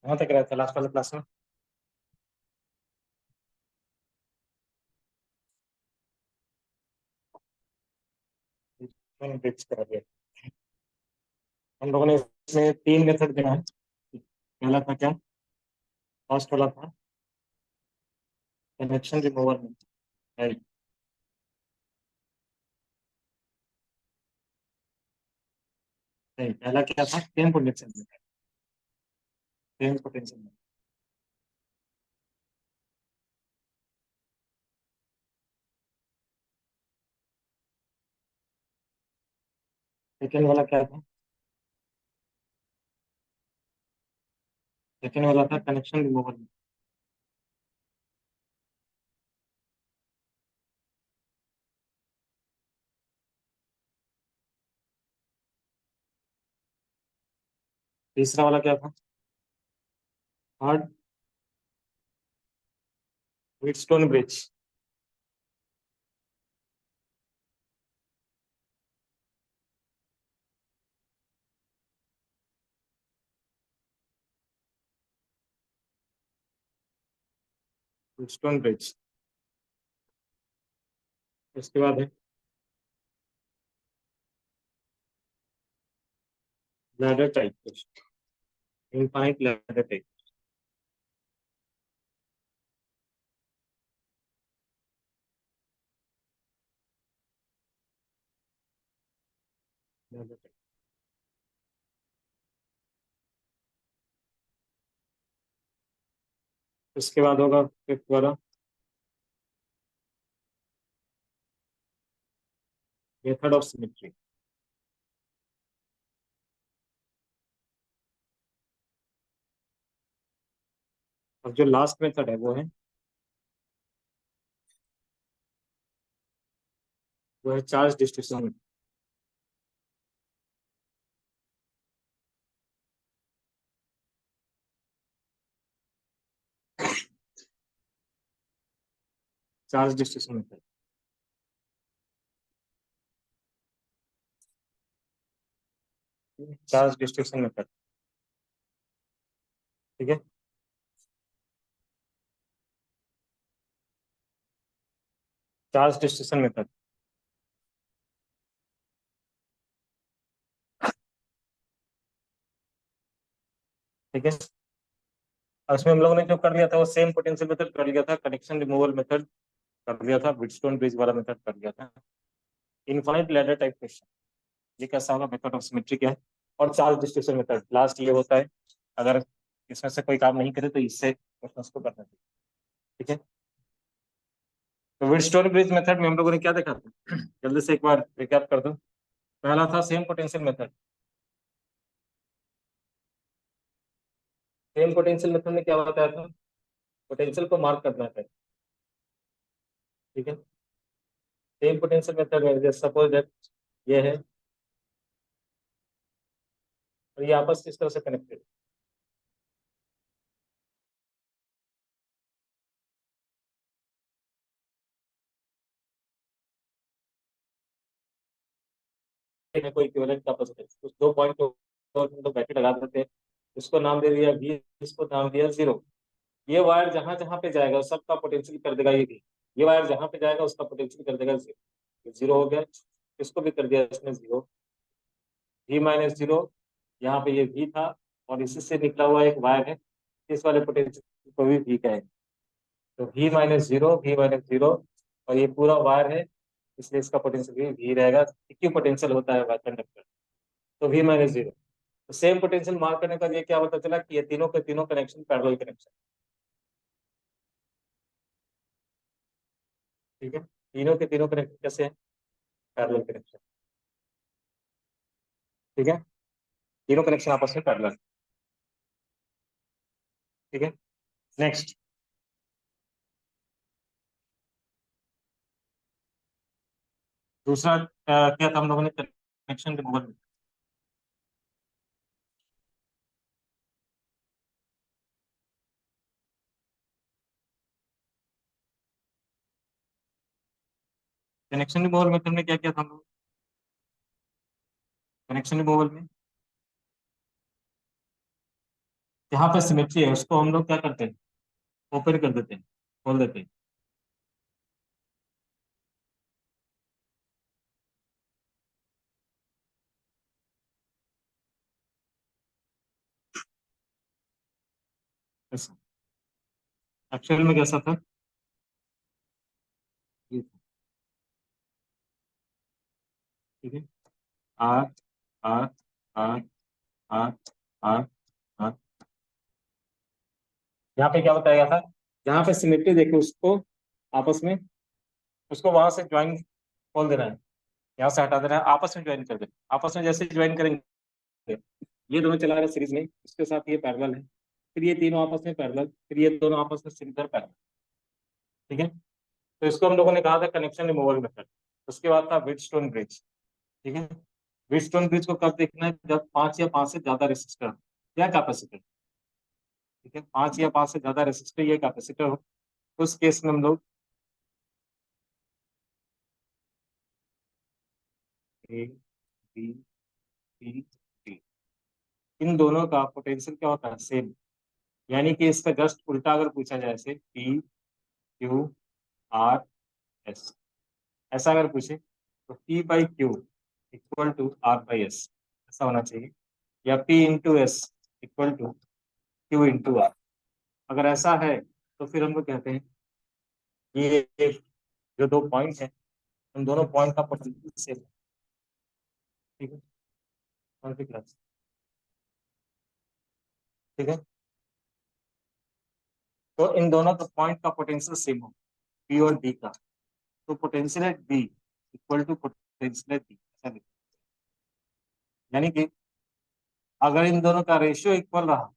कहाँ तक रहा था लास्ट वाले क्लास में? मैंने फिक्स करा दिया। हम लोगों ने इसमें तीन मेथड दिया है। पहला था क्या? फर्स्ट वाला था कनेक्शन रिमूवल मेथड। नहीं, पहला क्या था? Same potential method. Same potential method. Second वाला क्या था? सेकेंड वाला था कनेक्शन रिमूवल। तीसरा वाला क्या था? Third, Wheatstone bridge. Wheatstone bridge. उसके बाद है ladder type question. Infinite ladder type. उसके बाद होगा फिफ्थ वाला मेथड ऑफ सिमेट्री। और जो लास्ट मेथड है वो है charge distribution. Charge distribution method. Charge distribution method. ठीक है। Charge distribution method. ठीक है। और उसमें हम लोगों ने जो कर लिया था वो सेम पोटेंशियल मेथड कर लिया था, कनेक्शन रिमूवल मेथड कर लिया था, व्हीटस्टोन ब्रिज वाला मेथड कर लिया था। इनफाइनाइट लैडर टाइप क्वेश्चन, ये कैसा होगा? मेथड ऑफ सिमेट्री क्या है? और चार्ज डिस्ट्रीब्यूशन मेथड लास्ट ये होता है। अगर इसमें से कोई काम नहीं करे तो इससे क्वेश्चन को करना चाहिए। ठीक है। तो व्हीटस्टोन ब्रिज मेथड में हम लोगों ने क्या देखा था? जल्दी से एक बार रिकैप कर दो। पहला था same potential method. Same potential method में क्या बताया था? पोटेंशियल को मार्क करना है। ठीक है। सेम पोटेंशियल मेथड है, सपोज दैट ये है और ये आपस में इस तरह से कनेक्टेड। है कोई इक्विवेलेंट कैपेसिटेंस, उस दो पॉइंट को हम लोग ब्रैकेट लगा देते हैं। उसको नाम दे दिया वी, इसको नाम दिया जीरो। ये वायर जहां जहां पे जाएगा सबका पोटेंशियल कर देगा ये भी। ये वायर जहां पे जाएगा उसका पोटेंशियल कर देगा जीरो। जीरो हो गया। इसको भी कर दिया इसने जीरो। V minus zero. यहाँ पे ये वी था और इसी से निकला हुआ एक वायर है, इस वाले पोटेंशियल को भी वी कहेंगे। तो V minus zero, V minus zero, और ये पूरा वायर है, इसलिए इसका पोटेंशियल भी वी रहेगा। इक्वी पोटेंशियल होता है वायर कंडक्टर। तो वी माइनस जीरो। तो सेम पोटेंशियल मार्क करने का ये क्या पता चला कि ये तीनों के तीनों कनेक्शन पैरेलल कनेक्शन। ठीक है। तीनों के तीनों कनेक्शन कैसे हैं? Parallel connection. ठीक है। तीनों कनेक्शन आपस में पैरेलल। ठीक है। नेक्स्ट, दूसरा क्या था हम लोगों ने? Connection removal. कनेक्शन रिमूवल में तुमने क्या किया था हम लोग? कनेक्शन रिमूवल में जहाँ पे सिमेट्री है उसको हम लोग क्या करते हैं, ओपन कर देते हैं, खोल देते हैं। एक्चुअल में कैसा था, ये था, ठीक है। R R R R R R. यहाँ पे क्या बताया गया था, जहाँ पे सिमेट्री देखे उसको आपस में, उसको वहां से ज्वाइन खोल देना है, यहाँ से हटा देना है, आपस में ज्वाइन कर देना। आपस में जैसे ज्वाइन करेंगे, ये दोनों चला रहे सीरीज में, इसके साथ ये पैरेलल है, फिर ये तीनों आपस में पैरेलल, फिर ये दोनों आपस में सिमिलर पैरेलल, ठीक है। तो इसको हम लोगों ने कहा था कनेक्शन रिमूवल मेथड। उसके बाद था व्हीटस्टोन ब्रिज, ठीक है। व्हीटस्टोन ब्रिज को कब देखना है, जब 5 या 5 से ज्यादा रेसिस्टर या कैपेसिटर, ठीक है, 5 या 5 से ज्यादा रेसिस्टर या कैपेसिटर हो, उस केस में हम लोग ए बी सी डी, इन दोनों का पोटेंशियल क्या होता है, सेम। यानी कि इसका जस्ट उल्टा अगर पूछा जाए, ऐसे पी क्यू आर एस, ऐसा अगर पूछे तो P by Q equal to R by S, ऐसा होना चाहिए। या P into S equal to Q into R. अगर ऐसा है तो फिर हम लोग कहते हैं ये जो दो पॉइंट है, उन दोनों पॉइंट का पोटेंशियल सेम है, ठीक है। कौन सी क्लास, ठीक है। तो इन दोनों का पॉइंट का पोटेंशियल सेम हो, पी और डी का, तो potential at B equal to potential at D, ऐसा लिखो। यानी कि अगर इन दोनों का रेशियो इक्वल रहा,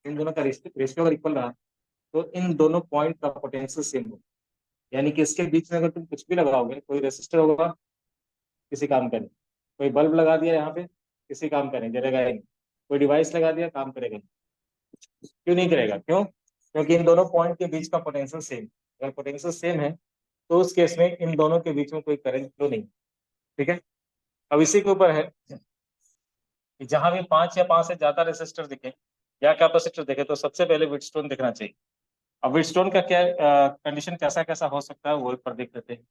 इन दोनों का रेशियो अगर इक्वल रहा, तो इन दोनों पॉइंट का पोटेंशियल सेम हो। यानी कि इसके बीच में अगर तुम कुछ भी लगाओगे, कोई रेसिस्टर होगा, किसी काम का नहीं। कोई बल्ब लगा दिया यहाँ पे, किसी काम का नहीं, जलेगा ही नहीं। कोई डिवाइस लगा दिया, काम करेगा नहीं। क्यों नहीं करेगा, क्यों? क्योंकि इन दोनों पॉइंट के बीच का पोटेंशियल सेम। अगर पोटेंशियल सेम है तो उस केस में इन दोनों के बीच में कोई करंट फ्लो नहीं, ठीक है। अब इसी के ऊपर है कि जहां भी 5 या 5 से ज्यादा रेसिस्टर दिखे या कैपेसिटर दिखे, तो सबसे पहले व्हीटस्टोन दिखना चाहिए। अब व्हीटस्टोन का क्या कंडीशन, कैसा कैसा हो सकता है वो ऊपर देख लेते हैं।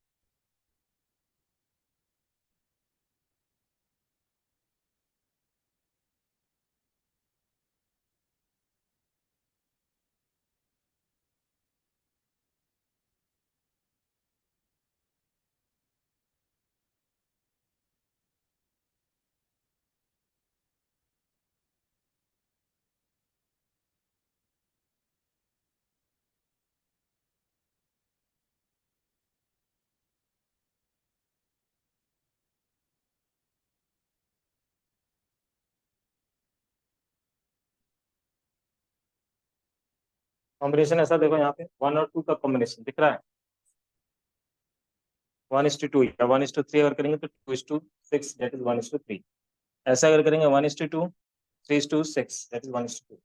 कॉम्बिनेशन ऐसा देखो, यहाँ पे 1 और 2 का कॉम्बिनेशन दिख रहा है, 1:2, या 1:3 अगर करेंगे तो 2:6, दैट इज 1:3। ऐसा अगर करेंगे 1:2, 3:6, दैट इज 1:2।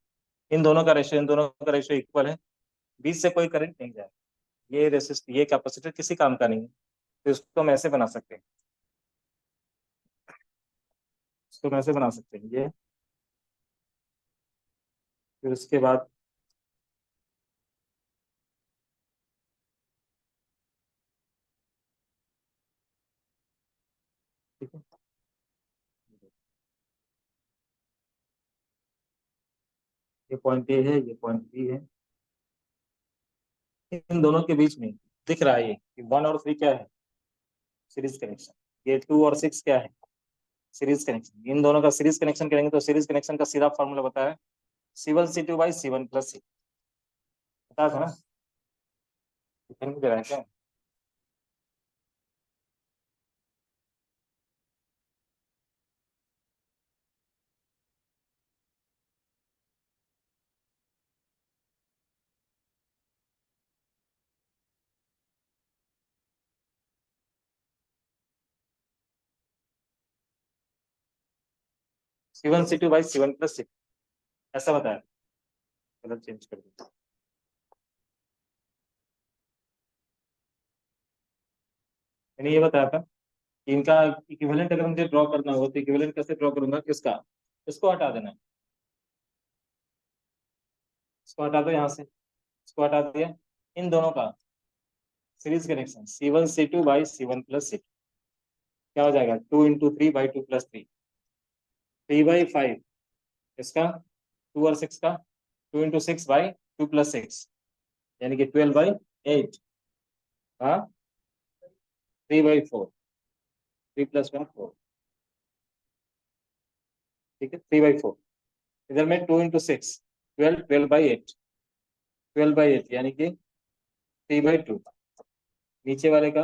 इन दोनों का रेशियो, इन दोनों का रेशियो इक्वल है, बीच से कोई करंट नहीं जाए। ये रेसिस्ट, ये कैपेसिटर किसी काम का नहीं है, तो इसको हम ऐसे बना सकते हैं, इसको हम ऐसे बना सकते हैं ये। फिर उसके बाद, ठीक है, ये पॉइंट ए है, ये पॉइंट बी है, इन दोनों के बीच में दिख रहा है ये कि 1 और 3 क्या है, सीरीज कनेक्शन। ये 2 और 6 क्या है, सीरीज कनेक्शन। इन दोनों का सीरीज कनेक्शन करेंगे तो सीरीज कनेक्शन का सीधा फॉर्मूला बताया, C1 C2 by C1 plus C। बता था ना, लिखने में दे रहा है क्या? C1 C2 by C1 plus C, ऐसा बताया। कलर चेंज कर दिया। मैंने ये बताया था कि इनका इक्विवेलेंट अगर मुझे ड्रॉ करना हो तो इक्विवेलेंट कैसे ड्रॉ करूंगा, किसका, इसको हटा देना है, इसको हटा दो यहाँ से, इसको हटा दिया, इन दोनों का series connection C1 C2 by C1 plus C2 क्या हो जाएगा, 2 × 3 बाई 2 प्लस 3, 3/5 इसका, 2 और 6 का, 2 × 6 बाई 2 प्लस 6 यानी कि 12/8। हाँ, 3/4, 3+1 4, ठीक है, 3/4। इधर में 2 × 6 12, 12/8, 12/8 यानी कि 3/2, नीचे वाले का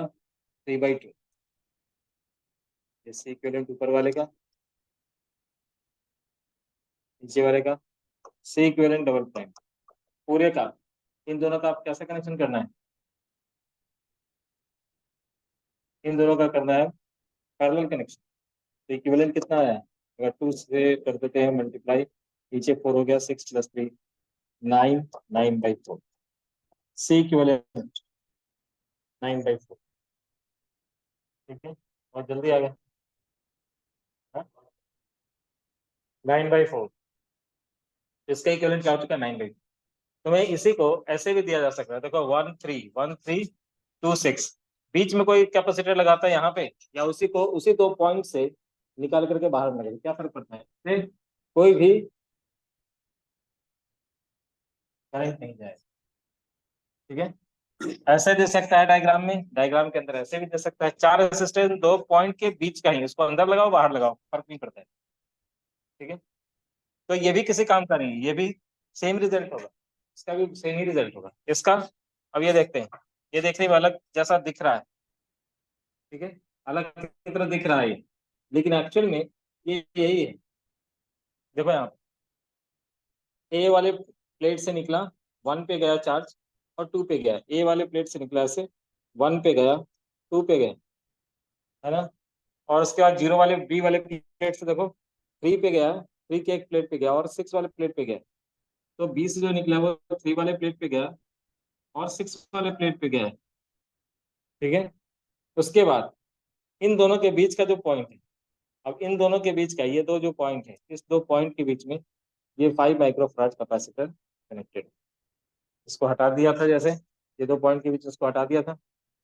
3/2, जैसे इक्विवेलेंट ऊपर वाले का, नीचे वाले का, सी इक्विवेलेंट डबल प्राइम पूरे का, इन दोनों का आप कैसे कनेक्शन करना है, इन दोनों का करना है पैरेलल कनेक्शन। तो इक्विवेलेंट कितना आया है, अगर 2 से कर देते हैं मल्टीप्लाई, नीचे 4 हो गया, 6 + 3 9, 9/4, सी इक्विवेलेंट 9/4, ठीक है, और जल्दी आ गया 9/4, इसका इक्विवेलेंट क्या हो चुका है 9/4। तो मैं इसी को ऐसे भी दिया जा सकता है, देखो 1 3 1 3 2 6, बीच में कोई कैपेसिटर लगाता है यहाँ पे, या उसी को उसी 2 पॉइंट से निकाल करके बाहर में लगे, क्या फर्क पड़ता है, फिर कोई भी करंट नहीं जाएगा, ठीक है। ऐसे दे सकता है डायग्राम में, डायग्राम के अंदर ऐसे भी दे सकता है, 4 रेसिस्टेंस 2 पॉइंट के बीच का ही, उसको अंदर लगाओ बाहर लगाओ फर्क नहीं पड़ता है, ठीक है। तो ये भी किसी काम का नहीं है, ये भी सेम रिजल्ट होगा, इसका भी सेम ही रिजल्ट होगा इसका। अब ये देखते हैं, ये देखने में अलग जैसा दिख रहा है, ठीक है, अलग की तरह दिख रहा है ये, लेकिन एक्चुअल में ये यही है। देखो यहाँ ए वाले प्लेट से निकला, 1 पे गया चार्ज और 2 पे गया, ए वाले प्लेट से निकला ऐसे, 1 पे गया, 2 पे गया, है ना, और उसके बाद 0 वाले बी वाले प्लेट से देखो 3 पे गया, 3 के एक प्लेट पे गया और 6 वाले प्लेट पे गया, तो बी से जो निकला वो 3 वाले प्लेट पे गया और 6 वाले प्लेट पे गया है, ठीक है। उसके बाद इन दोनों के बीच का जो पॉइंट है, अब इन दोनों के बीच का ये दो जो पॉइंट है, इस 2 पॉइंट के बीच में ये 5 माइक्रोफराड कैपेसिटर कनेक्टेड, इसको हटा दिया था, जैसे ये 2 पॉइंट के बीच इसको हटा दिया था,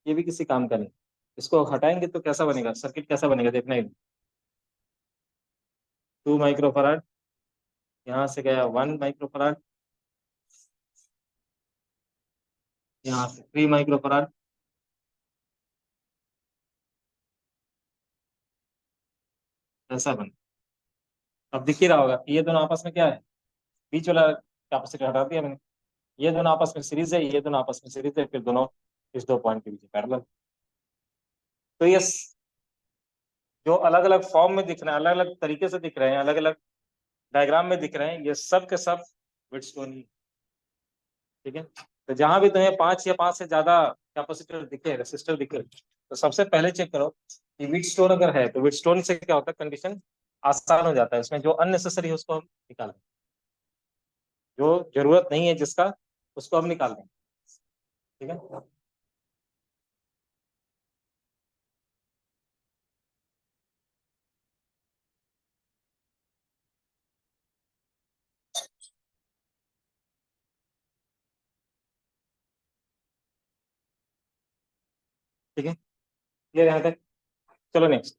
ये भी किसी काम का नहीं। इसको हटाएंगे तो कैसा बनेगा, सर्किट कैसा बनेगा देखना ही, 2 माइक्रोफराड, यहाँ से गया 1 माइक्रोफराड, यहाँ से 3 माइक्रोफराड, ऐसा बन। अब दिख ही रहा होगा कि ये दोनों आपस में क्या है, बीच वाला कैपेसिटर हटा दिया मैंने, ये दोनों आपस में सीरीज है, ये दोनों आपस में सीरीज है, फिर दोनों इस 2 पॉइंट के बीच पैरेलल। तो ये जो अलग अलग फॉर्म में दिख रहे हैं, अलग अलग तरीके से दिख रहे हैं, अलग अलग डायग्राम में दिख रहे हैं, ये सब के सब व्हीटस्टोन ही, ठीक है। तो जहां भी तुम्हें 5 या 5 से ज्यादा कैपेसिटर दिखे, रेसिस्टर दिखे, तो सबसे पहले चेक करो कि व्हीटस्टोन अगर है, तो व्हीटस्टोन से क्या होता है, कंडीशन आसान हो जाता है, उसमें जो अननेसेसरी है उसको हम निकाल दें, जो जरूरत नहीं है जिसका, उसको हम निकाल दें, ठीक है। ठीक है, ये यहाँ तक, चलो नेक्स्ट।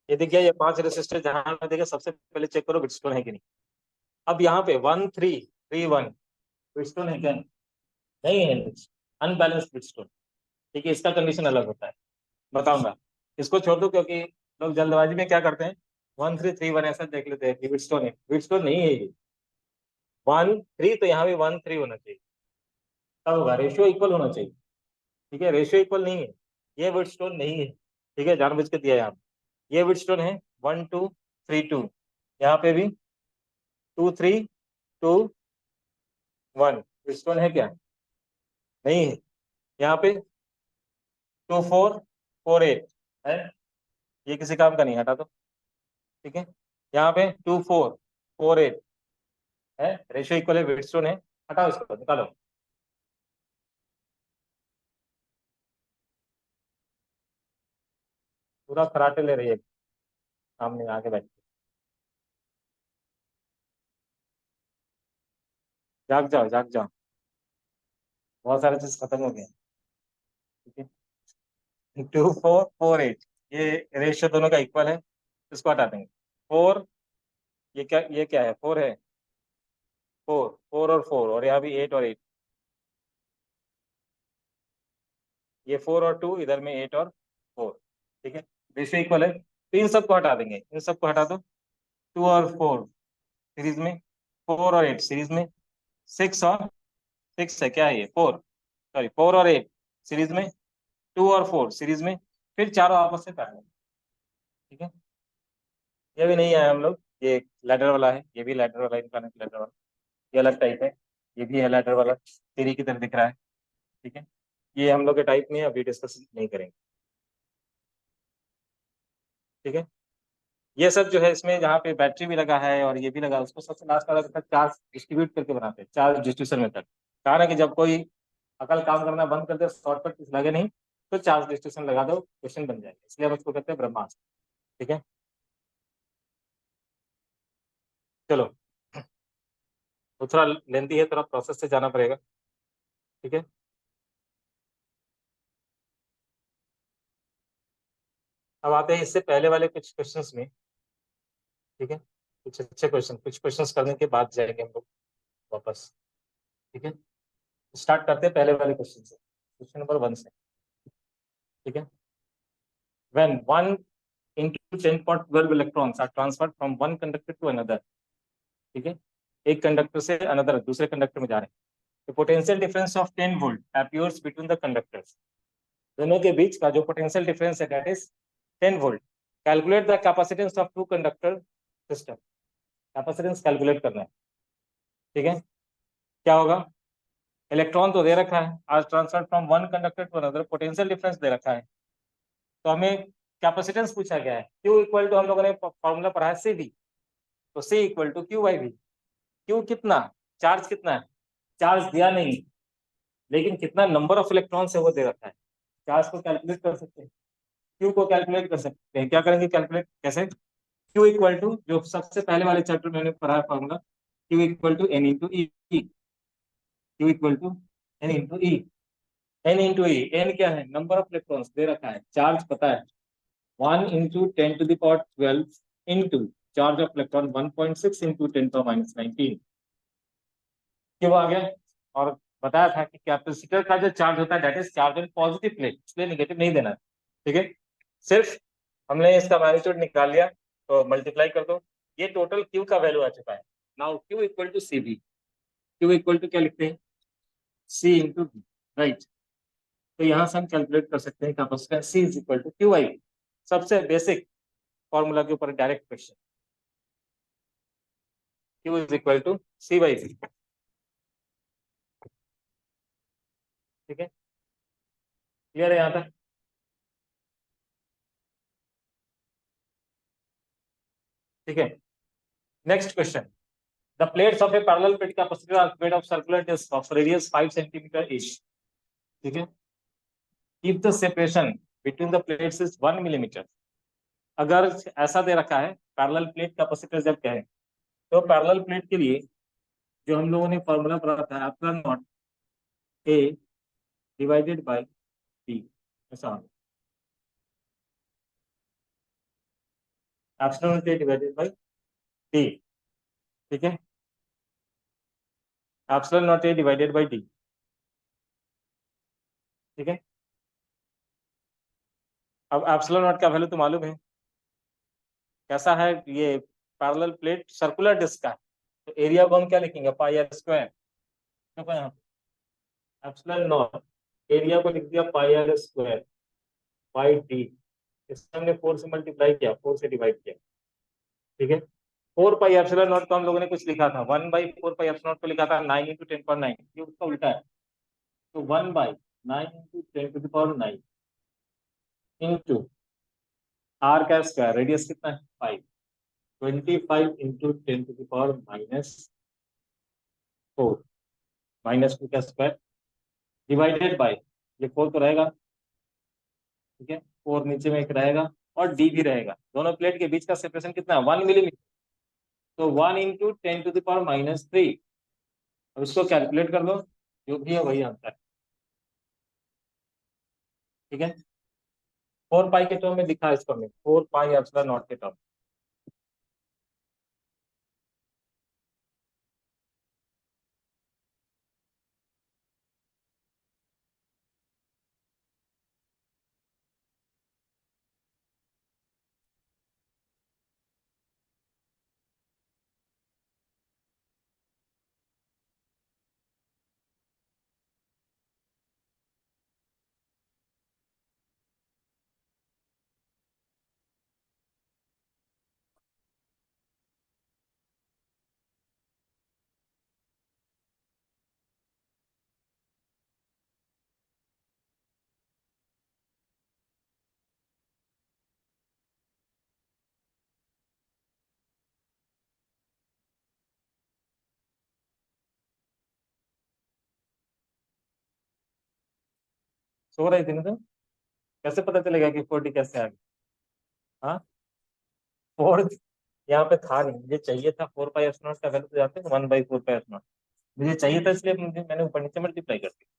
ये देखिए, ये 5 रेसिस्टर जहां पे देखिए, सबसे पहले चेक करो व्हीटस्टोन है कि नहीं। अब यहाँ पे 1 3 3 1 व्हीटस्टोन है क्या, नहीं है, अनबैलेंस्ड व्हीटस्टोन, ठीक है, इसका कंडीशन अलग होता है, बताऊंगा। इसको छोड़ दो, क्योंकि लोग जल्दबाजी में क्या करते हैं, 1 3 3 1 ऐसा देख लेते हैं कि व्हीटस्टोन है, व्हीटस्टोन नहीं है ये, 1 3, तो यहाँ भी 1 3 होना चाहिए, तब होगा, रेशियो इक्वल होना चाहिए, ठीक है, रेशियो इक्वल नहीं है, ये व्हीटस्टोन नहीं है, ठीक है, जानबूझ के दिया है यहाँ पे। ये व्हीटस्टोन है 1 2 3 2, यहाँ पे भी 2 3 2 1, व्हीटस्टोन है क्या, नहीं है, यहाँ पे 2 4 4 8 है, ये किसी काम का नहीं, हटा दो, ठीक है। यहाँ पे 2 4 4 8 है, रेशियो इक्वल है, व्हीटस्टोन है, हटाओ इसको, निकालो। पूरा खराटे ले रही है सामने आके बैठ के। जाग जाओ जाग जाओ, बहुत सारे चीज खत्म हो गए। ठीक है, 2 4 4 8, ये रेशियो दोनों का इक्वल है, इसको हटा देंगे। 4, ये क्या है, 4 है, 4 4 और 4, और यहाँ भी 8 और 8, ये 4 और 2, इधर में 8 और 4। ठीक है, रेशियो इक्वल है, तो इन सबको हटा देंगे, इन सबको हटा दो। 2 और 4 सीरीज में, 4 और 8 सीरीज में, 6 और 6 है, क्या है ये, 4, सॉरी 4 और 8 सीरीज में, 2 और 4 सीरीज में, फिर चारों आपस में पैरेलल। ठीक है, ये भी नहीं है हम लोग, ये लैडर वाला है, ये भी लैडर वाला, इनफाइनाइट लैडर वाला, ये अलग टाइप है, ये भी है लैडर वाला, सीरी की तरह दिख रहा है। ठीक है, ये हम लोग के टाइप में अभी डिस्कस नहीं करेंगे। ठीक है, ये सब जो है इसमें जहाँ पे बैटरी भी लगा है और ये भी लगा, उसको सबसे लास्ट वाला तक चार्ज डिस्ट्रीब्यूट करके बनाते हैं, चार्ज डिस्ट्रीब्यूशन मेथड। कहा ना कि जब कोई अकल काम करना बंद कर दे, शॉर्टकट कुछ लगे नहीं, तो चार्ज डिस्ट्रीब्यूशन लगा दो, क्वेश्चन बन जाएगा, इसलिए हम उसको कहते हैं ब्रह्मास्त्र। ठीक है, चलो, तो थोड़ा लेंथी है, थोड़ा प्रोसेस से जाना पड़ेगा। ठीक है, अब आते हैं इससे पहले वाले कुछ क्वेश्चंस में। ठीक है, कुछ अच्छे क्वेश्चन, कुछ क्वेश्चंस करने के बाद जाएंगे हम लोग वापस। ठीक है, स्टार्ट करते हैं पहले वाले क्वेश्चन से, क्वेश्चन नंबर 1 से। ठीक है, when 1 into 10 12 electrons are transferred from one conductor to another। ठीक है, एक कंडक्टर से अनदर दूसरे कंडक्टर में जा रहे हैं, तो potential difference of 10 volt appears between the conductors। दोनों के बीच का जो पोटेंशियल डिफरेंस है, that is 10 volt. Calculate the capacitance of two conductor system. Capacitance calculate करना है। ठीक है, क्या होगा, इलेक्ट्रॉन तो दे रखा है, आज transfer from one conductor to another, potential difference दे रखा है, तो हमें कैपेसिटेंस पूछा गया है। क्यू इक्वल टू, हम लोगों ने फॉर्मूला पढ़ा है सी वी, तो C equal to Q by V. Q कितना, चार्ज कितना है, चार्ज दिया नहीं, लेकिन कितना नंबर ऑफ इलेक्ट्रॉन्स है वो दे रखा है। चार्ज को कैलकुलेट कर सकते हैं, क्यू को कैलकुलेट कर सकते हैं, क्या करेंगे कैलकुलेट कैसे, क्यू इक्वल टू, जो सबसे पहले वाले चैप्टर में मैंने पढ़ा है formula, Q equal to N into E. Q equal to N into E, N into E, N क्या है, नंबर ऑफ इलेक्ट्रॉन्स दे रखा है, चार्ज पता है 1 into 10⁻12 into charge of electron 1.6 into 10⁻19। क्यों आ गया, और बताया था कि कैपेसिटर का जो चार्ज होता है that is charge in positive plate, इसलिए नेगेटिव नहीं देना है। ठीक है, सिर्फ हमने इसका मैग्नीट्यूड निकाल लिया, तो मल्टीप्लाई कर दो, ये टोटल क्यू का वैल्यू आ चुका है। Now Q equal to C V, Q equal to क्या लिखते हैं, सी इंटू बी, राइट। तो यहाँ से हम कैलकुलेट कर सकते हैं capacitance C is equal to Q I, सबसे बेसिक फॉर्मूला के ऊपर direct question, Q is equal to C by V. ठीक है, क्लियर है यहाँ तक। ठीक है, next question, the plates of a parallel plate capacitor are made of circular disc of radius 5 centimetre each. ठीक है, if the separation between the plates is 1 millimetre. अगर ऐसा दे रखा है, पैरेलल प्लेट कैपेसिटर जब कहें, तो पैरेलल प्लेट के लिए जो हम लोगों ने फॉर्मूला पढ़ा था, epsilon naught A divided by D, ऐसा epsilon naught A divided by D. ठीक है, epsilon naught A divided by D. ठीक है, अब एप्सिलॉन नॉट का वैल्यू तो मालूम है, कैसा है ये, पैरेलल प्लेट सर्कुलर डिस्क का है, तो एरिया को हम क्या लिखेंगे, पाई आर स्क्वायर। देखो यहाँ एप्सिलॉन नॉट, एरिया को लिख दिया पाई आर स्क्वायर बाई डी, इससे हमने 4 से मल्टीप्लाई किया, 4 से डिवाइड किया। ठीक है, 4 पाई एप्सिलॉन नॉट को हम लोगों ने कुछ लिखा था, 1/4 पाई एप्सिलॉन नॉट को लिखा था 9 into 10⁻9, ये उसका उल्टा है, तो 1/9 into 10⁻9 इंटू आर का स्क्वायर, रेडियस कितना है 5, 25 into 10⁻⁴ -2 का स्क्वायर डिवाइडेड बाय, ये 4 तो रहेगा। ठीक है, 4 नीचे में एक रहेगा, और डी भी रहेगा। दोनों प्लेट के बीच का सेपरेशन कितना है, 1 मिलीमीटर। तो 1 × 10⁻³ अब इसको कैलकुलेट कर लो, जो भी है वही आंसर है। ठीक है, 4 पाई के टर्म में लिखा है इसको हमने, 4 पाई एप्सिलॉन नॉट के टर्म। सो रही थी ना तुम, कैसे पता चलेगा कि 40 कैसे आ गई? हाँ, फोर यहाँ पे था नहीं, मुझे चाहिए था 4 पाई एप्सिलॉन का वैल्यू, तो जानते हैं 1/4 पाई एप्सिलॉन। मुझे चाहिए था इसलिए मैंने ऊपर नीचे मल्टीप्लाई कर दिया।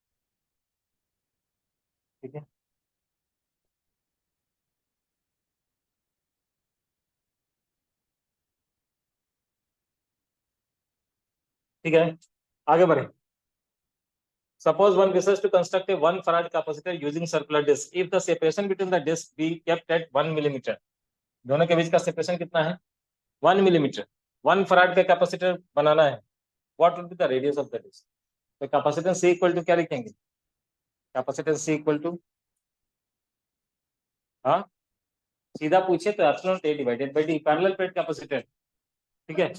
ठीक है, ठीक है, आगे बढ़े। Suppose one wishes to construct a 1 farad capacitor using circular disc. If the separation between the disc be kept at 1 millimetre, दोनों के बीच का सेपरेशन कितना है, 1 मिलीमीटर। 1 फराड का कैपेसिटर बनाना है, what would be the radius of the disc? तो कैपेसिटेंस सी इक्वल टू क्या लिखेंगे, कैपेसिटेंस सी इक्वल टू, हाँ, सीधा पूछे तो epsilon A divided by D, parallel plate capacitor. ठीक है,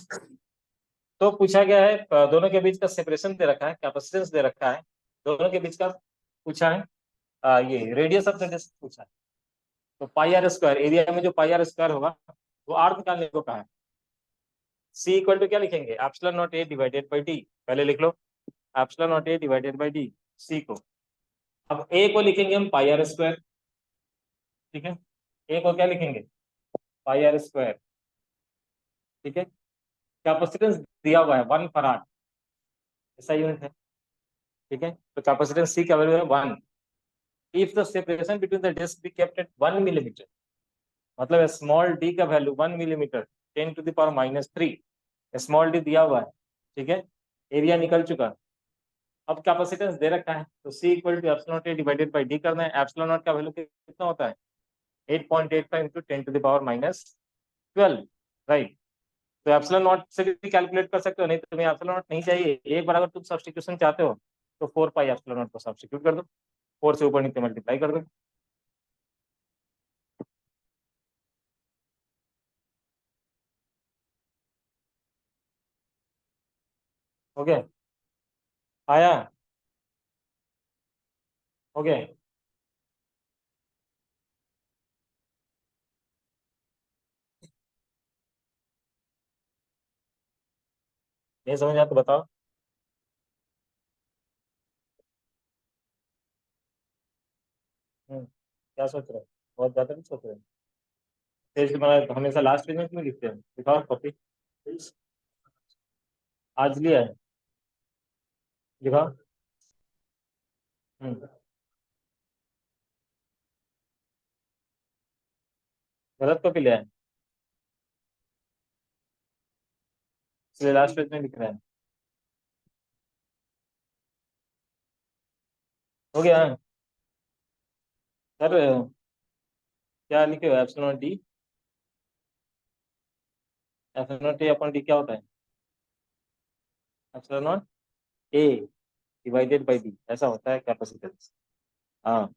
तो पूछा गया है दोनों के बीच का सेपरेशन दे रखा है, कैपेसिटेंस दे रखा है, दोनों के बीच का पूछा है, ये रेडियस ऑफ द डिस्क पूछा है। तो πr², एरिया में जो πr² होगा वो आर निकालने को कहा है। सी इक्वल टू क्या लिखेंगे, epsilon naught A divided by D, पहले लिख लो epsilon naught A divided by D, C को। अब ए को लिखेंगे हम πr²। ठीक है, ए को क्या लिखेंगे, πr²। ठीक है, कैपेसिटेंस दिया हुआ है 1 फराड, ऐसा यूनिट है। ठीक है, तो कैपेसिटेंस सी का वैल्यू है 1। If the separation between the disc be kept at 1 millimetre, मतलब स्मॉल डी का वैल्यू 1 मिलीमीटर, 10⁻³ स्मॉल डी दिया हुआ है। ठीक है, एरिया निकल चुका है। अब कैपेसिटेंस दे रखा है, तो C equal to epsilon naught A divided by D करना है। एप्सिलॉन नॉट का वैल्यू कितना होता है, 8.85 इंटू 10⁻⁻12, राइट। तो एप्सिलॉन नॉट से भी कैलकुलेट कर सकते हो, नहीं तो तुम्हें एप्सिलॉन नॉट नहीं चाहिए, एक बार अगर तुम सब्स्टिट्यूशन चाहते हो तो 4 पाई एप्सिलॉन नॉट को सब्स्टिट्यूट कर दो, 4 से ऊपर नीचे मल्टीप्लाई कर दो। हो गया, आया, हो गया। नहीं समझ आया तो बताओ। क्या सोच रहे हो, बहुत ज्यादा नहीं सोच रहे हो? टेस्ट बना हमेशा लास्ट पेज में क्यों लिखते हैं, दिखाओ कॉपी। आज लिया है, दिखाओ। हम्म, गलत कॉपी लिया है, इसलिए लास्ट पेज में लिख रहा है। हो गया सर, क्या लिखे हो, epsilon D, epsilon T upon D क्या होता है, epsilon A divided by D, ऐसा होता है कैपेसिटेंस। हाँ,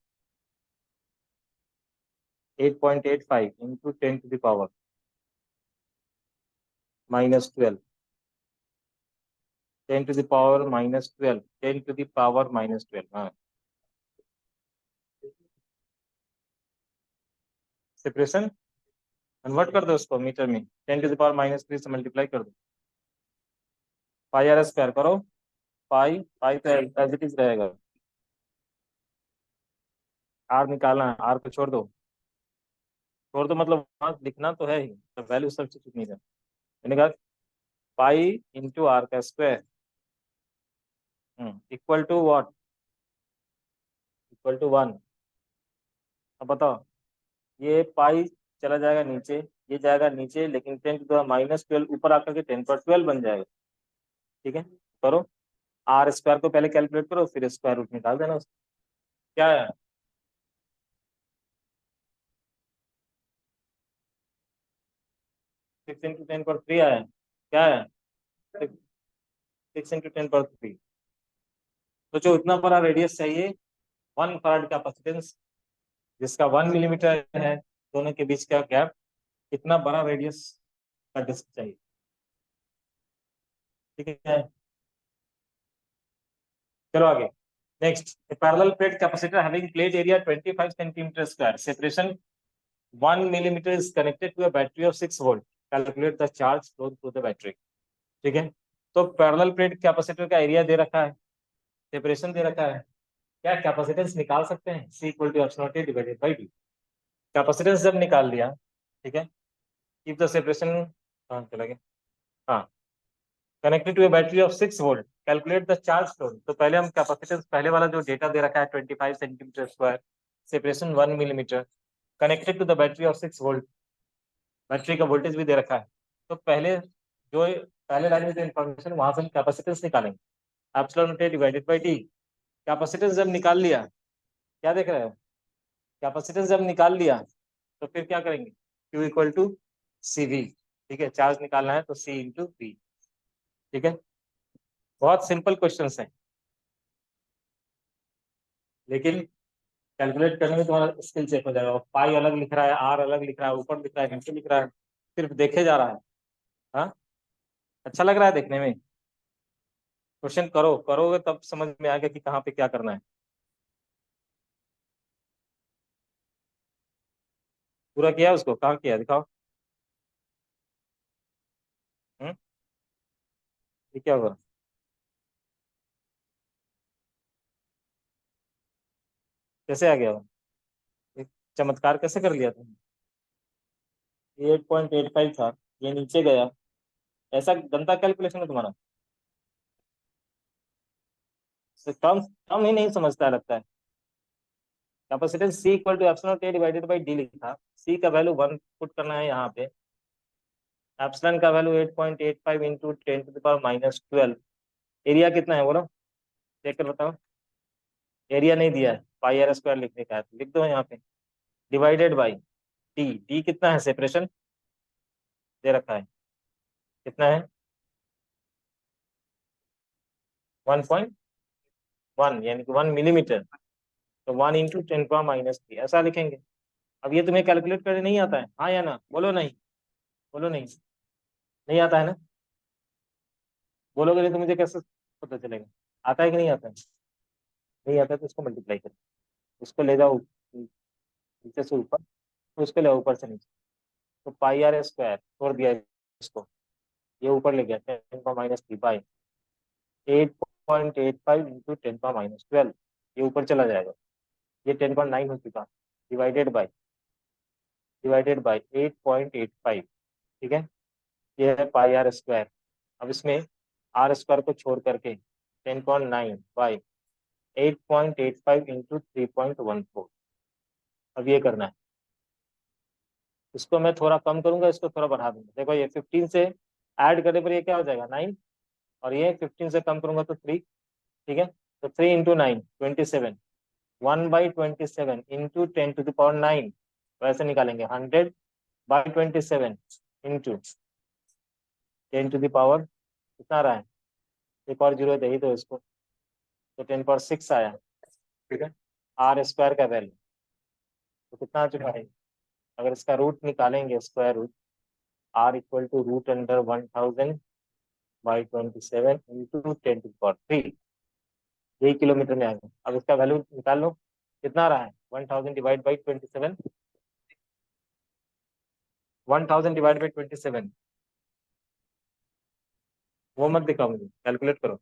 8.85 इंटू 10⁻⁻12, 10⁻⁻12, 10⁻⁻12, हाँ। सेपरेशन कन्वर्ट कर दो उसको मीटर में, 10⁻⁻3 से मल्टीप्लाई कर दो, πr² करो, पाई पाई तो एज इट इज रहेगा, आर निकालना है, आर को छोड़ दो। छोड़ दो मतलब वहाँ लिखना तो है ही, वैल्यू सब्स्टिट्यूट नहीं करना। मैंने कहा पाई इंटू आर का square equal to what, equal to 1। अब बताओ, ये पाई चला जाएगा नीचे, ये जाएगा नीचे, लेकिन 10⁻12 ऊपर आकर के 10⁻12 बन जाएगा। ठीक है, करो। आर स्क्वायर को पहले कैलकुलेट करो, फिर स्क्वायर रूट निकाल देना उसका। क्या है? 6 × 10⁻3 आया है। क्या है? 6 × 10⁻3। तो जो इतना बड़ा रेडियस चाहिए, 1 फराड कैपेसिटेंस, जिसका 1 मिलीमीटर है दोनों के बीच का गैप, इतना बड़ा रेडियस का डिस्क चाहिए। ठीक है, चलो आगे। Next, parallel plate capacitor having plate area 25 centimetre square, separation 1 millimetre is connected to a battery of 6 volt, calculate the charge flow through the battery. ठीक है, तो पैरेलल प्लेट कैपेसिटर का एरिया दे रखा है, सेपरेशन दे रखा है, क्या कैपेसिटेंस निकाल सकते हैं? C equal to epsilon T divided by D. Capacitance जब निकाल लिया, ठीक है, इफ द सेपरेशन, कहाँ चला गया, हाँ, connected to a battery of 6 volt, calculate the charge flow. तो पहले हम कैपेसिटेंस, पहले वाला जो डेटा दे रखा है 25 centimetre square, separation 1 millimetre, connected to the battery of 6 volt, battery का वोल्टेज भी दे रखा है। तो पहले जो पहले लाइन में जो इन्फॉर्मेशन, वहां से हम कैपेसिटेंस निकालेंगे, epsilon T divided by T. Capacitance जब निकाल लिया, क्या देख रहे हो, कैपेसिटेंस जब निकाल लिया, तो फिर क्या करेंगे, Q equal to C V. ठीक है, चार्ज निकालना है तो C इंटू वी। ठीक है, बहुत सिंपल क्वेश्चन है, लेकिन कैलकुलेट करने में तुम्हारा स्किल चेक हो जाएगा। पाई अलग लिख रहा है, आर अलग लिख रहा है, ऊपर लिख रहा है, नीचे लिख रहा है, सिर्फ देखे जा रहा है। हाँ, अच्छा लग रहा है देखने में। क्वेश्चन करो, करोगे तब समझ में आएगा कि कहाँ पे क्या करना है। पूरा किया उसको, कहाँ किया दिखाओ। हम्म, ये क्या होगा, कैसे आ गया वो? एक चमत्कार कैसे कर लिया तुमने? 8.85 था, ये नीचे गया, ऐसा गंदा कैलकुलेशन है तुम्हारा। टर्म टर्म ही नहीं समझता है लगता है। Capacitance C equal to epsilon T divided by D लिखा, सी का वैल्यू 1 पुट करना है यहाँ पे, एप्सिलॉन का वैल्यू 8.85 इंटू 10⁻12। एरिया कितना है बोलो, देख कर बताओ। एरिया नहीं दिया है, पाई आर स्क्वायर लिखने का है तो लिख दो यहाँ पे, डिवाइडेड बाई डी। डी कितना है, सेपरेशन दे रखा है, कितना है, 1.1, यानी कि 1 मिलीमीटर। तो 1 × 10⁻³ ऐसा लिखेंगे। अब ये तुम्हें कैलकुलेट करने नहीं आता है, हाँ या ना, बोलो नहीं, बोलो नहीं, नहीं आता है ना। बोलोगे नहीं तो मुझे कैसे पता चलेगा, आता है कि नहीं आता है? नहीं आता है तो उसको मल्टीप्लाई करो, उसको ले जाओ नीचे से ऊपर, तो उसको ले आओ ऊपर से नीचे। तो पाई आर स्क्वायर छोड़ दिया इसको, ये ऊपर ले गया 10⁻³ बाई 8.85 इंटू 10⁻12, ये ऊपर चला जाएगा, ये 10.9 हो चुका, डिवाइडेड बाई 8.85। ठीक है, ये है पाई आर स्क्वायर। अब इसमें आर स्क्वायर को छोड़ करके 10.9 बाई 8.85 इंटू 3.14, अब ये करना है। इसको मैं थोड़ा कम करूंगा, इसको थोड़ा बढ़ा दूंगा। देखो ये 15 से ऐड करने पर ये क्या हो जाएगा, 9, और ये 15 से कम करूंगा तो 3। ठीक है, तो 3 × 9 27, 1/27 इंटू 10⁻9, वैसे निकालेंगे 100/27 इंटू 10⁻, कितना आ रहा है, एक और जीरो दे ही दो इसको, तो 10⁻6 आया। ठीक है, आर स्क्वायर का वैल्यू तो कितना आ चुका है, अगर इसका रूट निकालेंगे, square root, R equal to √1000/27 into 10⁻3, यही किलोमीटर में आ गया। अब इसका वैल्यू निकाल लो, कितना आ रहा है, 1000 डिवाइड बाई 27, 1000 डिवाइड बाई 27, वो मत दिखाओ मुझे, कैलकुलेट करो,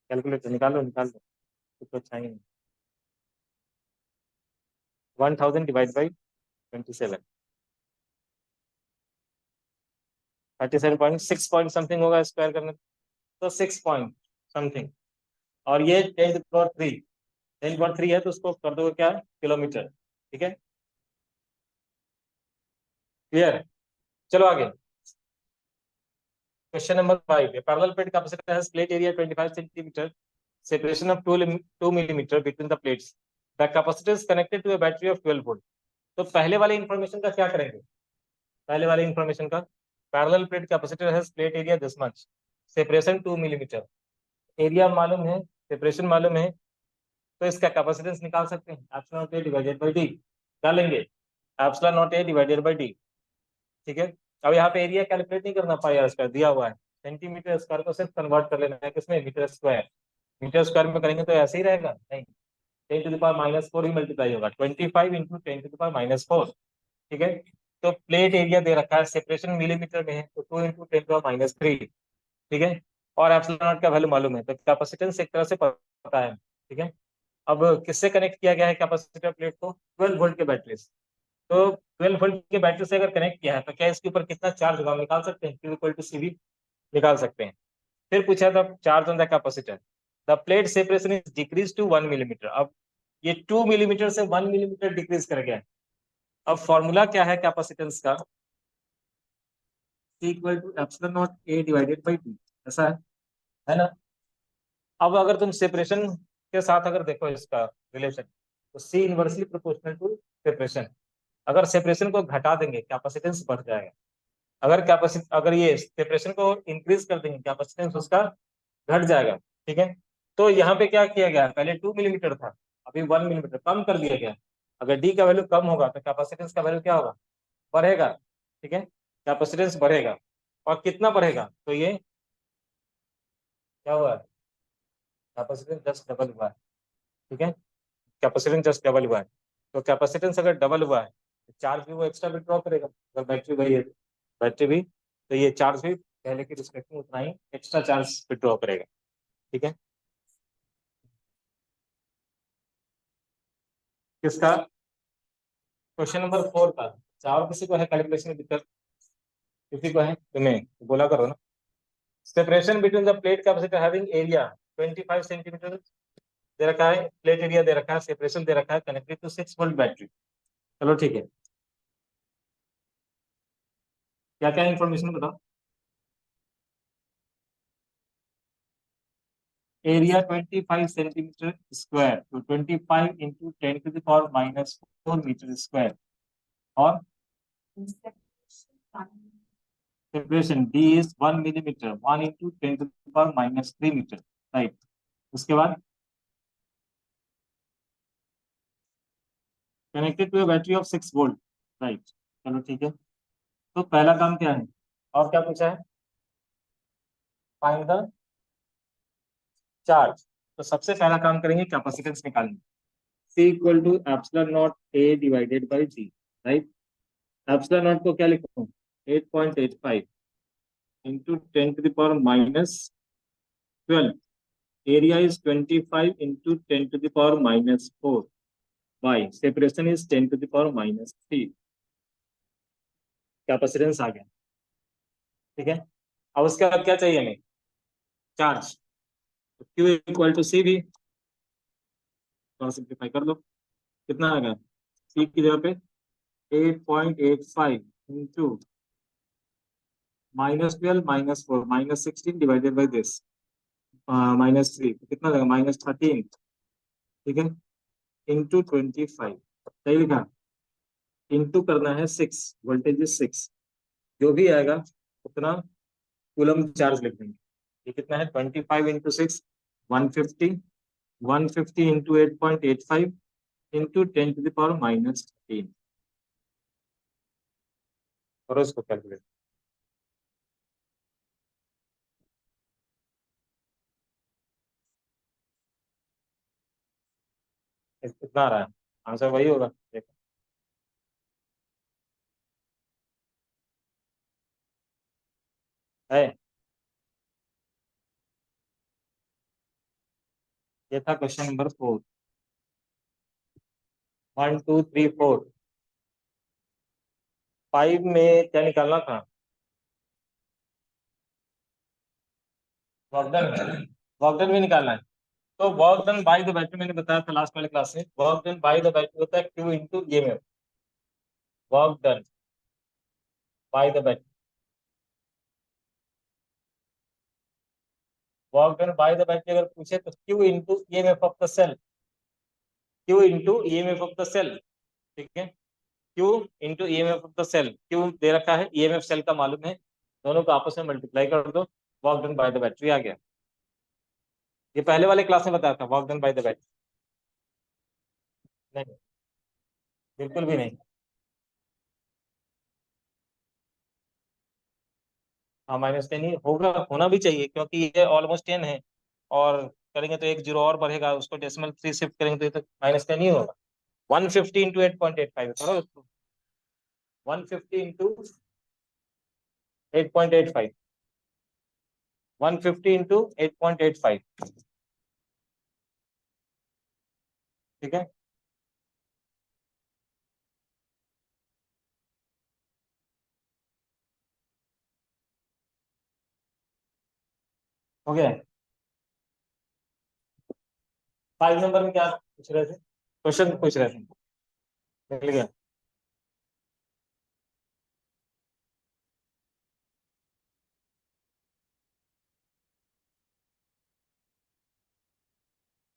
कैलकुलेटर निकालो, निकाल दो, कुछ तो अच्छा ही नहीं। 1000 डिवाइड बाई 27, 37.6 पॉइंट समथिंग होगा स्क्वायर करने, तो 6 पॉइंट समथिंग। और ये 10 to the power 3, 10 to the power 3 है, तो उसको कर दोगे क्या, किलोमीटर। ठीक है, क्लियर। चलो आगे, question number 5। Parallel plate capacitor has plate area 25 centimetre, separation of 2 millimeter between the plates, the capacitor is connected to a battery of 12 volt। तो पहले वाले इंफॉर्मेशन का क्या करेंगे, पहले वाले इंफॉर्मेशन का, parallel plate capacitor has plate area this much, separation 2 millimetre, area मालूम है, सेपरेशन मालूम है, तो इसका कैपेसिटेंस निकाल सकते हैं, epsilon naught A divided by D. डालेंगे epsilon naught A divided by D. ठीक है, अब यहाँ पे एरिया कैलकुलेट नहीं करना पाया, इसका दिया हुआ है सेंटीमीटर स्क्वायर को सिर्फ कन्वर्ट कर लेना है किसमें, मीटर स्क्वायर। मीटर स्क्वायर में करेंगे तो ऐसे ही रहेगा, नहीं, 10 to the power -4 he multiply होगा, 25 इंटू 10 to the power -4। ठीक है, तो प्लेट एरिया दे रखा है, सेपरेशन मिलीमीटर में है, तो 2 इंटू 10 to the power -3। ठीक है, और एप्सिलॉन नॉट का वैल्यू मालूम है, तो कैपेसिटेंस एक तरह से पता है। ठीक है, अब किससे कनेक्ट किया गया है कैपेसिटर प्लेट को, 12 वोल्ट के बैटरी से। तो 12 वोल्ट के बैटरी से अगर कनेक्ट किया है तो क्या इसके ऊपर कितना चार्ज होगा, हम निकाल सकते हैं, Q इक्वल टू CV निकाल सकते हैं। फिर पूछा था charge on the capacitor, the plate separation is decrease to 1 millimetre. अब ये 2 मिलीमीटर से 1 मिलीमीटर डिक्रीज कर गया है। अब फॉर्मूला क्या है कैपेसिटेंस का, C equal to epsilon not A divided by T, ऐसा है ना। अब अगर तुम सेपरेशन के साथ अगर देखो इसका रिलेशन, तो C inversely proportional to separation. अगर सेपरेशन को घटा देंगे कैपेसिटेंस बढ़ जाएगा, अगर ये सेपरेशन को इंक्रीज कर देंगे कैपेसिटेंस उसका घट जाएगा। ठीक है, तो यहाँ पे क्या किया गया, पहले 2 मिलीमीटर था, अभी 1 मिलीमीटर कम कर दिया गया। अगर डी का वैल्यू कम होगा तो कैपेसिटेंस का वैल्यू क्या होगा, बढ़ेगा। ठीक है, कैपेसिटेंस बढ़ेगा, और कितना बढ़ेगा, तो ये क्या हुआ, कैपेसिटेंस जस्ट डबल हुआ है। ठीक है, कैपेसिटेंस जस्ट डबल हुआ है, तो कैपेसिटेंस अगर डबल हुआ है तो चार्ज भी वो एक्स्ट्रा विड्रॉ करेगा, अगर बैटरी वही है, बैटरी भी, तो ये चार्ज भी पहले के रिस्पेक्ट में उतना ही एक्स्ट्रा चार्ज विड्रॉ करेगा। ठीक है, किसका, क्वेश्चन नंबर 4 का। चार किसी को है कैलकुलेशन में दिक्कत, किसी को है, तुम्हें तो बोला करो ना। Separation between the plate capacitor having area 25 centimetre दे रखा है, प्लेट एरिया दे रखा है, सेपरेशन दे रखा है, कनेक्टेड टू 6 वोल्ट बैटरी। चलो ठीक है, क्या क्या इन्फॉर्मेशन बताओ। एरिया 25 सेंटीमीटर स्क्वायर, तो 25 into 10 to the power -4 metre square, और separation D is 1 millimetre, 1 into 10 to the power -3 metre, right. उसके बाद connected to a battery of 6 volt, right. चलो ठीक है, तो पहला काम क्या है, और क्या पूछा है, फाइंड द चार्ज। तो सबसे पहला काम करेंगे कैपेसिटेंस निकालेंगे, C equal to epsilon not A divided by G, right. Epsilon naught को क्या लिखूं, 8.85 into 10 to the power -12, area is 25 into 10 to the power -4 by separation is 10 to the power -3। Capacitance आ गया। ठीक है, अब उसके बाद क्या चाहिए हमें, charge. Q equal to C भी थोड़ा सिंप्लीफाई कर लो, कितना आ गया, C की जगह पे 8.85 इंटू -12 -4 -16 डिवाइडेड बाई दिस -3, कितना लगा, -13। ठीक है, इंटू 25, सही लिखा, इंटू करना है 6, वोल्टेज इज 6, जो भी आएगा उतना कूलम चार्ज लिख देंगे। ये कितना है, 25 into 6, 150, 150 into 8.85 into 10 to the power -13। और इसको कैलकुलेट, कितना आ रहा है, आंसर वही होगा, देखो है। ये था क्वेश्चन नंबर 4। 1 2 3 4, 5 में क्या निकालना था? वर्क डन, वर्क डन भी निकालना है। तो work done by the battery, मैंने बताया था लास्ट वाले क्लास में, work done by the battery होता है Q into EMF. Work done by the battery, work done by the battery अगर पूछे तो Q into EMF of the cell, Q into EMF of the cell. ठीक है, Q into EMF of the cell, Q दे रखा है, EMF cell का मालूम है, दोनों को आपस में मल्टीप्लाई कर दो, work done by the battery आ गया। ये पहले वाले क्लास में बताया था work done by the battery. नहीं, बिल्कुल भी नहीं। हाँ -10 ही होगा, होना भी चाहिए, क्योंकि ये ऑलमोस्ट 10 है, और करेंगे तो एक जीरो और बढ़ेगा, उसको डेसिमल 3 शिफ्ट करेंगे तो -10 ही होगा। 150 इंटू 8.85 करो उसको, 150 इंटू 8.85, 150 इंटू 8.85। ठीक है, हो गया। 5 नंबर में क्या पूछ रहे थे, क्वेश्चन पूछ रहे थे? मिल गया।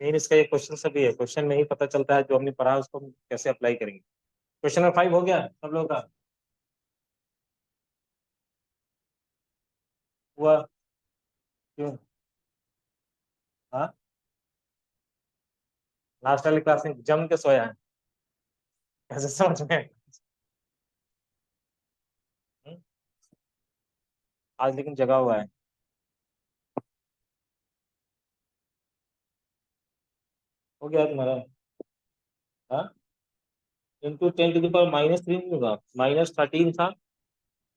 लेकिन इसका ये क्वेश्चन सभी है, क्वेश्चन में ही पता चलता है जो हमने पढ़ा है उसको हम कैसे अप्लाई करेंगे। क्वेश्चन नंबर 5 हो गया सब लोगों का? हुआ? क्यों? हाँ, लास्ट वाली क्लास में जम के सोया है, कैसे समझ में? हम्म? आज लेकिन जगा हुआ है। हो गया तुम्हारा? हाँ, इंटू 10 टू द पावर -3 नहीं होगा, -13 था,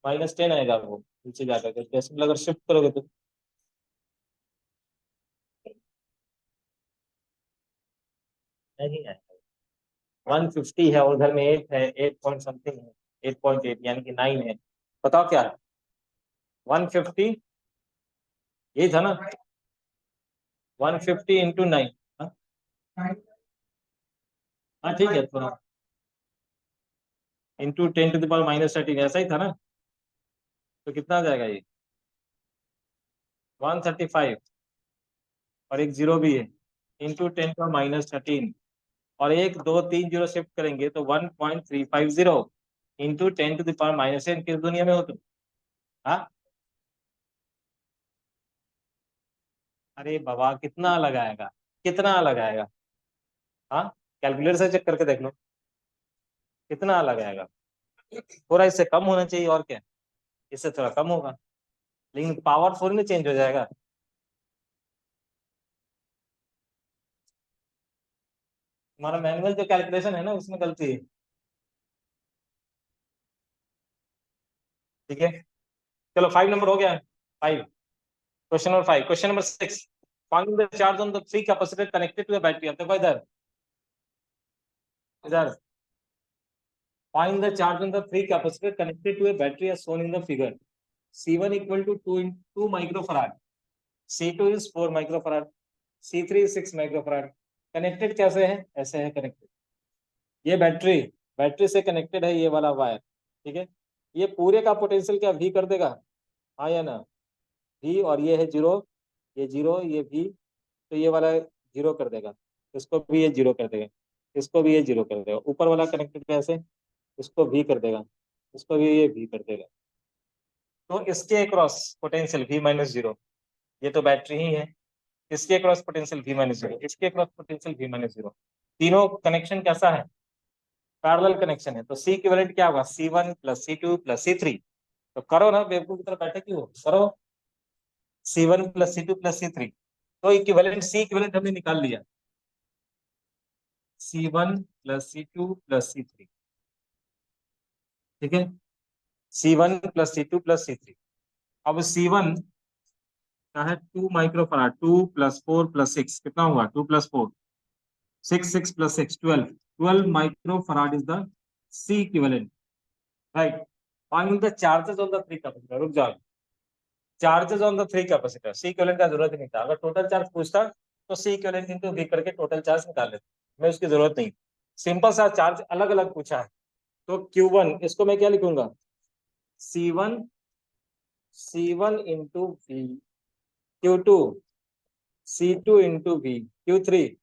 -10 आएगा वो नीचे जाकर के, डेसिमल अगर शिफ्ट करोगे तो नहीं आएगा। 150 है, उधर में 8 है, 8 पॉइंट समथिंग है, 8.8 यानी कि 9 है। बताओ क्या है? 150, यही था ना? 150 इंटू 9। हाँ हाँ, ठीक है, थोड़ा इंटू 10 टू द पावर -13, ऐसा ही था ना? तो कितना आ जाएगा ये? 135, और एक जीरो भी है, इंटू 10 टू द पावर -13, और एक दो तीन जीरो शिफ्ट करेंगे तो 1.350, इंटू 10 टू द पावर -10। किस दुनिया में हो तुम? हाँ, अरे बाबा, कितना लगाएगा, कितना लगाएगा? हाँ, कैलकुलेटर से चेक करके देख लो, कितना लगाएगा। थोड़ा इससे कम होना चाहिए, और क्या, इससे थोड़ा कम होगा, लेकिन पावर थोड़ी ना चेंज हो जाएगा। हमारा मैनुअल जो कैलकुलेशन है ना, उसमें गलती है। ठीक है, चलो 5 नंबर हो गया। 5, question number 5, question number 6, find the charge on the three capacitor connected to the battery. अब देखो इधर, इधर, find the charge on the three capacitor connected to a battery as shown in the figure। C1 equal to 2 microfarad, C2 is 4 microfarad, C3 is 6 microfarad। Connected कैसे है? ऐसे है connected, ये battery, battery से कनेक्टेड है ये वाला wire. ठीक है, ये पूरे का पोटेंशियल क्या V कर देगा? हाँ या ना? V, और ये है जीरो, ये जीरो, ये V, तो ये वाला जीरो कर देगा, इसको भी ये जीरो कर देगा, इसको भी ये जीरो कर देगा। ऊपर वाला कनेक्टेड कैसे? इसको V कर देगा, इसको भी ये V कर देगा। तो इसके क्रॉस पोटेंशियल V-0, ये तो बैटरी ही है, इसके क्रॉस पोटेंशियल V-0, इसके क्रॉस पोटेंशियल V-0। तीनों कनेक्शन कैसा है? पैरेलल कनेक्शन है, तो सी इक्विवेलेंट क्या होगा? C1 plus C2 plus C3। तो करो ना, बेवकूफ की तरह बैठे क्यों हो? करो, C1 plus C2 plus C3। तो इक्विवेलेंट, सी इक्विवेलेंट हमने निकाल लिया, C1 plus C2 plus C3। ठीक है, C1 plus C2 plus C3। अब C1 का है 2 माइक्रोफराड, 2 प्लस 4 प्लस 6, कितना हुआ? 2 plus 4 6 plus 6 12 microfarad is the C equivalent, right? Find the charges on the three capacitor. रुक जाओ, charges on the three capacitor. C equivalent का जरूरत ही नहीं था, अगर टोटल चार्ज पूछता तो सी इक्विवेलेंट इंटू वी करके टोटल चार्ज निकाल लेते, मैं उसकी जरूरत नहीं। सिंपल सा चार्ज अलग अलग पूछा है, तो Q1 इसको मैं क्या लिखूंगा, C1 C1 into V, Q2 C2 into V, Q3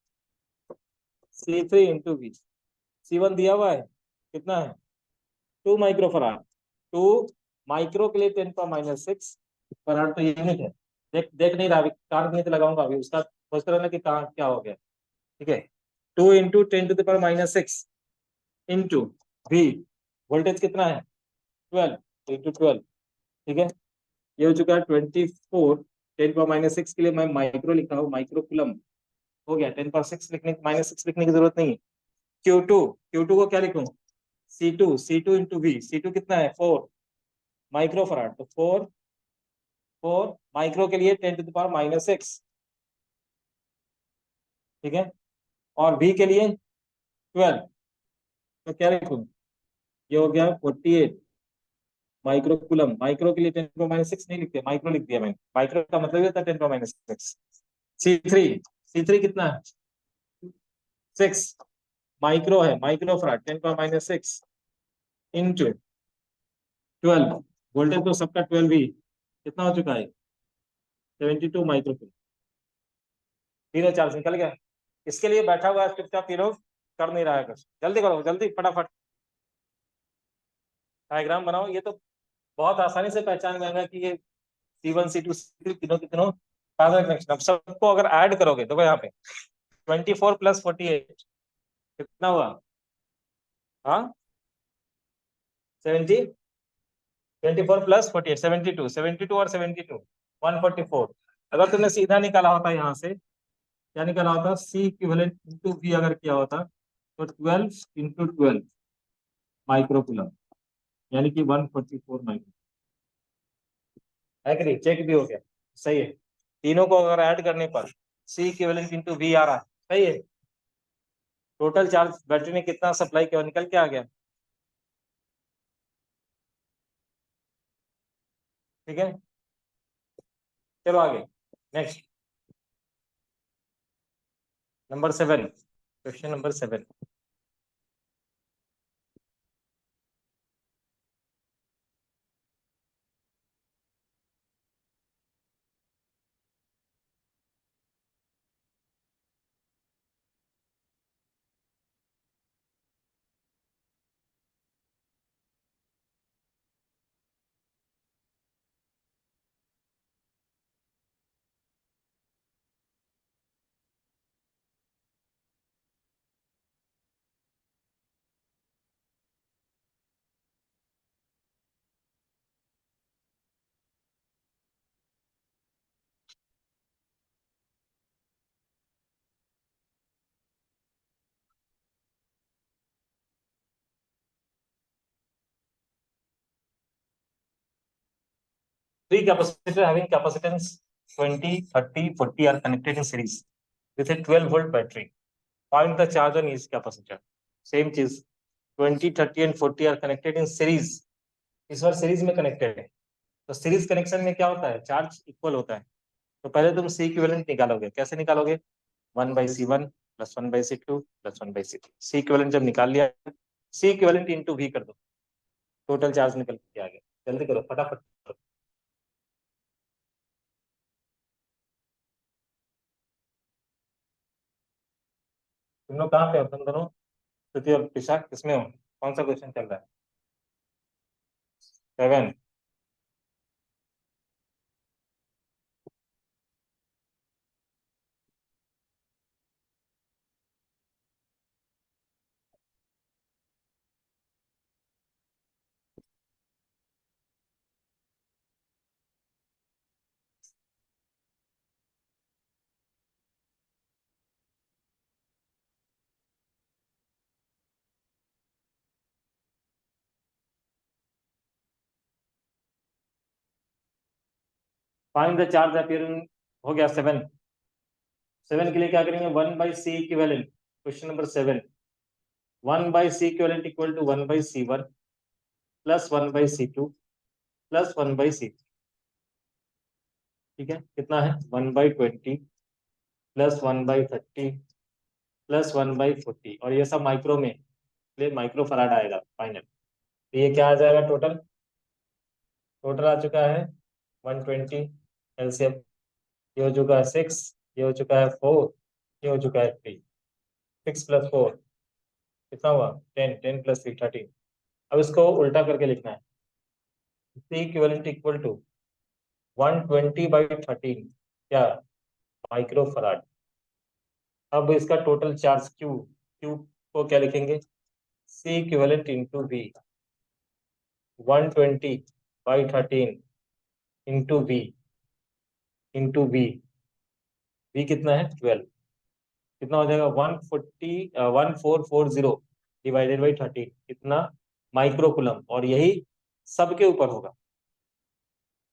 C3 into V. C1 दिया हुआ है, कितना है, 2 माइक्रोफराड। 2 माइक्रो के लिए 10⁻⁶ फराड तो यूनिट है। देख देख नहीं रहा, अभी कार्ड नहीं तो लगाऊंगा, अभी उसका सोच रहा ना कि कहाँ क्या हो गया। ठीक है, 2 × 10⁻⁶ इंटू वी, वोल्टेज कितना है, 12 × 12। ठीक है, ये हो चुका है 24। 10⁻⁶ के लिए मैं माइक्रो लिखा हूँ, माइक्रो कुलम हो गया। 10⁻⁶ लिखने -6 लिखने की जरूरत नहीं है। Q2 को क्या लिखूं, C2 इंटू वी, C2 कितना है, 4 माइक्रोफराड, तो 4 माइक्रो के लिए 10⁻⁶। ठीक है, और वी के लिए 12, तो क्या लिखूं, ये हो गया 48 माइक्रो कुलम। माइक्रो के लिए 10⁻⁶ नहीं लिखते, माइक्रो लिख दिया मैंने, माइक्रो का मतलब ये था 10⁻⁶। C3 कितना है, 6 माइक्रो है, माइक्रोफराड 10⁻⁶ इंटू 12, वोल्टेज तो सबका 12 ही, कितना हो चुका है, 72 माइक्रो। तीनों चार्ज निकल गया। इसके लिए बैठा हुआ है चुपचाप, तीनों कर नहीं रहा है कुछ, जल्दी करो, जल्दी फटाफट डायग्राम बनाओ। ये तो बहुत आसानी से पहचान जाएगा कि ये C1 C2 C3 तीनों के तीनों पैरेलल कनेक्शन। अब सबको अगर ऐड करोगे देखो यहाँ पे 24 + 48 कितना हुआ, हाँ 70, 24 + 48 72, 72 और 72 144। अगर तुमने सीधा निकाला होता यहाँ से, क्या निकाला होता, C इक्विवेलेंट इंटू V अगर किया होता तो 12 × 12 माइक्रोकुलम, यानी कि 144 माइक्रो। है कि नहीं, चेक भी हो गया, सही है। तीनों को अगर ऐड करने पर C इक्विवेलेंट इंटू V आ रहा है, सही है। टोटल चार्ज बैटरी ने कितना सप्लाई किया, निकल के आ गया। ठीक है, चलो आगे, next number 7, question number 7। Three capacitor having capacitance 20, 30, 40 are connected in series with a 12-volt battery. Find the charge on each capacitor. Same चीज, 20, 30 and 40 are connected in series. इस बार सीरीज में कनेक्टेड है, तो सीरीज कनेक्शन में क्या होता है, charge equal होता है। तो पहले तुम सी इक्विवेलेंट निकालोगे, कैसे निकालोगे, 1/C1 + 1/C2 + 1/C3। सी इक्विवेलेंट जब निकाल लिया, सी इक्विवेलेंट इंटू वी कर दो, टोटल चार्ज निकल के आ गया। जल्दी करो फटाफट करो। तुम लोग कहाँ पे हो, तुम दोनों श्रुति और पिशा किसमें हो, कौन सा क्वेश्चन चल रहा है, 7। फाइंड द चार्ज अपीयरिंग, हो गया 7। 7 के लिए क्या करेंगे, 1/C equivalent, question number 7, 1/C equivalent equal to 1/C1 plus 1/C2 plus 1/C3। ठीक है, कितना है 1/20 प्लस 1/30 प्लस 1/40, और ये सब माइक्रो में, इसलिए माइक्रो फराड आएगा फाइनल। तो ये क्या आ जाएगा टोटल? टोटल आ चुका है 120 एलसीएम। ये हो चुका है 6, ये हो चुका है 4, ये हो चुका है 3। 6 प्लस 4 कितना हुआ 10, 10 प्लस 3 13। अब इसको उल्टा करके लिखना है, सी इक्विवेलेंट इक्वल टू 120/13 क्या माइक्रो फराड। अब इसका टोटल चार्ज क्यू, क्यू को क्या लिखेंगे, C equivalent into V, 120/13 into V, into V, V कितना है 12, कितना हो जाएगा 1440 डिवाइडेड बाई 13, कितना माइक्रोकुलम, और यही सबके ऊपर होगा।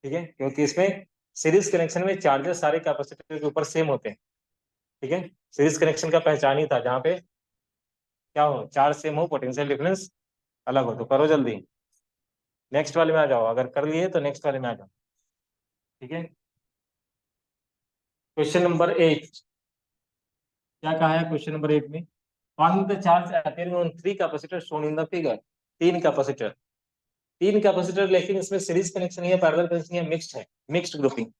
ठीक है, क्योंकि इसमें सीरीज कनेक्शन में चार्जेस सारे कैपेसिटर के ऊपर सेम होते हैं। ठीक है, सीरीज कनेक्शन का पहचान ही था जहाँ पे क्या हो, चार्ज सेम हो, पोटेंशियल डिफरेंस अलग हो। तो करो जल्दी, नेक्स्ट वाले में आ जाओ, अगर कर लिए तो नेक्स्ट वाले में आ जाओ। ठीक है, क्वेश्चन नंबर 8, क्या कहा है क्वेश्चन नंबर 8 में, find the charge appearing on 3 capacitor shown in the figure. तीन कैपेसिटर, तीन कैपेसिटर, लेकिन इसमें सीरीज कनेक्शन है, पैरेलल कनेक्शन है, मिक्स्ड है, मिक्स्ड ग्रुपिंग।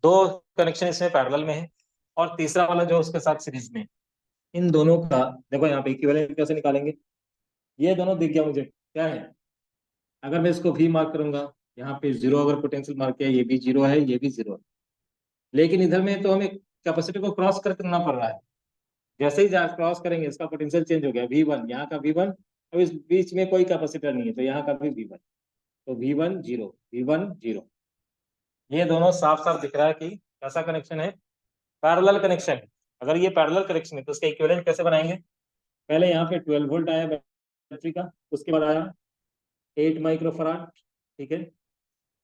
दो कनेक्शन इसमें पैरेलल में है और तीसरा वाला जो उसके साथ सीरीज में। इन दोनों का देखो यहाँ पे इक्विवेलेंट कैसे निकालेंगे, ये दोनों दिख गया मुझे क्या है। अगर मैं इसको भी मार्क करूंगा, यहाँ पे जीरो अगर पोटेंशियल मार्क किया, ये भी जीरो है, ये भी जीरो है, लेकिन इधर में तो हमें कैपेसिटर को क्रॉस करना पड़ रहा है। जैसे ही क्रॉस करेंगे इसका पोटेंशियल चेंज हो गया, V1 यहाँ का V1, अब इस बीच में कोई कैपेसिटर नहीं है तो यहाँ का भी V1, तो V1 जीरो, V1 जीरो। ये दोनों साफ साफ दिख रहा है कि कैसा कनेक्शन है, पैरेलल कनेक्शन है। अगर ये पैरेलल कनेक्शन है तो उसका इक्विवेलेंट कैसे बनाएंगे, पहले यहाँ पे 12 वोल्ट आया बैटरी का, उसके बाद आया 8 माइक्रोफराड। ठीक है,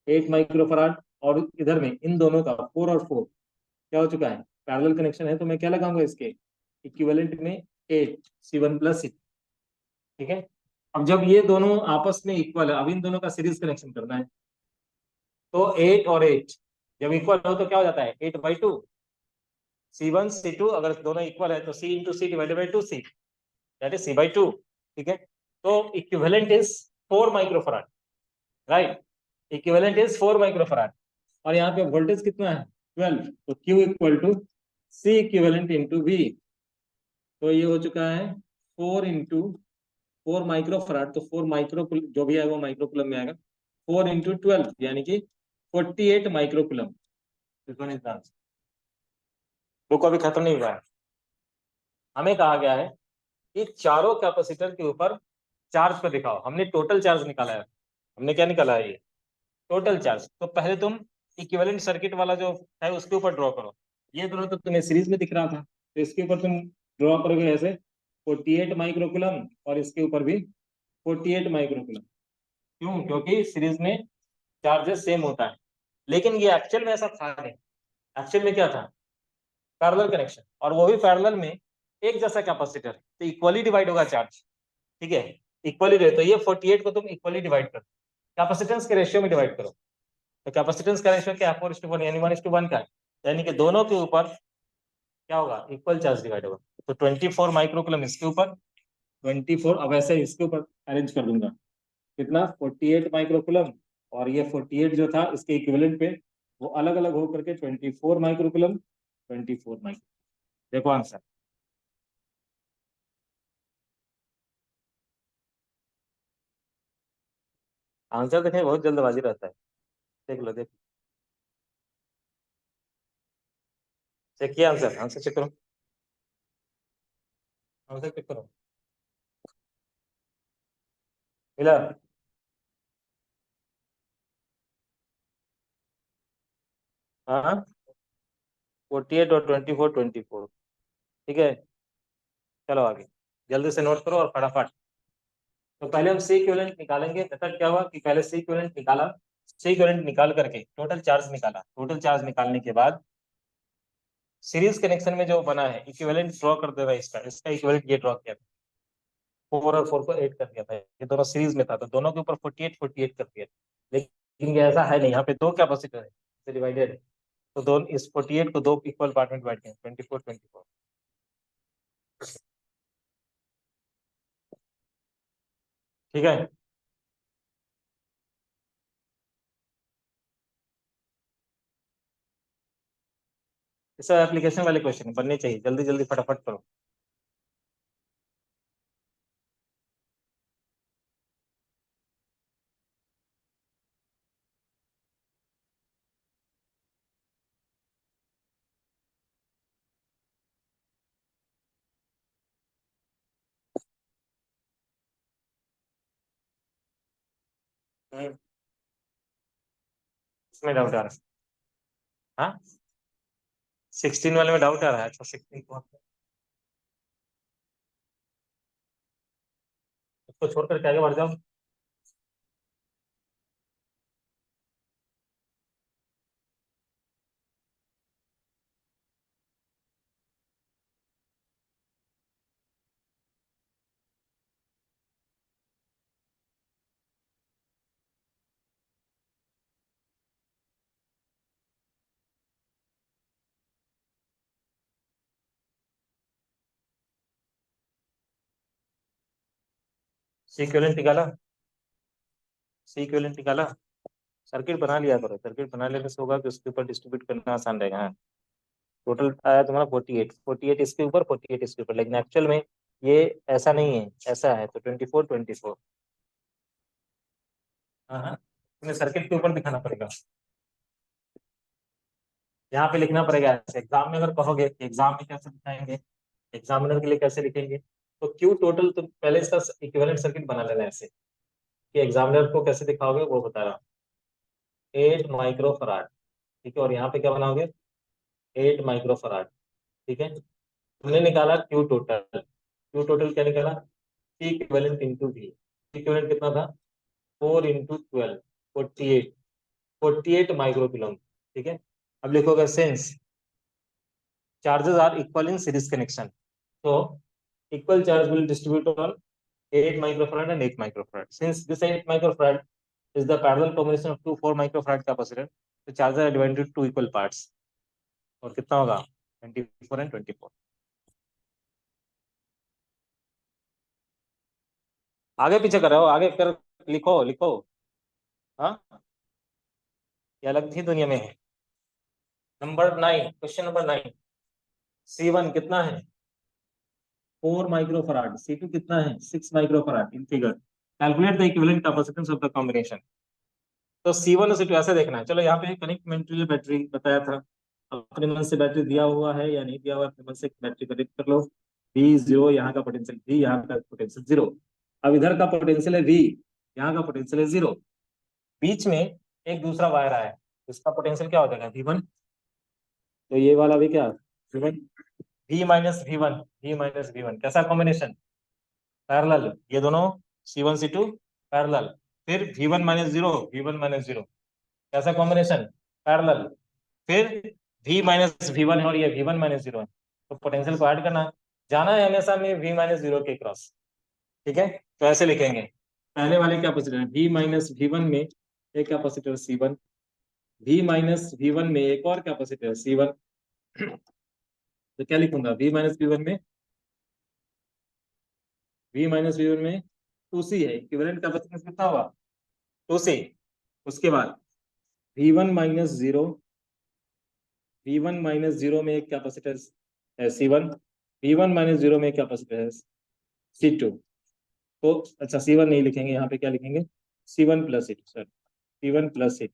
8 माइक्रोफराड, और इधर में इन दोनों का 4 और 4 क्या हो चुका है, पैरेलल कनेक्शन है, तो मैं क्या लगाऊंगा इसके इक्विवेलेंट में 8 C1 प्लस C2। ठीक है, अब जब ये दोनों आपस में इक्वल है, अब इन दोनों का सीरीज कनेक्शन करना है, तो 8 और 8 जब इक्वल हो तो क्या हो जाता है 8/2, C1 C2 अगर दोनों इक्वल है तो C into C divided by 2C, that is C/2। ठीक है, तो equivalent is 4 microfarad, right, equivalent is 4 microfarad, और यहाँ पे वोल्टेज कितना है 12, तो Q equal to C equivalent into V, तो ये हो चुका है 4 इंटू 4 माइक्रोफराड, तो 4 माइक्रो जो भी है वो माइक्रोकुलम में आएगा, 4 इंटू 12 यानी कि 48 माइक्रोकुलम। बुक अभी खत्म नहीं हुआ है, हमें कहा गया है कि चारों कैपेसिटर के ऊपर चार्ज को दिखाओ। हमने टोटल चार्ज निकाला है, हमने क्या निकाला है, ये टोटल चार्ज। तो पहले तुम इक्विवेलेंट सर्किट वाला जो है उसके ऊपर ड्रॉ करो। ये दोनों तो तुम्हें सीरीज में दिख रहा था, तो इसके ऊपर तुम ड्रॉ करोगे ऐसे 48 माइक्रोकुलम, और इसके ऊपर भी 48 माइक्रोकुलम। क्यों, क्योंकि सीरीज में चार्जेस सेम होता है। लेकिन ये एक्चुअल में ऐसा था नहीं, एक्चुअल में क्या था, पैरेलल कनेक्शन, और वो भी पैरेलल में एक जैसा कैपेसिटर, तो इक्वली डिवाइड होगा चार्ज। ठीक है, इक्वली रहे, तो ये 48 को तुम इक्वली डिवाइड करो, कैपेसिटेंस के रेशियो में डिवाइड करो। तो कैपेसिटेंस का रेशियो क्या है 4:1 यानी 1:1 का है, यानी कि दोनों के ऊपर क्या होगा इक्वल चार्ज डिवाइड होगा। तो 24 माइक्रोकुलम इसके ऊपर, 24 अब ऐसे इसके ऊपर अरेंज कर दूंगा, कितना 48 माइक्रोकुलम, और ये 48 जो था इसके इक्विवेलेंट पे वो अलग अलग हो करके 24 माइक्रोकुलम, 24 माइक्रो। देखो आंसर, आंसर देखने में बहुत जल्दबाजी रहता है। देख लो, देख, चेक किया आंसर, आंसर चेक करो, आंसर चेक करो, मिला। हाँ, 48 और 24, 24। ठीक है, चलो आगे, जल्दी से नोट करो और फटाफट। तो पहले हम सी इक्विवेलेंट निकालेंगे। मेथड क्या हुआ कि पहले सी इक्विवेलेंट निकाला, सी इक्विवेलेंट निकाल करके टोटल चार्ज निकाला, टोटल चार्ज निकालने के बाद सीरीज कनेक्शन में जो बना है इक्विवेलेंट ड्रॉ कर देगा, इसका इक्विवेलेंट ये ड्रॉ किया था, 4 और 4 को 8 कर दिया था, ये दोनों सीरीज में था तो दोनों के ऊपर 48 कर दिया। लेकिन ये ऐसा है नहीं, यहाँ पे दो कैपेसिटर है डिवाइडेड है, तो दोनों इस 48 को दो इक्वल पार्ट में डिवाइड किया, 24 24। ठीक है, ये सब एप्लीकेशन वाले क्वेश्चन बनने चाहिए, जल्दी जल्दी फटाफट करो। इसमें डाउट आ रहा है? हाँ, 16 वाले में डाउट आ रहा है? अच्छा 16 को उसको छोड़कर के आगे बढ़ जाओ। सी इक्विवेलेंट निकाला, सी इक्विवेलेंट निकाला। सर्किट बना लिया करो, सर्किट बना लेने से होगा कि उसके ऊपर डिस्ट्रीब्यूट करना आसान रहेगा। हाँ, टोटल आया तुम्हारा 48, 48 इसके ऊपर, 48 इसके ऊपर, लेकिन एक्चुअल में ये ऐसा नहीं है, ऐसा है तो 24 24। हाँ हाँ, तुम्हें सर्किट के ऊपर दिखाना पड़ेगा, यहाँ पे लिखना पड़ेगा ऐसे। एग्जाम में अगर कहोगे कि एग्जाम में कैसे दिखाएंगे, एग्जामिनर के लिए कैसे लिखेंगे, तो क्यू टोटल तुम पहले इसका इक्विवेलेंट सर्किट बना लेना ऐसे कि एग्जामिनर को कैसे दिखाओगे वो बता रहा हूँ। 8 माइक्रो फराड, ठीक है, और यहाँ पे क्या बनाओगे, 8 माइक्रो फराड। ठीक है, तुमने निकाला क्यू टोटल, क्यू टोटल क्या निकाला, C equivalent into V, equivalent कितना था, 4 × 12, 48, 48 माइक्रो कूलम। ठीक है, अब लिखोगे since charges are equal in series connection, तो equal charge will distribute on 8 microfarad and 8 microfarad. Since this 8 microfarad is the parallel combination of two 4 microfarad capacitor, the charges are divided into two equal parts. और कितना होगा, 24 and 24। आगे पीछे कर रहे हो, आगे कर, लिखो लिखो। हाँ, ये अलग ही दुनिया में है। नंबर 9, क्वेश्चन नंबर 9, C1 कितना है, 4 माइक्रोफराड, C2 कितना है, 6 microfarad. In figure calculate the equivalent capacitance of the combination. तो C1 और C2 ऐसे देखना है। चलो यहाँ पे कनेक्ट मेटेरियल बैटरी बताया था, अपने मन से बैटरी दिया हुआ है या नहीं दिया हुआ है, अपने मन से बैटरी कनेक्ट कर लो। V0 यहाँ का पोटेंशियल, V यहाँ का पोटेंशियल 0। अब इधर का पोटेंशियल है V, यहाँ का पोटेंशियल है 0। बीच में एक दूसरा वायर आया है, इसका पोटेंशियल क्या हो जाएगा, V1। तो ये वाला भी क्या, V1, V-V1, V-V1 कैसा कॉम्बिनेशन, पैरेलल, ये दोनों C1 C2 पैरेलल। फिर V1 - 0, V1 - 0 कैसा कॉम्बिनेशन, पैरेलल। फिर V - V1 है और ये V1 - 0 है, तो पोटेंशियल को ऐड करना, जाना है हमेशा में V - 0 के क्रॉस। ठीक है, तो ऐसे लिखेंगे, पहले वाले कैपेसिटर V-V1 में एक कैपेसिटर C1, V-V1 में एक और कैपेसिटर C1। तो क्या लिखूंगा, V-V1 में, V-V1 में 2C है, इक्विवेलेंट कैपेसिटेंस कितना होगा, 2C। उसके बाद V1 - 0, V1 - 0 में एक कैपेसिटर है C1, V1 - 0 में एक कैपेसिटर है C2। तो अच्छा C1 नहीं लिखेंगे, यहाँ पे क्या लिखेंगे, C1 + C2, sir C1 + C2।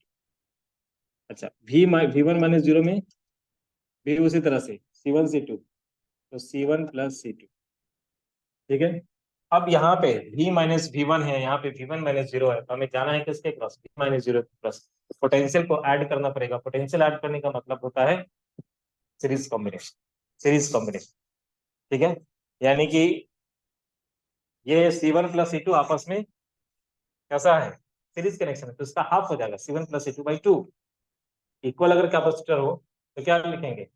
अच्छा V1 - 0 में भी उसी तरह से C1 C2, तो C1 + C2। ठीक है, अब यहाँ पे V-V1 है, यहाँ पे V1 - 0 है, तो हमें जाना है किसके क्रॉस, V-0 के क्रॉस। पोटेंशियल को ऐड करना पड़ेगा, पोटेंशियल ऐड करने का मतलब होता है सीरीज कॉम्बिनेशन, सीरीज कॉम्बिनेशन। ठीक है, यानी कि ये C1 + C2 आपस में कैसा है, सीरीज कनेक्शन है, तो इसका हाफ हो जाएगा C1 + C2/2। इक्वल अगर कैपेसिटर हो तो क्या लिखेंगे,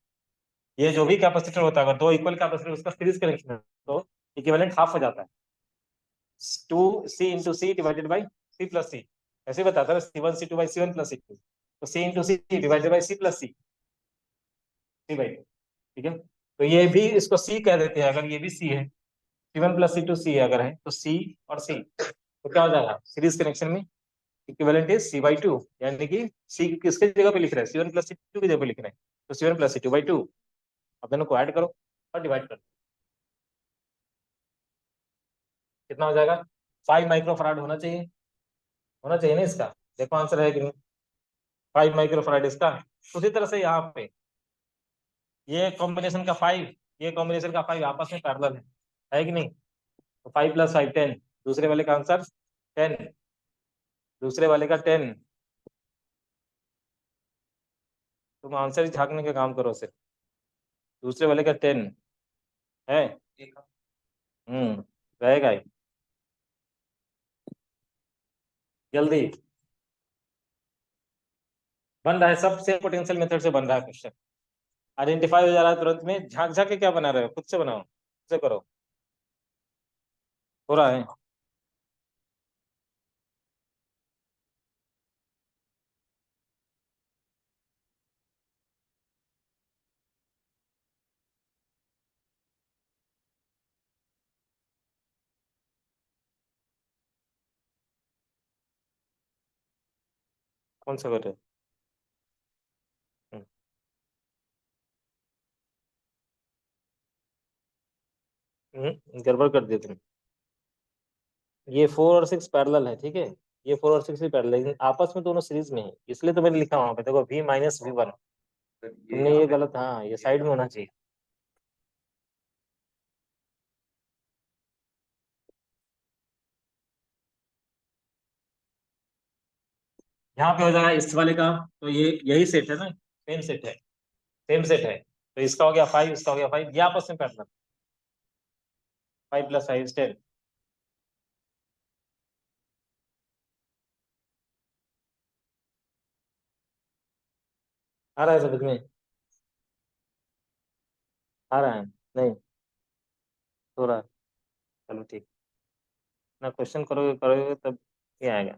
ये जो भी कैपेसिटर होता है, अगर दो इक्वल कैपेसिटर उसका सीरीज कनेक्शन है तो इक्विवेलेंट हाफ हो जाता है, 2C × C divided by C plus C। ऐसे बताता है C1C2/C1 + C2, तो C × C divided by C plus C, C/2, ठीक है। तो ये भी इसको C कह देते हैं, अगर ये भी C है, C1 + C2 C अगर है तो C और C, तो क्या हो जाएगा सीरीज कनेक्शन में इक्विवेलेंट इज C/2, यानी कि C किसके जगह पे लिख रहे हैं, C1 + C2 की जगह पे लिख रहे हैं, तो C1 + C2/2। अब दोनों को ऐड करो और डिवाइड करो, कितना हो जाएगा, 5 माइक्रोफराड होना चाहिए ना इसका। देखो आंसर है कि नहीं, 5 माइक्रोफराड इसका। उसी तरह से यहाँ पे ये कॉम्बिनेशन का 5, ये कॉम्बिनेशन का 5 आपस में पैरेलल है कि नहीं, तो 5 + 5 10, दूसरे वाले का आंसर 10, दूसरे वाले का 10। तुम आंसर ही झांकने का काम करो सिर्फ, दूसरे वाले का 10 है। रहेगा ही, जल्दी बन रहा है, सब सेम पोटेंशियल मेथड से बन रहा है क्वेश्चन, आइडेंटिफाई हो जा रहा है तुरंत में। झांक झांक के क्या बना रहे हो, खुद से बनाओ, खुद से करो, हो रहा है। कौन सा कर रहे हो? गड़बड़ कर दिया तुम। ये 4 और 6 पैरेलल है, ठीक है, ये 4 और 6 भी पैरेलल है, लेकिन आपस में दोनों सीरीज में है, इसलिए तो मैंने लिखा वहां पे, देखो V - V1, तुमने ये गलत, हाँ ये साइड में होना चाहिए। यहाँ पे हो जाएगा इस वाले का, तो ये यही सेट है ना, सेम सेट है, सेम सेट है, तो इसका हो गया 5, इसका हो गया 5, ये आपस में पैरेलल, 5 + 5 = 10। आ रहा है समझ में, आ रहा है, नहीं हो रहा है, चलो ठीक, ना क्वेश्चन करोगे करोगे तब ये आएगा।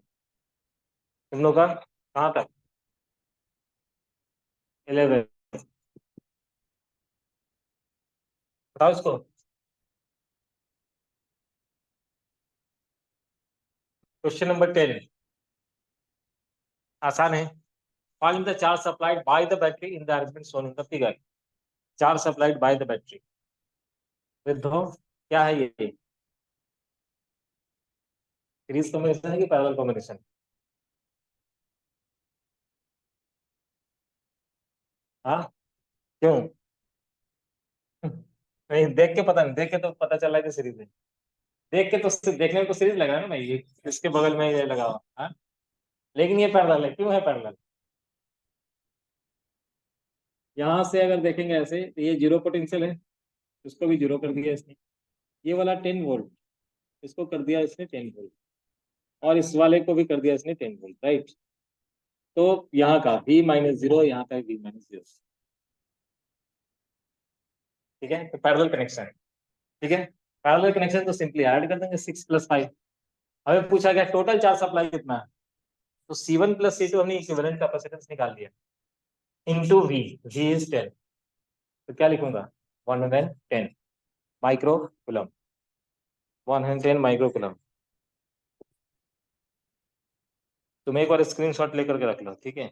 तुम लोग का कहाँ तक, 11, बताओ इसको। क्वेश्चन नंबर 10, आसान है। Find the charge supplied by the battery in the arrangement shown in the figure. Charge supplied by the battery. Withdraw क्या है ये, सीरीज कॉम्बिनेशन है कि पैरेलल कॉम्बिनेशन? हाँ, क्यों? नहीं, देख के पता नहीं, देख के तो पता चला कि सीरीज है, देख के तो देखने में तो सीरीज लग रहा है ना भाई, ये इसके बगल में ये लगा हुआ, हाँ, लेकिन ये पैरेलल है, क्यों है पैरेलल? यहाँ से अगर देखेंगे ऐसे तो ये जीरो पोटेंशियल है, उसको भी जीरो कर दिया इसने, ये वाला 10 वोल्ट, इसको कर दिया इसने 10 वोल्ट, और इस वाले को भी कर दिया इसने 10 वोल्ट, राइट। तो यहाँ का V - 0, यहाँ का V - 0, ठीक है, तो पैरेलल कनेक्शन, ठीक है। पैरेलल कनेक्शन तो सिंपली ऐड कर देंगे 6 + 5। हमें पूछा गया टोटल चार्ज सप्लाई कितना है, तो C1 + C2 हमने इक्विवेलेंट कैपेसिटेंस निकाल लिया, इनटू V इज 10, तो क्या लिखूंगा, 110 माइक्रो कुलम, 110 माइक्रो कुलम। तुम एक बार स्क्रीनशॉट लेकर के रख लो, ठीक है।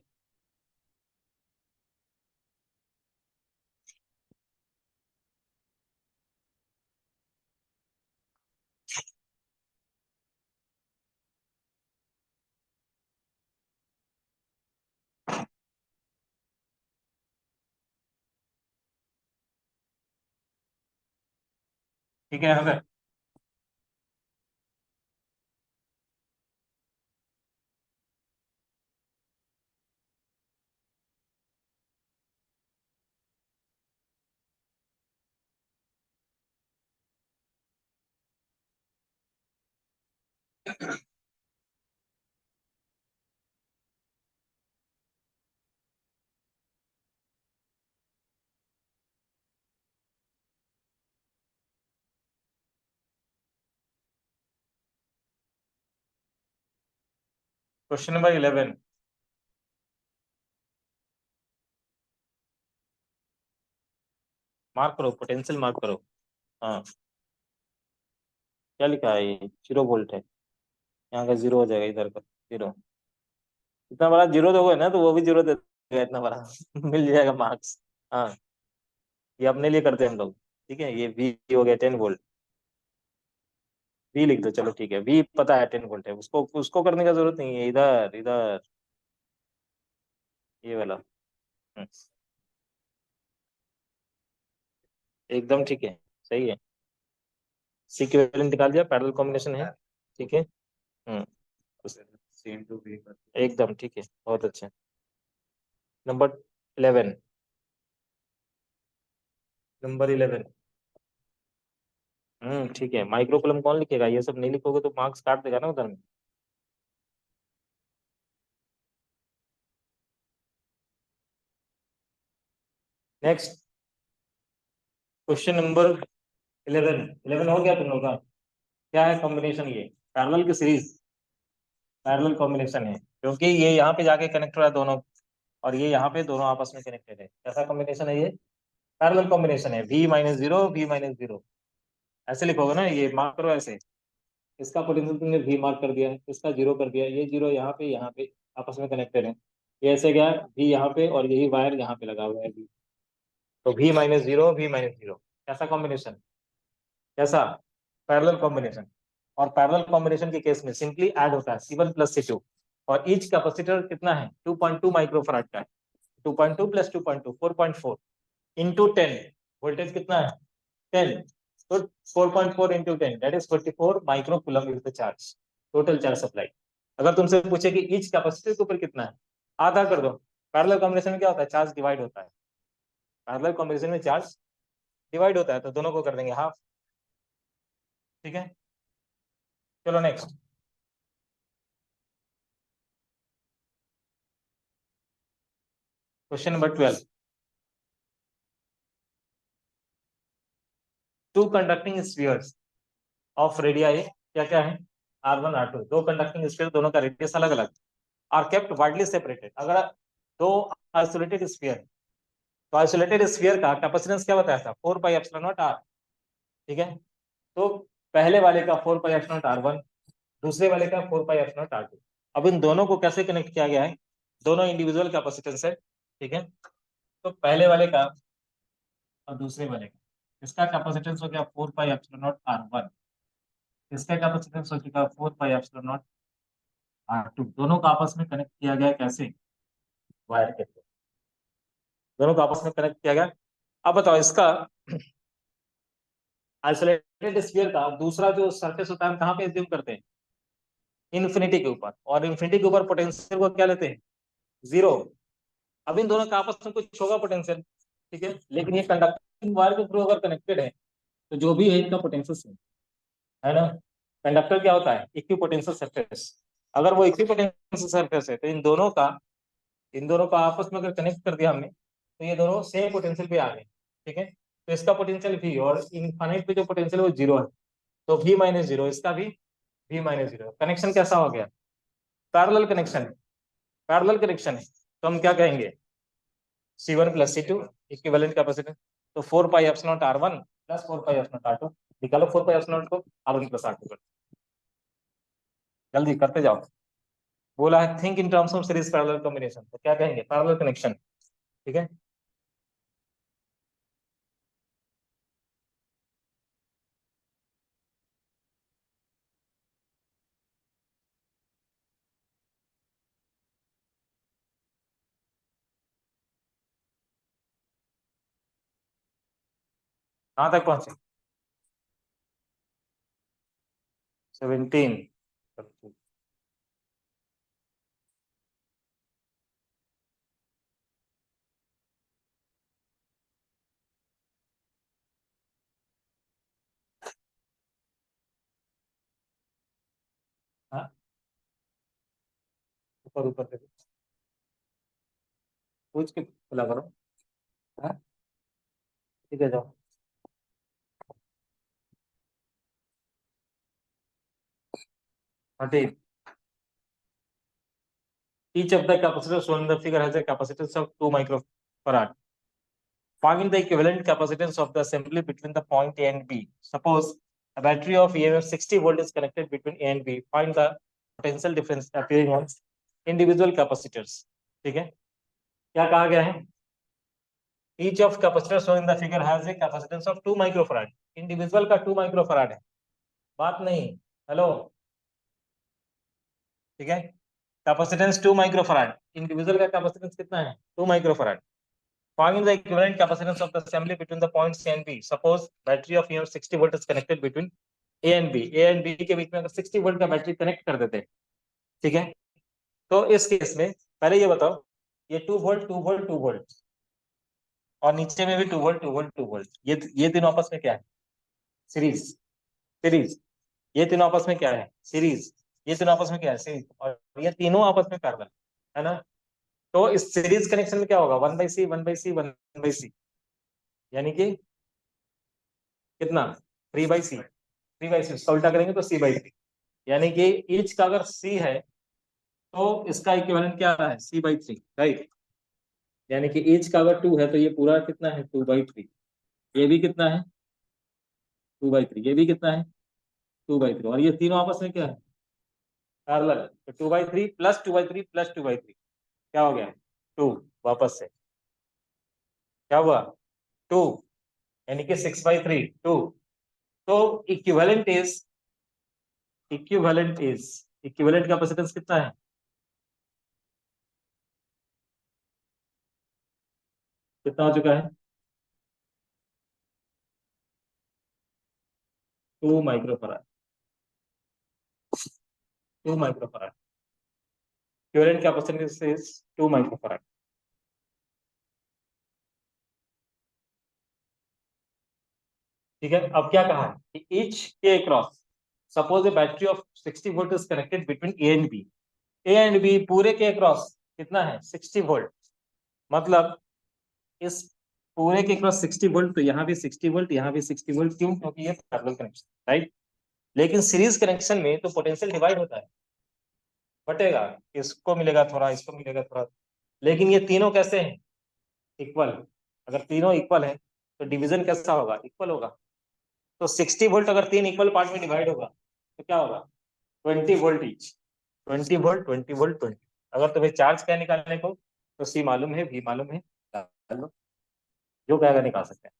ठीक है, हमें क्वेश्चन नंबर 11। मार्क करो, पोटेंशियल मार्क करो। हाँ, क्या लिखा है? ये 0 वोल्ट है। यहाँ का 0 हो जाएगा, इधर का 0। इतना बड़ा 0 दोगे ना तो वो भी 0 दे देगा, इतना बड़ा। मिल जाएगा मार्क्स। हाँ, ये अपने लिए करते हैं हम लोग। ठीक है, ये वी हो गया 10 वोल्ट। वी लिख दो, चलो ठीक है, वी पता है 10 वोल्ट है, उसको उसको करने का जरूरत नहीं है। इधर इधर, ये वाला। हम्म, एकदम ठीक है, सही है। सी इक्विवेलेंट निकाल दिया, पैरेलल कॉम्बिनेशन है। ठीक है। हम्म, सेम टू बी, एकदम ठीक है, बहुत अच्छा। नंबर 11। नंबर 11। ठीक है। माइक्रोकुलम कौन लिखेगा? ये सब नहीं लिखोगे तो मार्क्स काट देगा ना उधर में। Next, question number 11। 11 हो गया तुम लोग का? क्या है कॉम्बिनेशन? ये पैरेलल की सीरीज, पैरेलल कॉम्बिनेशन है, क्योंकि ये यहाँ पे जाके कनेक्ट हो रहा है दोनों, और ये यहाँ पे दोनों आपस में कनेक्टेड है। कैसा कॉम्बिनेशन है ये? पैरेलल कॉम्बिनेशन है। V-0, V-0, ऐसे लिखोगे ना, ये मार्क करो ऐसे। इसका पोटेंशियल तुमने V मार्क कर दिया, इसका 0 कर दिया, ये 0 यहाँ पे आपस में कनेक्टेड है। ये ऐसे गया V यहाँ पे, और यही वायर यहाँ पे लगा हुआ है V। तो V-0, V-0, कैसा कॉम्बिनेशन? कैसा? Parallel combination. और पैरेलल कॉम्बिनेशन के केस में सिंपली ऐड होता है C1 + C2। और ईच कैपेसिटर कितना है? 2.2 माइक्रोफराड का है। 2.2 + 2.2, 4.4 इंटू 10। वोल्टेज कितना है? 10। तो 4.4 into 10, that is 44 micro coulomb is the charge, total charge supply. अगर तुमसे पूछे कि ईच कैपेसिटर के ऊपर कितना है, आधा कर दो। पैरेलल कॉम्बिनेशन में क्या होता है? चार्ज डिवाइड होता है। पैरेलल कॉम्बिनेशन में चार्ज डिवाइड होता है, तो दोनों को कर देंगे हाफ। ठीक है, चलो next. Question number 12। Two conducting spheres of radii, क्या क्या है? R1 R2, दो कंडक्टिंग स्फीयर, दोनों का रेडियस अलग अलग, आर केप्ट वाइडली सेपरेटेड। अगर दो आइसोलेटेड स्फीयर, तो आइसोलेटेड स्फीयर का कैपेसिटेंस क्या बताया था? 4 πε0 r। ठीक है, तो पहले वाले का 4 πε0 r1, दूसरे वाले का 4 πε0 r2। अब इन दोनों को कैसे कनेक्ट किया गया है? दोनों इंडिविजुअल कैपेसिटेंस है। ठीक है, तो पहले वाले का और दूसरे वाले का, इसका कैपेसिटेंस हो गया 4 πε0 r1, इसका कैपेसिटेंस हो चुका 4 πε0 r2। दोनों को आपस में कनेक्ट किया गया कैसे? वायर के थ्रू। दोनों को आपस में कनेक्ट किया गया। अब बताओ, इसका आइसोलेटेड स्फीयर का दूसरा जो सरफेस होता है, हम कहाँ पे एज्यूम करते हैं? इन्फिनिटी के ऊपर। और इन्फिनिटी के ऊपर पोटेंशियल को क्या लेते हैं? 0। अब इन दोनों का आपस में कुछ होगा पोटेंशियल। ठीक है, लेकिन ये कंडक्टिंग वायर के थ्रू अगर कनेक्टेड है, तो जो भी है इनका पोटेंशियल सेम है ना। कंडक्टर क्या होता है? Equipotential surface. अगर वो इक्विपोटेंशियल सरफेस है, तो इन दोनों का आपस में अगर कनेक्ट कर दिया हमने, तो ये दोनों सेम पोटेंशियल पे आ गए। ठीक है, तो इसका पोटेंशियल V, और इनफाइनाइट पे जो पोटेंशियल है वो 0 है। तो V-0, इसका भी V-0। कनेक्शन कैसा हो गया? पैरेलल कनेक्शन है। पैरेलल कनेक्शन है, तो हम क्या कहेंगे? C1 + C2 equivalent capacitance. तो 4 πε0 r1 + 4 πε0 r2। निकालो 4 πε0 को, r1 + r2 कर। जल्दी करते जाओ। बोला है think in terms of series parallel combination, तो क्या कहेंगे? Parallel connection. ठीक है, कहाँ तक पहुंचे? 17। हाँ, ऊपर ऊपर से पूछ के खुला करो। हाँ, ठीक है, जाओ। हाँ, ठीक। Each of the capacitors shown in the figure has a capacitance of 2 microfarad. Find the equivalent capacitance of the assembly between the point A and B. Suppose a battery of EMF 60 volt is connected between A and B. Find the potential difference appearing on individual capacitors. ठीक है, क्या कहा गया है? Each of capacitors shown in the figure has a capacitance of 2 microfarad. Individual का 2 microfarad है, बात नहीं। हेलो, ठीक है, कैपेसिटेंस 2 माइक्रोफराड, इंडिविजुअल का कैपेसिटेंस कितना है? 2 microfarad. Find the equivalent capacitance of the assembly between the points A and B. Suppose battery of EMF 60 volt is connected between A and B. A and B के बीच में अगर 60 volt का battery connect कर देते हैं, ठीक है, तो इस केस में पहले ये बताओ, ये 2 वोल्ट 2 वोल्ट 2 वोल्ट और नीचे में भी 2 वोल्ट 2 वोल्ट 2 वोल्ट, ये तीनों आपस में क्या है? सीरीज। सीरीज। ये तीनों आपस में क्या है? सीरीज। ये तीनों आपस में क्या है? सीरीज। और ये तीनों आपस में पैरेलल है ना। तो इस सीरीज कनेक्शन में क्या होगा? 1/c 1/c 1/c, यानी कि कितना? 3/c 3/c, उसका उल्टा करेंगे तो c/3, यानी कि ईच का अगर c है तो इसका इक्विवेलेंट क्या है? c/3, right. यानी कि ईच का अगर 2 है तो ये पूरा कितना है? 2/3। ये भी कितना है? 2/3। ये भी कितना है? 2/3। और ये तीनों आपस में क्या है? पैरेलल। तो 2/3 प्लस 2/3 प्लस 2/3 क्या हो गया? 2। वापस से क्या हुआ? 2, यानी कि 6/3 2। तो इक्विवेलेंट कैपेसिटेंस कितना है? कितना हो चुका है? 2 microfarad. 2 microfarad equivalent capacitance is 2 microfarad. ठीक है, अब क्या कहा है कि ईच के across suppose a battery of 60 volt is connected between A and B. A and B पूरे के अक्रॉस कितना है? 60 वोल्ट। मतलब इस पूरे के क्रॉस 60 वोल्ट, तो यहाँ भी 60 वोल्ट, यहाँ भी 60 वोल्ट। क्यों? क्योंकि ये पैरेलल कनेक्शन, राइट। लेकिन सीरीज कनेक्शन में तो पोटेंशियल डिवाइड होता है, बटेगा, इसको मिलेगा थोड़ा, इसको मिलेगा थोड़ा। लेकिन ये तीनों कैसे हैं? इक्वल। अगर तीनों इक्वल है तो डिवीजन कैसा होगा? इक्वल होगा। तो 60 वोल्ट अगर 3 इक्वल पार्ट में डिवाइड होगा तो क्या होगा? 20 वोल्ट ईच। 20 volt 20 volt 20। अगर तुम्हें चार्ज क्या निकालने को, तो सी मालूम है, वी मालूम है, निकाल लो, जो कहेगा निकाल सकते हैं।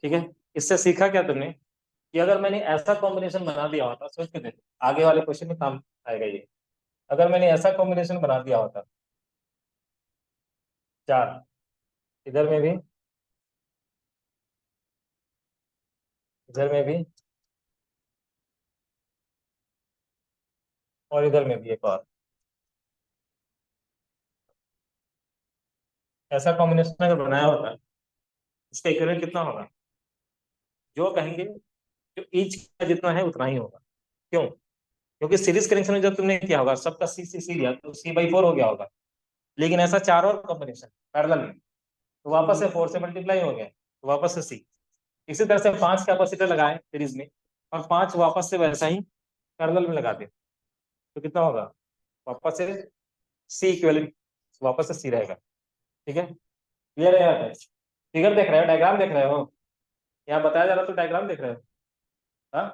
ठीक है, इससे सीखा क्या तुमने कि अगर मैंने ऐसा कॉम्बिनेशन बना दिया होता, सोच के देखो, आगे वाले क्वेश्चन में काम आएगा ये। अगर मैंने ऐसा कॉम्बिनेशन बना दिया होता, 4, इधर में भी, इधर में भी, और इधर में भी एक और, ऐसा कॉम्बिनेशन अगर बनाया होता, इसका इक्विवेलेंट कितना होगा? जो कहेंगे, जो ईच का जितना है उतना ही होगा। क्यों? क्योंकि सीरीज कनेक्शन में जब तुमने किया होगा, सबका सी सी सी लिया तो c/4 हो गया होगा। लेकिन ऐसा 4 और कॉम्बिनेशन पैरेलल में, तो वापस से 4 से मल्टीप्लाई हो गया, तो वापस से सी। इसी तरह से 5 कैपेसिटर लगाए सीरीज में, और 5 वापस से वैसा ही पैरेलल में लगा दे, तो कितना होगा? वापस से सी इक्विवेलेंट, वापस से सी रहेगा। ठीक है, क्लियर है यहाँ पे? फिगर देख रहे हो? डायग्राम देख रहे हो? यहाँ बताया जा रहा तो डायग्राम देख रहे हो? हाँ,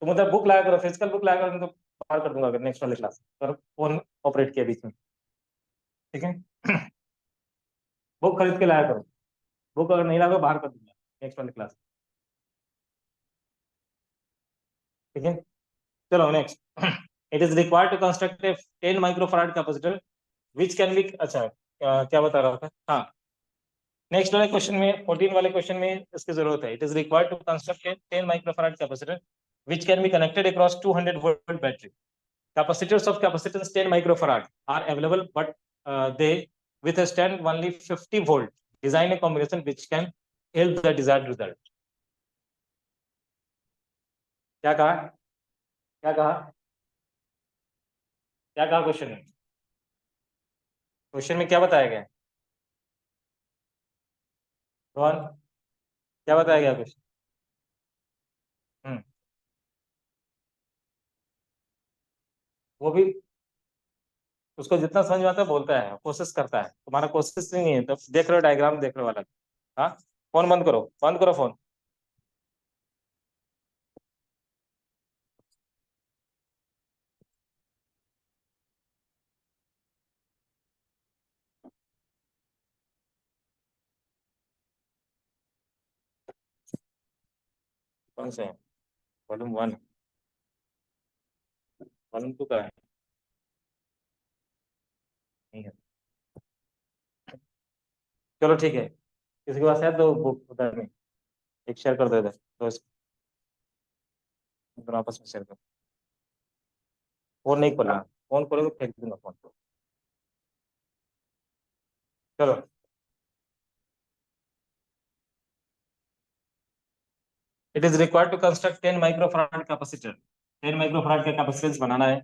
तो मतलब बुक लाया करो, फिजिकल बुक लाया करो, नहीं तो बाहर कर दूंगा अगर नेक्स्ट वाले क्लास पर फोन ऑपरेट किया बीच में। ठीक है, बुक खरीद के लाया करो, बुक अगर नहीं लाया तो बाहर कर दूंगा नेक्स्ट वाले क्लास। ठीक है, चलो next. It is required to construct a 10 microfarad capacitor which can be, अच्छा क्या बता रहा था, हाँ, नेक्स्ट वाले क्वेश्चन में, 14 वाले क्वेश्चन में इसकी जरूरत है। It is required to construct a 10 microfarad capacitor which can be connected across 200 volt battery. Capacitors of capacitance 10 microfarad are available, but they withstand only 50 volt. Design a combination which can help the desired result. क्या कहा? क्या कहा? क्या कहा question में? Question में क्या बताया गया? रोहन, क्या बताया गया क्वेश्चन? हम्म, वो भी उसको जितना समझ में आता है बोलता है, कोशिश करता है। तुम्हारा कोशिश नहीं है तो देख रहे हो, डायग्राम देख रहे हो वाला। हाँ, फोन बंद करो, बंद करो फोन। कौन से? Volume one? वॉल्यूम टू का है? नहीं है। चलो ठीक है, किसी के पास है तो बुक उधर में एक शेयर कर दे दे, तो दोनों आपस में शेयर कर। फोन नहीं खोला, फोन खोले तो फेंक दूंगा फोन को। चलो। It is required to construct 10 microfarad capacitor. 10 microfarad का कैपेसिटेंस बनाना है।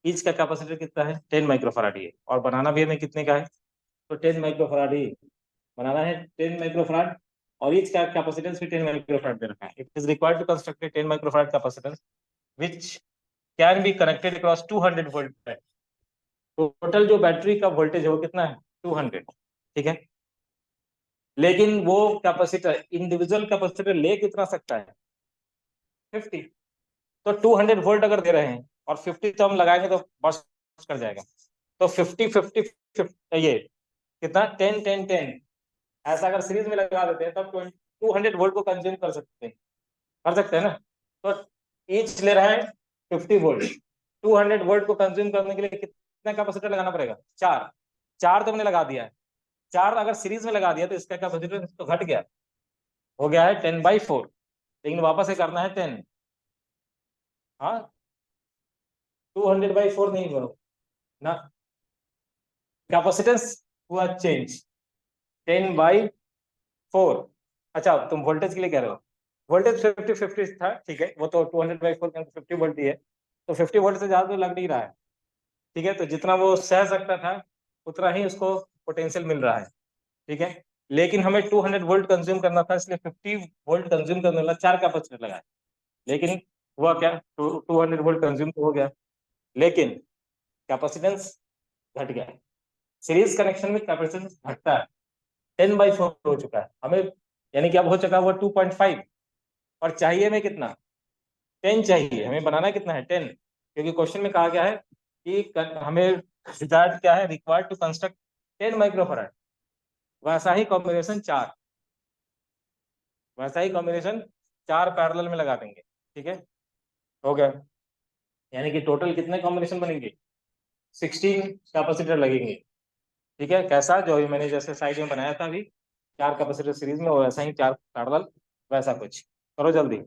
ईच का कैपेसिटर कितना है? 10 माइक्रोफराड ही है, और बनाना भी हमें कितने का है? तो 10 माइक्रोफराड ही बनाना है, 10 माइक्रोफराड। और ईच का कैपेसिटेंस भी 10 माइक्रोफराड दे रखा है। It is required to construct 10 microfarad capacitance which can be connected across 200 volt. Total जो बैटरी का वोल्टेज है वो कितना है? 200। ठीक है, लेकिन वो कैपेसिटर, इंडिविजुअल कैपेसिटर ले कितना सकता है? 50। तो 200 वोल्ट अगर दे रहे हैं और 50 तो हम लगाएंगे तो बर्स्ट कर जाएगा। तो 50 50 ये कितना? 10 10 10। ऐसा अगर सीरीज में लगा देते हैं तब 200 वोल्ट को कंज्यूम कर सकते हैं। कर सकते हैं ना? तो ईच ले रहा है 50 वोल्ट। 200 वोल्ट को कंज्यूम करने के लिए कितना कैपेसिटर लगाना पड़ेगा? चार। चार तो हमने लगा दिया है। चार अगर सीरीज में लगा दिया तो इसका कैपेसिटर तो घट गया, हो गया है 10/4। लेकिन वापस से करना है 10। हाँ, 200/4 नहीं हुआ ना, कैपेसिटेंस हुआ चेंज। 10/4। अच्छा, तुम वोल्टेज के लिए कह रहे हो? वोल्टेज 50 50 था, ठीक है, वो तो 200/4 50 वोल्ट ही है। तो 50 वोल्ट से ज्यादा तो लग नहीं रहा है। ठीक है, तो जितना वो सह सकता था उतना ही उसको पोटेंशियल मिल रहा है। ठीक है, लेकिन हमें 200 वोल्ट कंज्यूम करना था, इसलिए 50 वोल्ट कंज्यूम करने वाला चार कैपेसिटर लगाए। लेकिन हुआ क्या? 200 वोल्ट कंज्यूम तो हो गया, लेकिन कैपेसिटेंस घट गया। सीरीज कनेक्शन में कैपेसिटेंस घटता है। 10/4 हो चुका है हमें, यानी कि अब हो चुका है वो 2.5। और चाहिए हमें कितना? 10 चाहिए। हमें बनाना कितना है? 10। क्योंकि क्वेश्चन में कहा गया है कि हमें डिजायर्ड क्या है? Required to construct 10 microfarad. वैसा ही कॉम्बिनेशन चार, वैसा ही कॉम्बिनेशन चार पैरेलल में लगा देंगे। ठीक है, हो गया। यानी कि टोटल कितने कॉम्बिनेशन बनेंगे? 16 कैपेसिटर लगेंगे। ठीक है, कैसा? जो अभी मैंने जैसे साइड में बनाया था अभी, चार कैपेसिटर सीरीज में, और वैसा ही चार पैरेलल, वैसा कुछ करो जल्दी।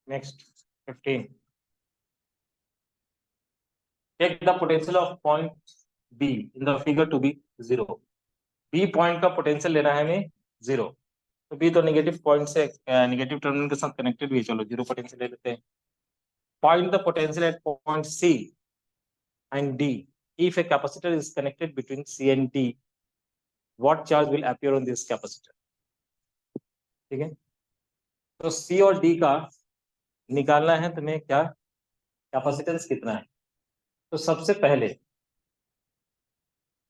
Next 15। Take the potential of point B in the figure to be zero. B point का पोटेंशियल लेना है हमें जीरो। तो बी तो नेगेटिव पॉइंट से, नेगेटिव टर्मिनल के साथ कनेक्टेड भी है, चलो जीरो पोटेंशियल ले लेते हैं। Find the potential at point C and D if a capacitor is connected between C and D what charge will appear on this capacitor. ठीक है, तो सी और डी का निकालना है तुम्हें, क्या कैपेसिटेंस कितना है। तो सबसे पहले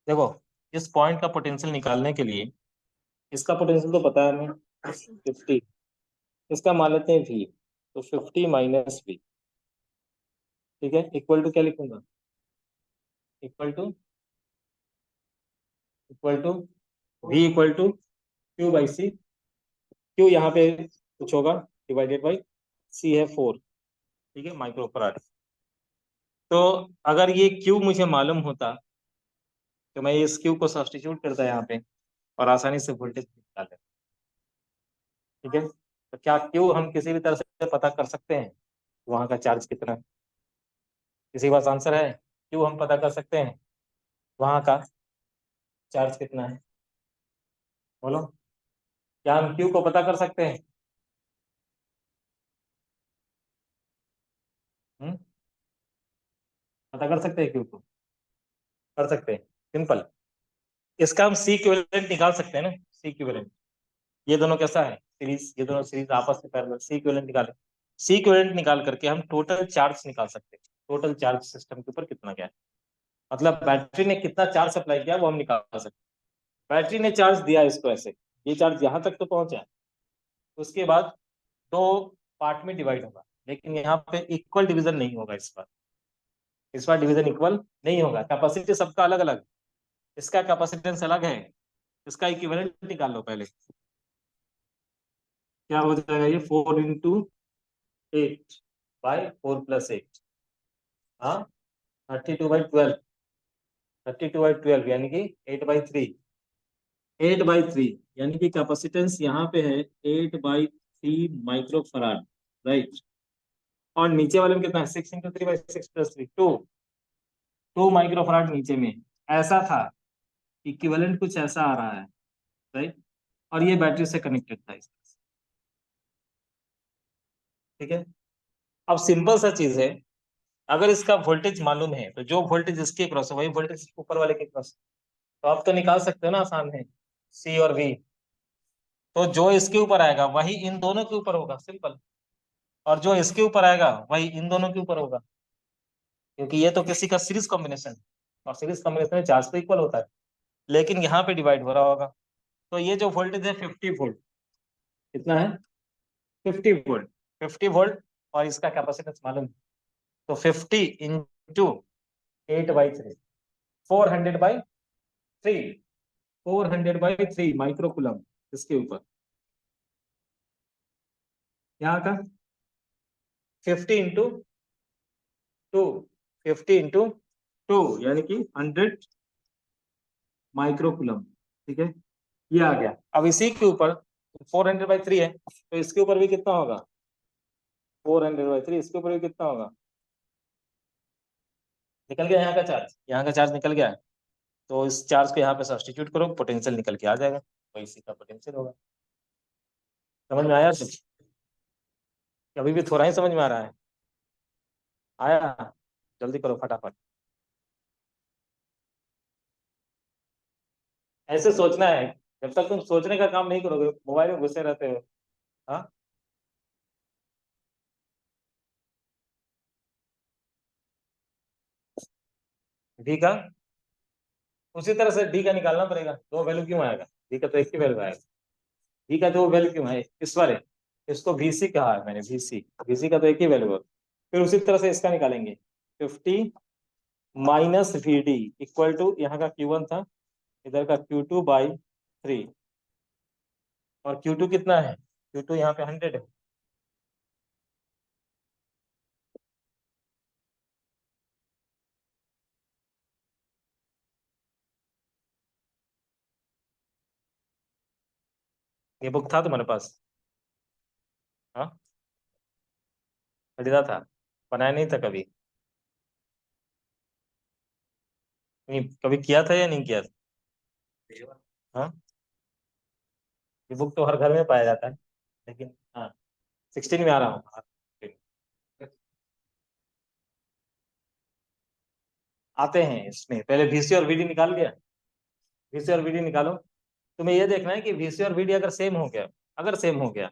देखो, इस पॉइंट का पोटेंशियल निकालने के लिए, इसका पोटेंशियल तो पता है हमें 50, इसका मान लेते हैं V, तो 50 माइनस V, ठीक है, इक्वल टू क्या लिखूंगा, equal to V equal to Q by C। Q यहाँ पे कुछ होगा, डिवाइडेड बाई C है 4, ठीक है, माइक्रोफराड। तो अगर ये Q मुझे मालूम होता तो मैं इस Q को सब्स्टिट्यूट करता यहाँ पे और आसानी से वोल्टेज निकाल लेता। ठीक है, तो क्या Q हम किसी भी तरह से पता कर सकते हैं वहां का चार्ज कितना है? किसी के पास आंसर है? Q हम पता कर सकते हैं वहां का चार्ज कितना है? बोलो, क्या हम Q को पता कर सकते हैं? हम्म, पता कर सकते हैं Q को? कर सकते हैं, सिंपल। इसका हम सी इक्विवेलेंट निकाल सकते हैं ना, सी इक्विवेलेंट। ये दोनों कैसा है, सीरीज, ये दोनों सीरीज आपस में पैरेलल, सी इक्विवेलेंट निकाले। सी इक्विवेलेंट निकाल करके हम टोटल चार्ज निकाल सकते हैं, टोटल चार्ज सिस्टम के ऊपर कितना क्या है, मतलब बैटरी ने कितना चार्ज सप्लाई किया वो हम निकाल सकते हैं। बैटरी ने चार्ज दिया इसको ऐसे, ये चार्ज यहाँ तक तो पहुंचा, उसके बाद दो पार्ट में डिवाइड होगा, लेकिन यहाँ पे इक्वल डिवीजन नहीं होगा इस बार डिवीजन इक्वल नहीं होगा। कैपेसिटी सबका अलग अलग, इसका कैपेसिटेंस अलग है, इसका इक्विवेलेंट निकाल लो पहले। क्या हो जाएगा ये, 4 into 8/4 + 8, हाँ, 32/12, 32/12 यानी कि 8/3, 8/3 यानी कि कैपेसिटेंस यहाँ पे है 8/3 माइक्रोफराड, राइट। और नीचे वाले में कितना है, 6 × 3/6 + 3, 2 माइक्रोफराड नीचे में। ऐसा था, इक्विवेलेंट कुछ ऐसा आ रहा है, राइट, और ये बैटरी से कनेक्टेड था इस तरह से। ठीक है, अब सिंपल सा चीज है, अगर इसका वोल्टेज मालूम है तो जो वोल्टेज इसके क्रॉस है वही वोल्टेज ऊपर वाले के क्रॉस, तो आप तो निकाल सकते हो ना आसान है, सी और वी। तो जो इसके ऊपर आएगा वही इन दोनों के ऊपर होगा, सिंपल। और जो इसके ऊपर आएगा वही इन दोनों के ऊपर होगा, क्योंकि ये तो किसी का सीरीज कॉम्बिनेशन है, और सीरीज कॉम्बिनेशन में चार्ज तो इक्वल होता है, लेकिन यहाँ पे डिवाइड हो रहा होगा। तो ये जो वोल्टेज है 50 वोल्ट, कितना है, 50 वोल्ट, 50 वोल्ट, और इसका कैपेसिटेंस मालूम है। तो 50 × 8/3, 400/3, 400/3 माइक्रोकुलम इसके ऊपर, यहाँ का 50 × 2, 50 × 2 यानी कि 100 माइक्रोकुलम। ठीक है, ये आ गया। अब इसी के ऊपर 400/3 है, तो इसके ऊपर भी कितना होगा, 400/3, इसके ऊपर भी कितना होगा, निकल गया यहाँ का चार्ज, यहाँ का चार्ज निकल गया है। तो इस चार्ज को यहाँ पे सब्स्टिट्यूट करो, पोटेंशियल निकल के आ जाएगा, तो इसी का पोटेंशियल होगा। समझ में आया कुछ? अभी भी थोड़ा ही समझ में आ रहा है? आया? जल्दी करो फटाफट। ऐसे सोचना है, जब तक तुम सोचने का काम नहीं करोगे मोबाइल में घुसे रहते हो। हाँ, डी का उसी तरह से डी का निकालना पड़ेगा, दो वैल्यू क्यों आएगा, डी का तो एक ही वैल्यू आएगा। डी का दो वैल्यू क्यों है इस वाले, इसको VC कहा है मैंने, VC का तो एक ही वैल्यू है। फिर उसी तरह से इसका निकालेंगे, 50 - VD इक्वल टू, यहाँ का Q1 था, इधर का Q2/3, और Q2 कितना है, Q2 यहाँ पे 100 है। ये बुक था तुम्हारे पास? हाँ, खरीदा था, बनाया नहीं था कभी? नहीं, कभी किया था या नहीं किया था? हाँ, ये बुक तो हर घर में पाया जाता है, लेकिन हाँ, 16 में आ रहा हूँ। हाँ, आते हैं इसमें, पहले VC और VD निकाल लिया, VC और VD निकालो। तुम्हें ये देखना है कि वीसी और वीडी अगर सेम हो गया, अगर सेम हो गया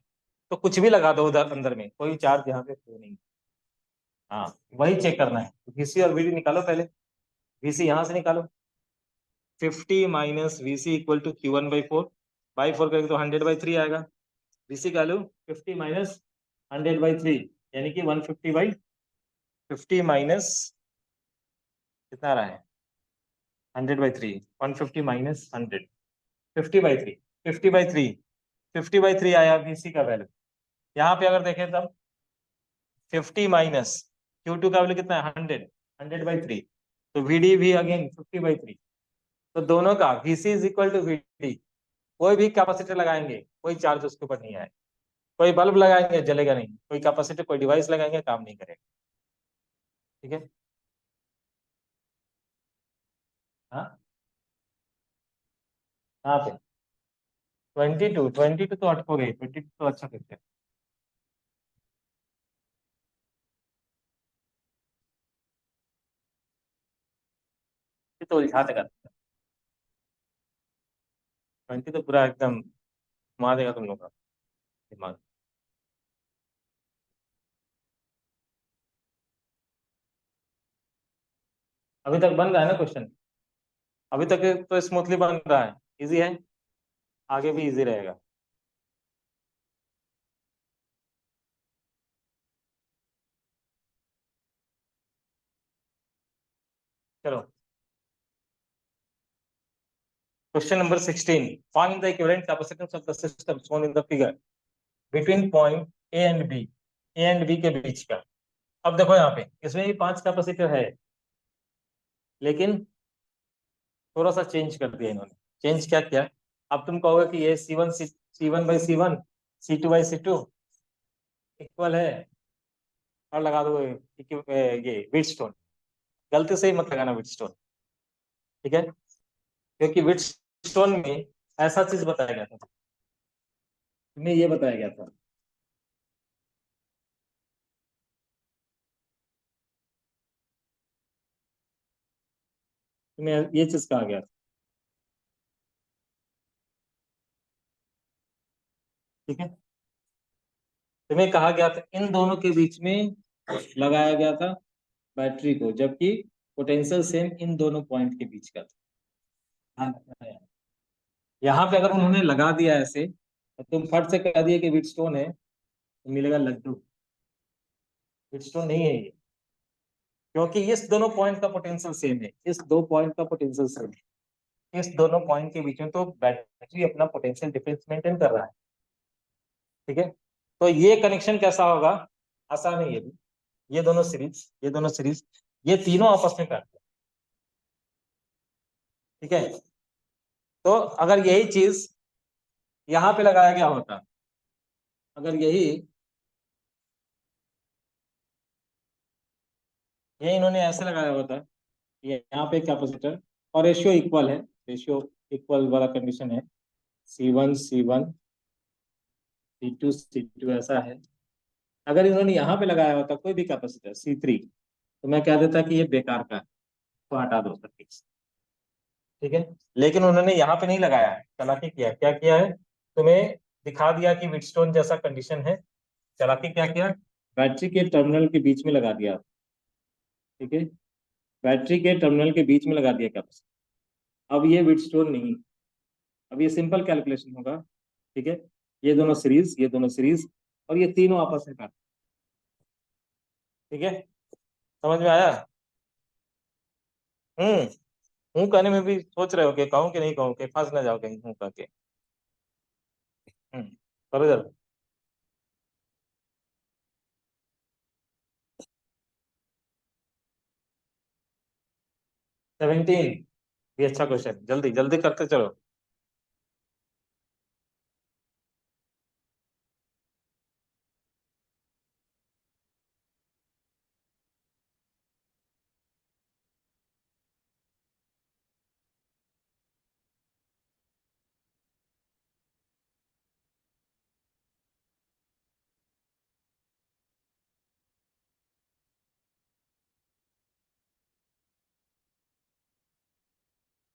तो कुछ भी लगा दो उधर अंदर में, कोई चार्ज यहाँ पे फ्लो नहीं। हाँ, वही चेक करना है। वीसी और वीडी निकालो पहले। वीसी यहाँ से निकालो, 50 minus VC equal to Q1/4, by four करेंगे तो 100/3 आएगा। वीसी का वैल्यू 50 माइनस 100/3, यानी कि 150/50 माइनस कितना आ रहा है, 100/3, 150 माइनस 100, 50/3, 50/3, 50/3 आया वीसी का वैल्यू। यहाँ पे अगर देखें तब 50 माइनस Q2 का वैल्यू कितना है, 100, 100/3, तो वीडी भी अगेन 50/3। तो दोनों का VC is equal to VD. कोई भी कैपेसिटर लगाएंगे कोई चार्ज उसके ऊपर नहीं आएगा, कोई बल्ब लगाएंगे जलेगा नहीं, कोई कैपेसिटर कोई डिवाइस लगाएंगे काम नहीं करेगा। ठीक है। हाँ, यहाँ पे 22 तो अटको गई, 22 तो अच्छा करते हैं। ये तो उलझा देगा, 20 तो पूरा एकदम घुमा देगा तुम लोग का दिमाग। अभी तक बन रहा है ना क्वेश्चन, अभी तक तो स्मूथली बन रहा है, इजी है, आगे भी इजी रहेगा। चलो, question number 16, find the equivalent capacitance of the system shown in the figure between point A and B, A and B के बीच का। अब देखो यहाँ पे इसमें भी 5 कैपेसिटर है, लेकिन थोड़ा सा चेंज कर दिया इन्होंने। चेंज क्या किया, अब तुम कहोगे कि ये C1/C1, C2/C2 इक्वल है, और लगा दो ये व्हीटस्टोन। गलती से ही मत लगाना व्हीटस्टोन, ठीक है, क्योंकि व्हीटस्टोन में ऐसा चीज बताया गया था, तुम्हें ये बताया गया था। तुम्हें ये चीज कहा गया था, ठीक है। तुम्हें कहा गया था इन दोनों के बीच में लगाया गया था बैटरी को, जबकि पोटेंशियल सेम इन दोनों पॉइंट के बीच का था। हाँ, यहाँ पे अगर उन्होंने लगा दिया ऐसे, तो तुम फट से कह दिए कि व्हीटस्टोन है, तो मिलेगा लड्डू। व्हीटस्टोन नहीं है ये, क्योंकि इस दोनों पॉइंट का पोटेंशियल सेम है, इस दो पॉइंट का पोटेंशियल सेम है, इस दोनों पॉइंट के बीच में तो बैटरी अपना पोटेंशियल डिफरेंस मेंटेन कर रहा है। ठीक है, तो ये कनेक्शन कैसा होगा, आसान है ये भी। ये दोनों सीरीज, ये दोनों सीरीज, ये तीनों आपस में करते हैं। ठीक है, तो अगर यही चीज यहाँ पे लगाया गया होता, अगर यही ये इन्होंने ऐसे लगाया होता, ये यहाँ पे कैपेसिटर और रेशियो इक्वल है, रेशियो इक्वल वाला कंडीशन है, C1/C1, C2/C2 ऐसा है। अगर इन्होंने यहाँ पे लगाया होता कोई भी कैपेसिटर C3, तो मैं कह देता कि ये बेकार का है, तो हटा दो सर्किट से। ठीक है, लेकिन उन्होंने यहाँ पे नहीं लगाया है, चालाकी किया, क्या किया है, तुम्हें दिखा दिया कि व्हीटस्टोन जैसा कंडीशन है। चालाकी क्या किया, बैटरी के टर्मिनल के बीच में लगा दिया। ठीक है, बैटरी के टर्मिनल के बीच में लगा दिया कैपेसिटर। अब ये व्हीटस्टोन नहीं, अब ये सिंपल कैलकुलेशन होगा। ठीक है, ये दोनों सीरीज, ये दोनों सीरीज, और ये तीनों आपस में काट। ठीक है, समझ में आया। हम्म, हूँ कहने में भी सोच रहे हो कि कहूँ कि नहीं कहूँ, कि फंस ना जाओ कहीं हूँ कह के। हम्म, करो जरा। 17, ये अच्छा क्वेश्चन, जल्दी जल्दी करते चलो।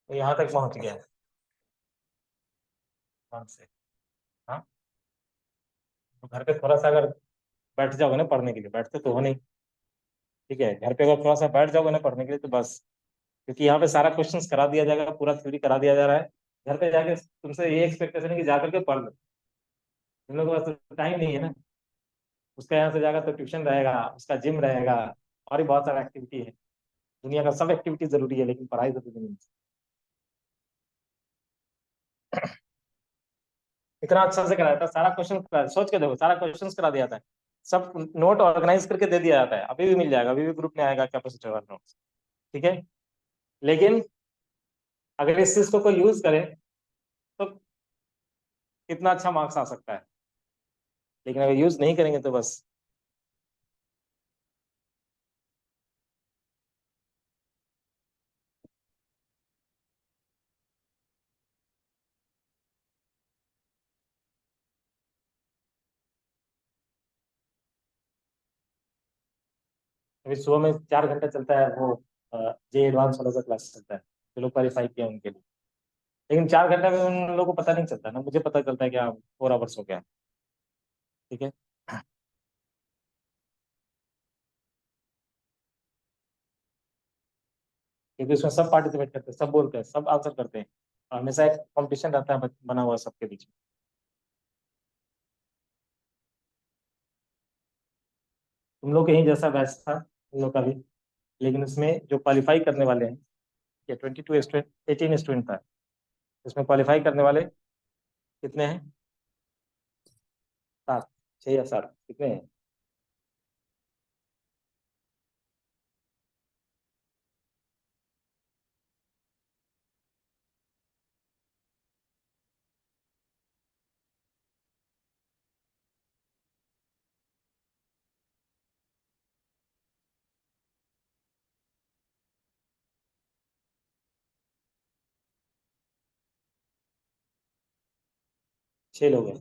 तो यहाँ तक पहुंच गया। कौन से? हाँ, तो घर पे थोड़ा सा अगर बैठ जाओगे ना पढ़ने के लिए, बैठते तो हो नहीं, ठीक है, घर पे अगर थोड़ा सा बैठ जाओगे ना पढ़ने के लिए तो बस, क्योंकि यहाँ पे सारा क्वेश्चंस करा दिया जाएगा, पूरा थ्योरी करा दिया जा रहा है। घर पे जाके तुमसे ये एक्सपेक्टेशन है कि जाकर के पढ़ लो, तुम लोग के पास टाइम नहीं है ना। उसका यहाँ से जाएगा तो ट्यूशन रहेगा, उसका जिम रहेगा, और भी बहुत सारा एक्टिविटी है। दुनिया का सब एक्टिविटी जरूरी है, लेकिन पढ़ाई जरूरी नहीं है। इतना अच्छा से कराया था, सारा क्वेश्चन सोच के देखो, सारा क्वेश्चन करा दिया था, सब नोट ऑर्गेनाइज करके दे दिया जाता है, अभी भी मिल जाएगा, अभी भी ग्रुप में आएगा कैपेसिटर वाला नोट्स, ठीक है। लेकिन अगर इस चीज को कोई यूज करे तो कितना अच्छा मार्क्स आ सकता है, लेकिन अगर यूज नहीं करेंगे तो बस। अभी सुबह में 4 घंटा चलता है वो, जे एडवांस वाला सा क्लास चलता है, जो लोग क्वालिफाई किया उनके लिए। लेकिन 4 घंटा में उन लोगों को पता नहीं चलता ना, मुझे पता चलता है कि हाँ 4 आवर्स हो गया, ठीक है। क्योंकि उसमें सब पार्टिसिपेट करते हैं, सब बोलते हैं, सब आंसर करते हैं, और हमेशा एक कॉम्पिटिशन रहता है बना हुआ सबके बीच में। तुम लोग के ही जैसा बैच था तुम लोग का भी, लेकिन उसमें जो क्वालिफाई करने वाले हैं, ये 22 स्टूडेंट, 18 स्टूडेंट था, इसमें क्वालिफाई करने वाले कितने हैं? 7, 6 या 7 कितने हैं? 6 लोग हैं।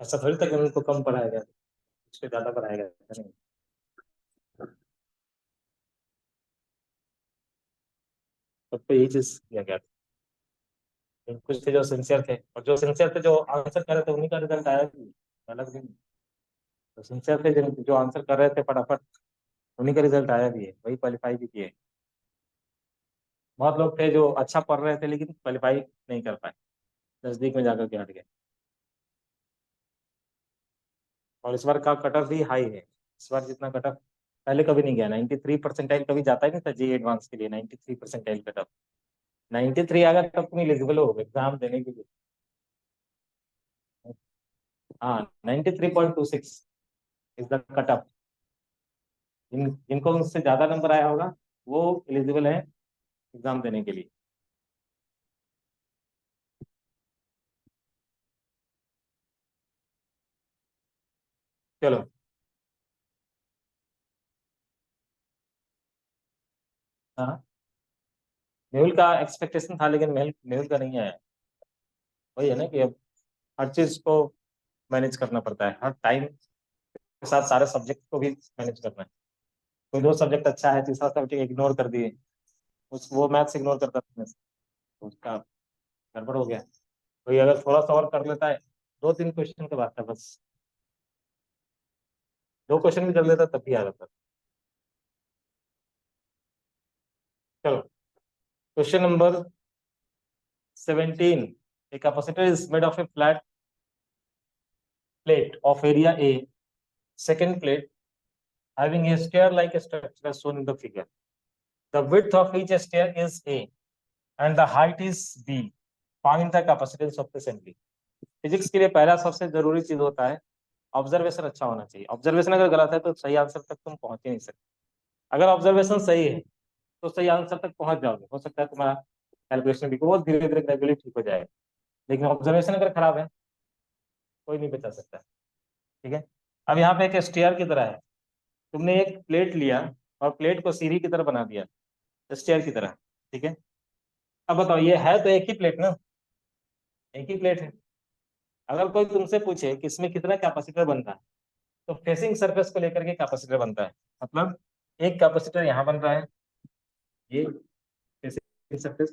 ऐसा थोड़ी तक उनको कम पढ़ाया गया, उससे ज्यादा पढ़ाया गया था, नहीं। सबको यही चीज किया गया था। कुछ थे जो सिंसियर थे, और जो सिंसियर थे जो आंसर कर रहे थे उन्हीं का रिजल्ट आया भी, अलग नहीं। तो सिंसियर थे जो आंसर कर रहे थे फटाफट, उन्हीं का रिजल्ट आया भी है, वही क्वालिफाई भी किए। बहुत लोग थे जो अच्छा पढ़ रहे थे लेकिन क्वालिफाई नहीं कर पाए, नजदीक में जाकर के हट गए। और इस बार का कट ऑफ भी हाई है, इस बार जितना कट ऑफ पहले कभी नहीं गया, 93 परसेंटाइल कभी जाता ही नहीं था जी एडवांस के लिए, 93 परसेंटाइल कट ऑफ। 93 अगर तब तुम एलिजिबल हो एग्जाम देने के लिए। हाँ, 93.26 इज द कट ऑफ। जिनको उससे ज्यादा नंबर आया होगा वो एलिजिबल है एग्जाम देने के लिए। चलो। हाँ, मेहुल का एक्सपेक्टेशन था, लेकिन मेहुल मेहुल का नहीं आया। वही है ना कि अब हर चीज को मैनेज करना पड़ता है, हर टाइम के साथ सारे सब्जेक्ट को भी मैनेज करना है। कोई दो सब्जेक्ट अच्छा है, तीसरा सब्जेक्ट इग्नोर कर दिए, उस वो मैथ्स इग्नोर करता था, तो उसका गड़बड़ हो गया। कोई अगर थोड़ा सा और कर लेता है, 2-3 क्वेश्चन का बात है बस, 2 क्वेश्चन भी कर लेता तब भी आ जाता। चलो, question number 17। A capacitor is made of a flat plate of area A. Second plate having a stair-like structure as shown in the figure. The width of each stair is A and the height is B. Find the capacitance of the assembly. Physics के लिए पहला सबसे जरूरी चीज होता है observation अच्छा होना चाहिए। ऑब्जर्वेशन अगर गलत है तो सही आंसर तक तुम पहुंच ही नहीं सकते। अगर ऑब्जर्वेशन सही है तो सही आंसर तक पहुंच जाओगे, हो सकता है तुम्हारा कैलकुलेशन भी बहुत धीरे धीरे ग्रेजुअली ठीक हो जाएगा। लेकिन ऑब्जर्वेशन अगर खराब है, कोई नहीं बचा सकता, ठीक है। अब यहाँ पे एक स्टेयर की तरह है, तुमने एक प्लेट लिया और प्लेट को सीढ़ी की तरह बना दिया, स्टेयर की तरह, ठीक है। अब बताओ, ये है तो एक ही प्लेट ना, एक ही प्लेट है। अगर कोई तुमसे पूछे कि इसमें कितना कैपेसिटर बनता है, तो फेसिंग सरफेस को लेकर के कैपेसिटर बनता है। मतलब एक कैपेसिटर यहाँ बन रहा है, ये कैसे लिख सकते हैं?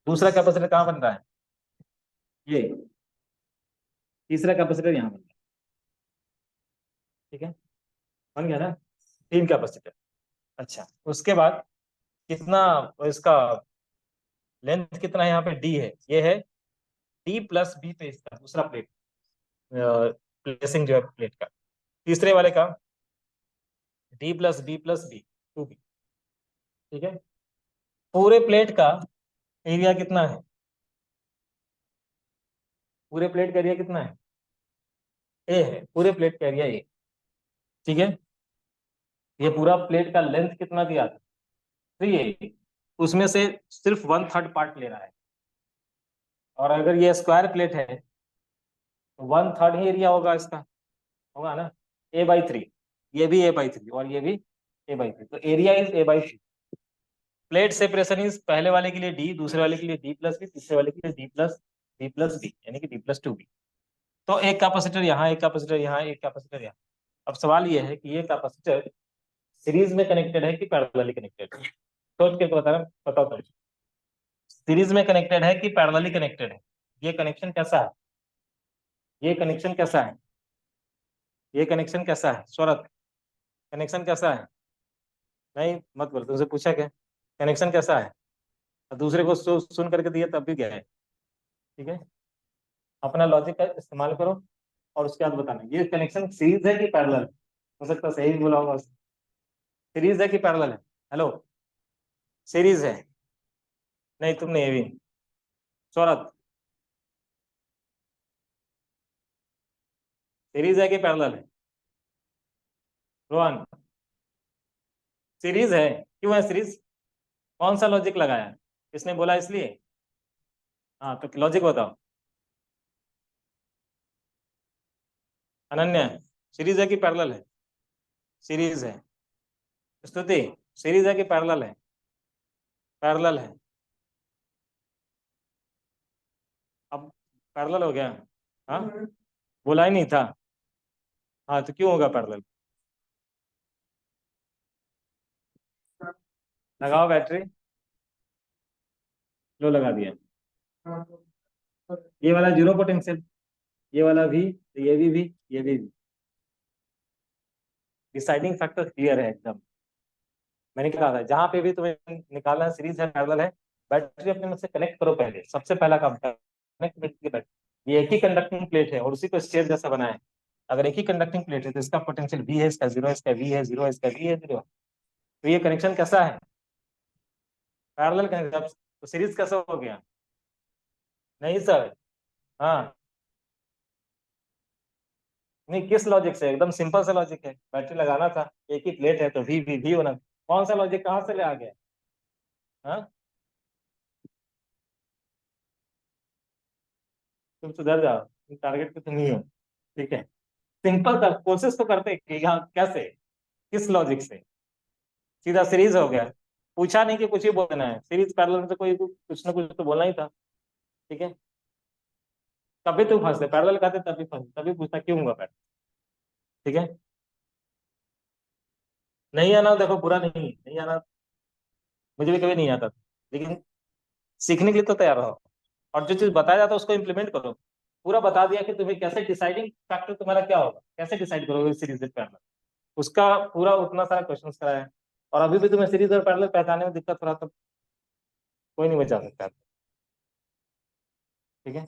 दूसरा कैपेसिटर कहाँ बन रहा है? ये। तीसरा कैपेसिटर यहाँ बन रहा है। ठीक है, बन गया ना? तीन कैपेसिटर। अच्छा, उसके बाद कितना इसका लेंथ कितना है? यहाँ पे डी है, ये है डी प्लस बी पे इसका दूसरा प्लेट, प्लेसिंग जो है प्लेट का। तीसरे वाले का डी प्लस बी 2b। ठीक है, पूरे प्लेट का एरिया कितना है? पूरे प्लेट का एरिया कितना है? ए है, पूरे प्लेट का एरिया ए। ठीक है, ये पूरा प्लेट का लेंथ कितना दिया था? 3a। उसमें से सिर्फ 1/3 पार्ट ले रहा है, और अगर ये स्क्वायर प्लेट है तो 1/3 ही एरिया होगा इसका, होगा ना? a/3। ये भी a/3 और ये भी a/3, तो area is a/3। Plate separation is पहले वाले के लिए डी, दूसरे वाले के लिए डी प्लस बी, तीसरे वाले के लिए डी प्लस बी, यानी कि डी प्लस 2b। तो एक कैपेसिटर यहाँ, एक कैपेसिटर यहाँ, एक कैपेसिटर यहाँ। अब सवाल ये है कि ये कैपेसिटर सीरीज में कनेक्टेड है कि पैरेलली कनेक्टेड है? सोच के बता रहा, बताओ तुम। सीरीज में कनेक्टेड है कि पैरेलली कनेक्टेड है? ये कनेक्शन कैसा है? ये कनेक्शन कैसा है? ये कनेक्शन कैसा है स्वरत? कनेक्शन कैसा है? नहीं मत बोल, तुमसे पूछा क्या? कनेक्शन कैसा है? और दूसरे को सुन करके दिया तब भी गया है। ठीक है, अपना लॉजिक का इस्तेमाल करो और उसके बाद बताना ये कनेक्शन सीरीज है कि पैरेलल। हो सकता है सही भी बोला होगा। सीरीज है कि पैरेलल है? हेलो, सीरीज है? नहीं तुम नहीं, ये भी शौरत, सीरीज है कि पैरेलल है? रोहन, सीरीज है। क्यों है सीरीज? कौन सा लॉजिक लगाया? किसने बोला इसलिए? हाँ तो लॉजिक बताओ। अनन्या, सीरीज है कि पैरेलल है? सीरीज है। स्तुति, सीरीज है कि पैरेलल है? पैरेलल है। अब पैरेलल हो गया। हाँ, बोला ही नहीं था। हाँ तो क्यों होगा पैरेलल? लगाओ बैटरी। लो लगा दिया। ये वाला जीरो पोटेंशियल, ये वाला भी, ये भी, ये भी। डिसाइडिंग फैक्टर क्लियर है एकदम। मैंने क्या कहा था, जहां पे भी तुम्हें निकालना है सीरीज है पैरेलल है, बैटरी अपने में से कनेक्ट करो पहले, सबसे पहला काम कनेक्ट बैटरी। ये एक ही कंडक्टिंग प्लेट है और उसी को स्टेज जैसा बनाया है। अगर एक ही कंडक्टिंग प्लेट है तो इसका पोटेंशियल V है, इसका 0 है, इसका V है 0 है, इसका V है 0। तो ये कनेक्शन कैसा है? Parallel connection. तो सीरीज कैसा हो गया? नहीं सर। हाँ, नहीं किस लॉजिक से? एकदम सिंपल सा लॉजिक है, बैटरी लगाना था, एक ही प्लेट है तो वी होना। कौन सा लॉजिक कहाँ से ले आ गया? हाँ, तुम सुधर जाओ, तुम टारगेट पे तो नहीं हो। ठीक है, सिंपल था, कोशिश तो करते कि हाँ कैसे, किस लॉजिक से। सीधा सीरीज हो गया। पूछा नहीं कि कुछ ही बोलना है, सीरीज पैरेलल में तो कोई कुछ ना कुछ तो बोलना ही था। ठीक है, तभी तुम फंसते, पैरेलल कहते तभी फंसते, तभी पूछता क्यों होगा पैरेलल। ठीक है, नहीं आना देखो बुरा नहीं, नहीं आना, मुझे भी कभी नहीं आता था, लेकिन सीखने के लिए तो तैयार रहो। और जो चीज बताया जाता है उसको इम्प्लीमेंट करो। पूरा बता दिया कि तुम्हें कैसे डिसाइडिंग फैक्टर तुम्हारा क्या होगा, कैसे डिसाइड करोगे सीरीज पैरेलल, उसका पूरा उतना सारा क्वेश्चन कराया है। और अभी भी तुम्हें सीरीज और पैरेलल पहचानने में दिक्कत हो रहा तो कोई नहीं बचा सकता। ठीक है,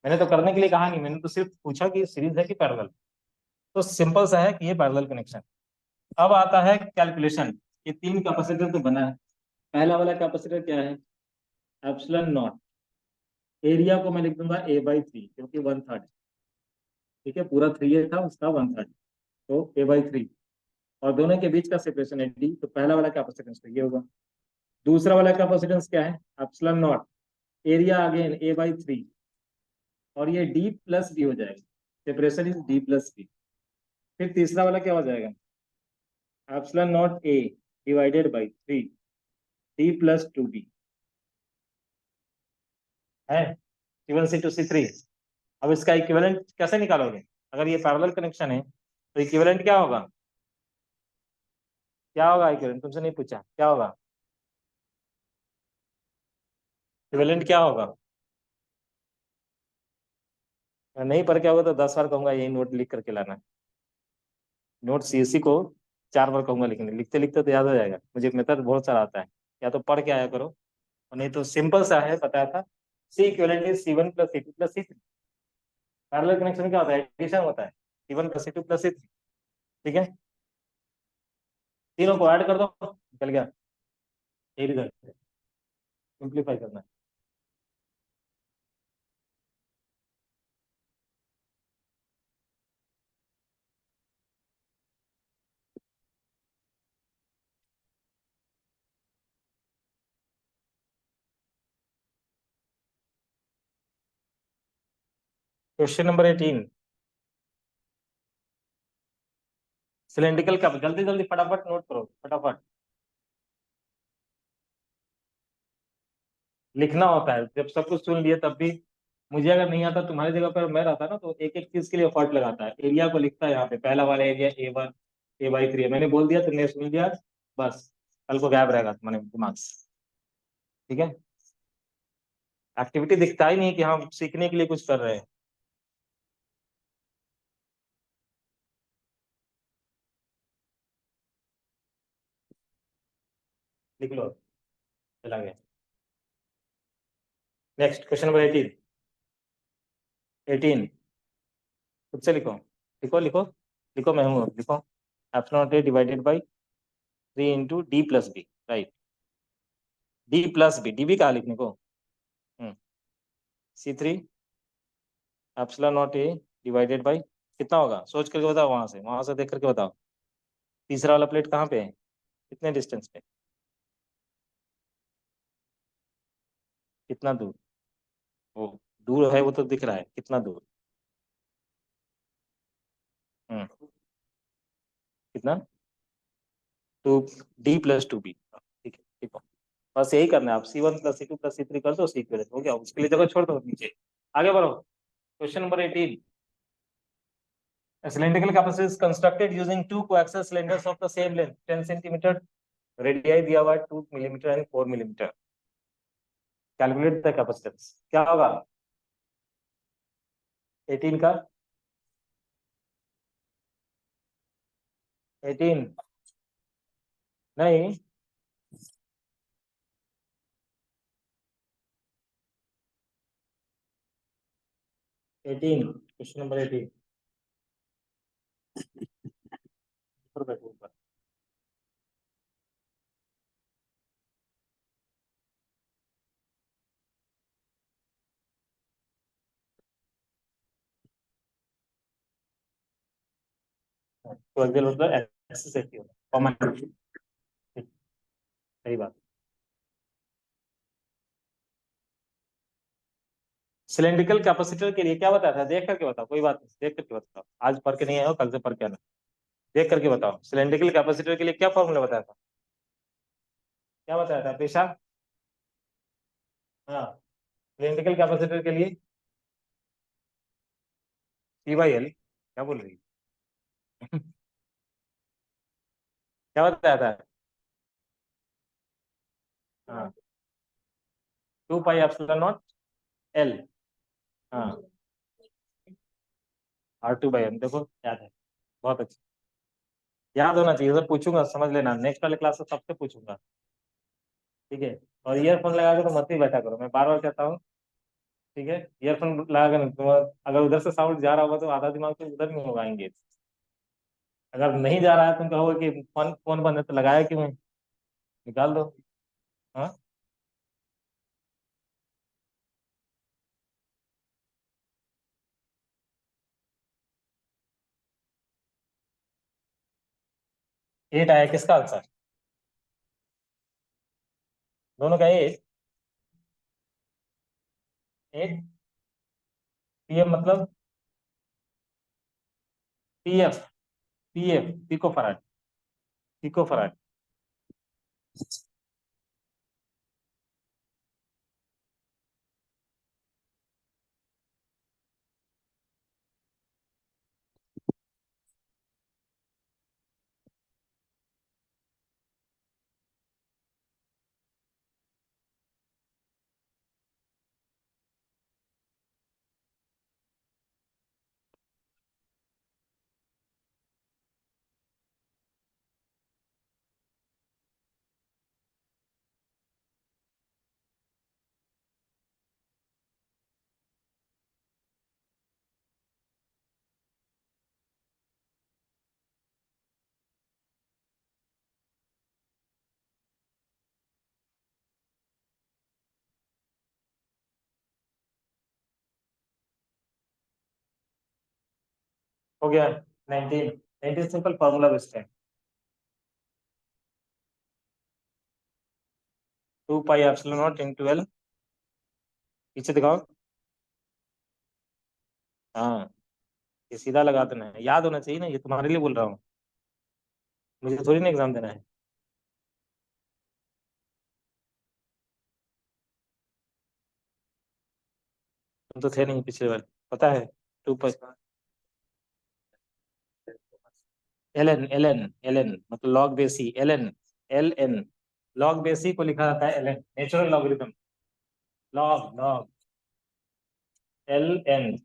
मैंने तो करने के लिए कहा नहीं, मैंने तो सिर्फ पूछा कि सीरीज है कि पैरेलल। तो सिंपल सा है कि ये पैरेलल कनेक्शन। अब आता है कैलकुलेशन। ये तीन कैपेसिटर तो बना है। पहला वाला कैपेसिटर क्या है? Epsilon not. एरिया को मैं लिख दूंगा a/3, क्योंकि 1/3। ठीक है, पूरा 3a था, उसका 1/3, तो a/3। और दोनों के बीच का सेपरेशन है d, तो पहला वाला कैपेसिटेंस तो ये होगा। दूसरा वाला कैपेसिटेंस क्या है? Epsilon not. Area again a/3, और ये d प्लस बी हो जाएगा, सेपरेशन इज d+b। फिर तीसरा वाला क्या हो जाएगा? Epsilon not a divided by 3 d+2b है, C1 C2 C3। अब इसका इक्विवेलेंट कैसे निकालोगे? अगर ये पैरेलल कनेक्शन है तो इक्विवेलेंट क्या होगा? क्या होगा इक्विवेलेंट? तुमसे नहीं पूछा क्या होगा? इक्विवेलेंट क्या होगा? नहीं पर क्या होगा तो 10 बार कहूंगा यही नोट लिख करके लाना। नोट सीएससी को 4 बार कहूंगा लिखने, लिखते लिखते तो याद हो जाएगा। मुझे मेथड बहुत सारा आता है, या तो पढ़ के आया करो, और नहीं तो सिंपल सा है, बताया था। C equivalent is C one plus C two plus C three. Parallel connection क्या होता है? एडिशन होता है, C one plus C two plus C three. ठीक है, तीनों को ऐड कर दो, निकल गया, यही रिजल्ट है। सिंप्लीफाई करना है। Question number 18। सिलेंड्रिकल कप, जल्दी जल्दी फटाफट नोट करो, फटाफट लिखना होता है। जब सब कुछ सुन लिए तब भी, मुझे अगर नहीं आता तुम्हारी जगह पर मैं रहता ना, तो एक एक चीज के लिए एफर्ट लगाता है। एरिया को लिखता है यहाँ पे, पहला वाला एरिया A1 A/3 है, मैंने बोल दिया तुमने सुन लिया, बस कल को गायब रहेगा तुम्हारे दिमाग से। ठीक है, एक्टिविटी दिखता ही नहीं कि हम सीखने के लिए कुछ कर रहे हैं। लिख लो, चला गया। Next question number 18। 18 खुद से लिखो, लिखो लिखो, लिखो, मैं हूँ, लिखो। Epsilon not A divided by 3 × D + B, right. D+B कहा लिखने को? C3 epsilon not A divided by, कितना होगा सोच करके बताओ, वहां से देख करके बताओ। तीसरा वाला प्लेट कहाँ पे है, कितने डिस्टेंस पे, कितना दूर? वो दूर है, वो तो दिख रहा है, कितना दूर? हम्म, कितना? 2D + 2B। ठीक है, ठीक है, बस यही करना है। आप C1 + C2 + C3 कर दो, सीक्वेंस हो गया, उसके लिए जगह छोड़ दो नीचे। आगे बढ़ो, question number 18। A cylindrical capacitor is constructed using two coaxial cylinders of the same length, 10 centimeter, radii दिया हुआ है 2 millimetre and 4 millimetre. Calculate the capacitance, क्या होगा 18 का? 18 नहीं, 18, क्वेश्चन नंबर 18। ऊपर बैठो, ऊपर। तो एक्सियल मतलब एक्सिस से होता है, कॉमन। सही बात। सिलेंड्रिकल कैपेसिटर के लिए क्या बताया था, देख करके बताओ, कोई बात नहीं, देख करके बताओ। आज पढ़ के नहीं आए हो, कल से पढ़ के आना। देख करके बताओ, सिलेंड्रिकल कैपेसिटर के लिए क्या फॉर्मूला बताया था? क्या बताया था पेशा? हाँ, सिलेंड्रिकल कैपेसिटर के लिए C/L, क्या बोल रही है? क्या बताया था? हाँ, 2πε0L। हाँ, R2/M, देखो याद है, बहुत अच्छा, याद होना चाहिए सर। पूछूंगा, समझ लेना, नेक्स्ट वाले क्लास से सबसे पूछूंगा। ठीक है, और ईयरफोन लगा के तो मत ही बैठा करो, मैं बार बार कहता हूँ। ठीक है, ईयरफोन लगा कर तो अगर उधर से साउंड जा रहा होगा तो आधा दिमाग तो उधर में होगा एंगेज। अगर नहीं जा रहा है तुम कहोगे कि फोन फोन बंद है तो लगाया क्यों है, निकाल दो। हाँ, 8 आया, किसका आंसर? दोनों का 8? 8 PM मतलब PF, PF pico farad, pico farad. हो गया 19। 19 सिंपल फॉर्मूला बेस्ड है। 2 pi epsilon not into L. पीछे दिखाओ। हाँ, ये सीधा लगा देना है, याद होना चाहिए ना, ये तुम्हारे लिए बोल रहा हूँ, मुझे थोड़ी ना एग्जाम देना है। तुम तो थे नहीं पिछले बार, पता है। 2 पाई एल एन मतलब log base e L N log base e को लिखा जाता है L N, natural logarithm. Log log L N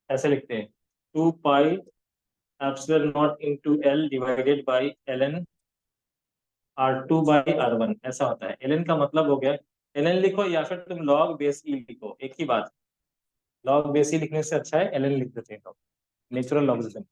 ऐसे लिखते हैं। 2 pi epsilon not into L divided by L N R2/R1 ऐसा होता है। ln का मतलब हो गया, ln लिखो या फिर तुम log बेस ई लिखो, एक ही बात। log बेस ई लिखने से अच्छा है ln लिख देते हैं लोग, नेचुरल लॉगरिथम।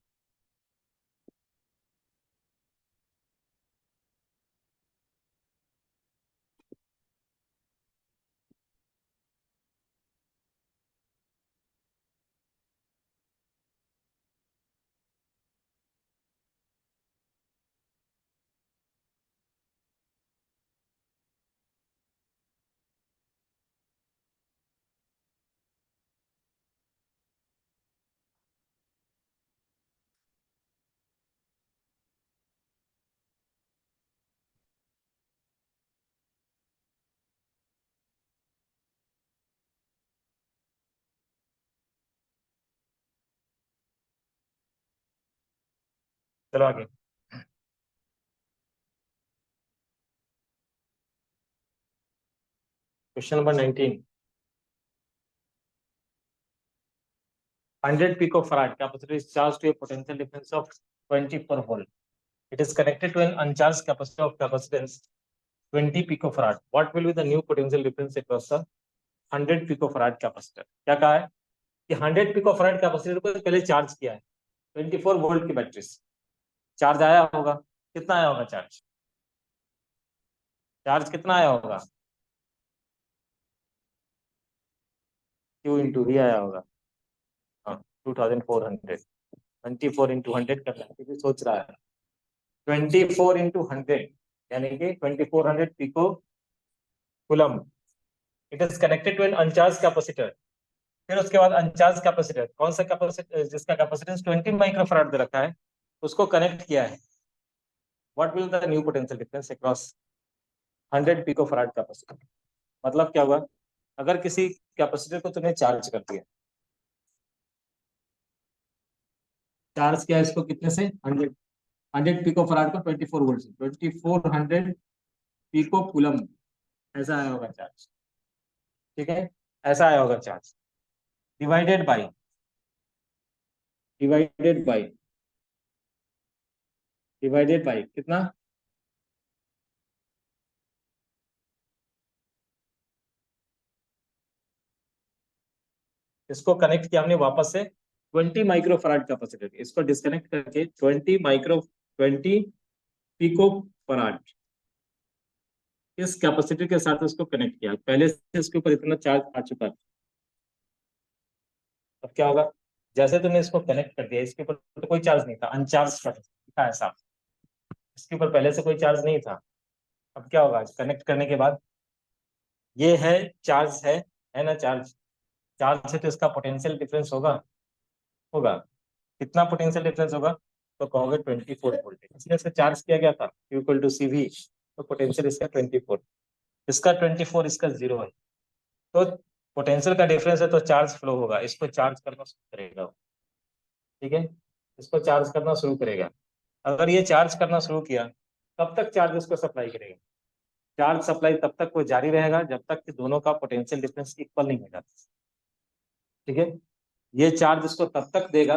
चलो आगे। Question number 19। 100 picofarad capacitor is charged to a potential difference of 24 volt. It is connected to an uncharged capacitor of capacitance 20 picofarad. What will be the new potential difference across the 100 picofarad capacitor? क्या कहा है कि 100 picofarad capacitor को पहले charge किया है 24 volt की battery से। चार्ज आया होगा, कितना आया होगा चार्ज? चार्ज कितना आया होगा? क्यू इंटू वी आया होगा। हाँ, 2400। 24 × 100 करना है, क्योंकि सोच रहा है 24 × 100 यानी कि 2400 pico coulomb. It is connected to an uncharge capacitor. फिर उसके बाद अनचार्ज कैपेसिटर, कौन सा कैपेसिटर जिसका कैपेसिटेंस 20 माइक्रोफैराड दे रखा है, उसको कनेक्ट किया है। What will the new potential difference across 100 picofarad capacitor? मतलब क्या हुआ, अगर किसी कैपेसिटर को तुमने चार्ज कर दिया, चार्ज किया इसको कितने से? 100 पिको फराड को 24 वोल्ट से, 2400 पिको कुलम ऐसा आया होगा चार्ज। ठीक है, ऐसा आया होगा charge. Divided by divided by divided by कितना? इसको कनेक्ट किया हमने वापस से 20 माइक्रो फराड कैपेसिटर, इसको डिस्कनेक्ट करके 20 पिको फराड इस कैपेसिटर के साथ इसको कनेक्ट किया। पहले से इसके ऊपर इतना चार्ज आ चुका है। अब क्या होगा, जैसे तुमने इसको कनेक्ट कर दिया, इसके ऊपर तो कोई चार्ज नहीं था, अनचार्ज था ऐसा, इसके ऊपर पहले से कोई चार्ज नहीं था। अब क्या होगा, कनेक्ट करने के बाद ये है चार्ज है ना चार्ज। चार्ज है तो इसका पोटेंशियल डिफरेंस होगा। होगा कितना पोटेंशियल डिफरेंस होगा? तो कहोगे 24 वोल्ट, इसलिए इसका चार्ज किया गया था इक्वल टू सी वी। तो पोटेंशियल इसका 24, इसका 24, इसका 0 है। तो पोटेंशियल का डिफरेंस है तो चार्ज फ्लो होगा, इसको चार्ज करना शुरू करेगा। ठीक है, इसको चार्ज करना शुरू करेगा। अगर ये चार्ज करना शुरू किया, तब तक चार्ज इसको सप्लाई करेगा। चार्ज सप्लाई तब तक वो जारी रहेगा जब तक कि दोनों का पोटेंशियल डिफरेंस इक्वल नहीं हो जाता। ठीक है, ये चार्ज इसको तब तक देगा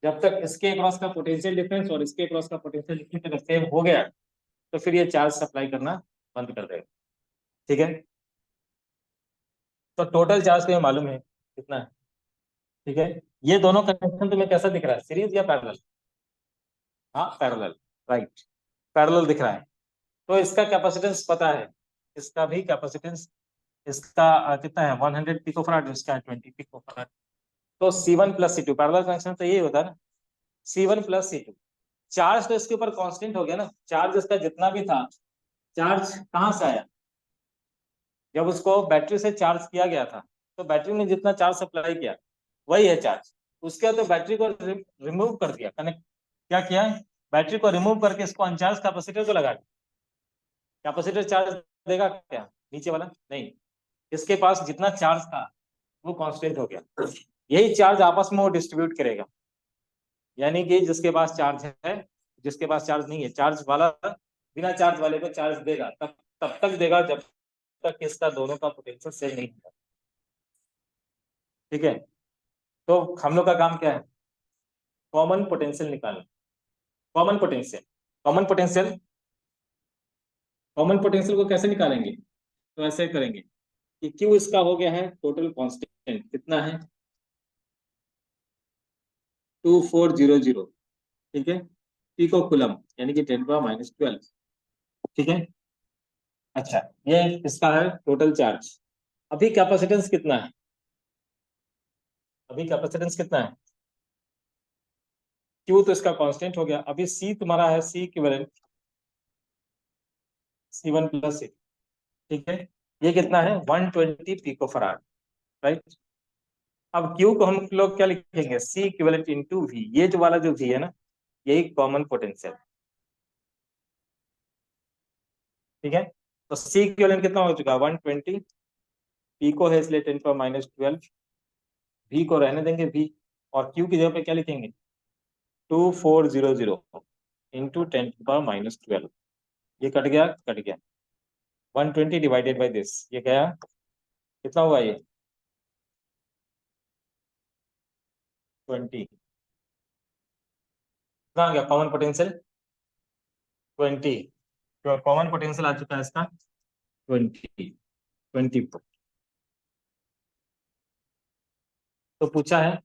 जब तक इसके क्रॉस का पोटेंशियल डिफरेंस और इसके क्रॉस का पोटेंशियल डिफरेंस अगर सेम हो गया, तो फिर ये चार्ज सप्लाई करना बंद कर देगा। ठीक है, तो टोटल चार्ज तुम्हें मालूम है कितना है। ठीक है, ये दोनों कनेक्शन तुम्हें कैसा दिख रहा है, सीरीज या पैरेलल? हाँ पैरेलल, राइट, पैरेलल दिख रहा है। तो इसका कैपेसिटेंस पता है, इसका भी कैपेसिटेंस, इसका कितना है 100 पिकोफराड, इसका 20 पिकोफराड। तो C1 + C2 पैरेलल कनेक्शन तो यही होता है ना, C1 + C2। चार्ज तो इसके ऊपर कांस्टेंट हो गया ना, चार्ज इसका जितना भी था, चार्ज कहाँ से आया, जब उसको बैटरी से चार्ज किया गया था, तो बैटरी ने जितना चार्ज सप्लाई किया वही है चार्ज। उसके बाद तो बैटरी को रिमूव कर दिया, कनेक्ट क्या किया, बैटरी को रिमूव करके इसको अनचार्ज कैपेसिटर को लगा दिया। कैपेसिटर चार्ज देगा क्या, नीचे वाला नहीं, इसके पास जितना चार्ज था वो कांस्टेंट हो गया, यही चार्ज आपस में वो डिस्ट्रीब्यूट करेगा। यानी कि जिसके पास चार्ज है, जिसके पास चार्ज नहीं है, चार्ज वाला बिना चार्ज वाले को चार्ज देगा, तब तब तक देगा जब तक इसका दोनों का पोटेंशियल सेम नहीं होता। ठीक है, तो हम लोग का काम क्या है, कॉमन पोटेंशियल निकालना। Common potential, common potential, common potential को कैसे निकालेंगे, तो ऐसे करेंगे कि क्यू इसका हो गया है टोटल कांस्टेंट, कितना है 2400, ठीक है, पी को कूलम यानी कि 10⁻⁻12, ठीक है। अच्छा, ये इसका है टोटल चार्ज। अभी कैपेसिटेंस कितना है, अभी कैपेसिटेंस कितना है, क्यू तो इसका कांस्टेंट हो गया, अभी सी तुम्हारा है सी इक्विवेलेंट, C1 + C, ठीक है, ये कितना है 120 पिको फराड, राइट। अब क्यू को हम लोग क्या लिखेंगे, सी इक्विवेलेंट इंटू वी, ये जो वाला जो वी है ना, यही कॉमन पोटेंशियल, ठीक है। तो सी इक्विवेलेंट कितना हो चुका है 120, पी को है इसलिए 10⁻12, वी को रहने देंगे वी, और क्यू की जगह पे क्या लिखेंगे 2400 इंटू 10⁻12, ये कट गया, कट गया, 120 डिवाइडेड बाई दिस, ये गया, कितना हुआ ये 20, कहाँ गया कॉमन पोटेंशियल 20, तो कॉमन पोटेंशियल आ चुका है इसका 20, तो पूछा है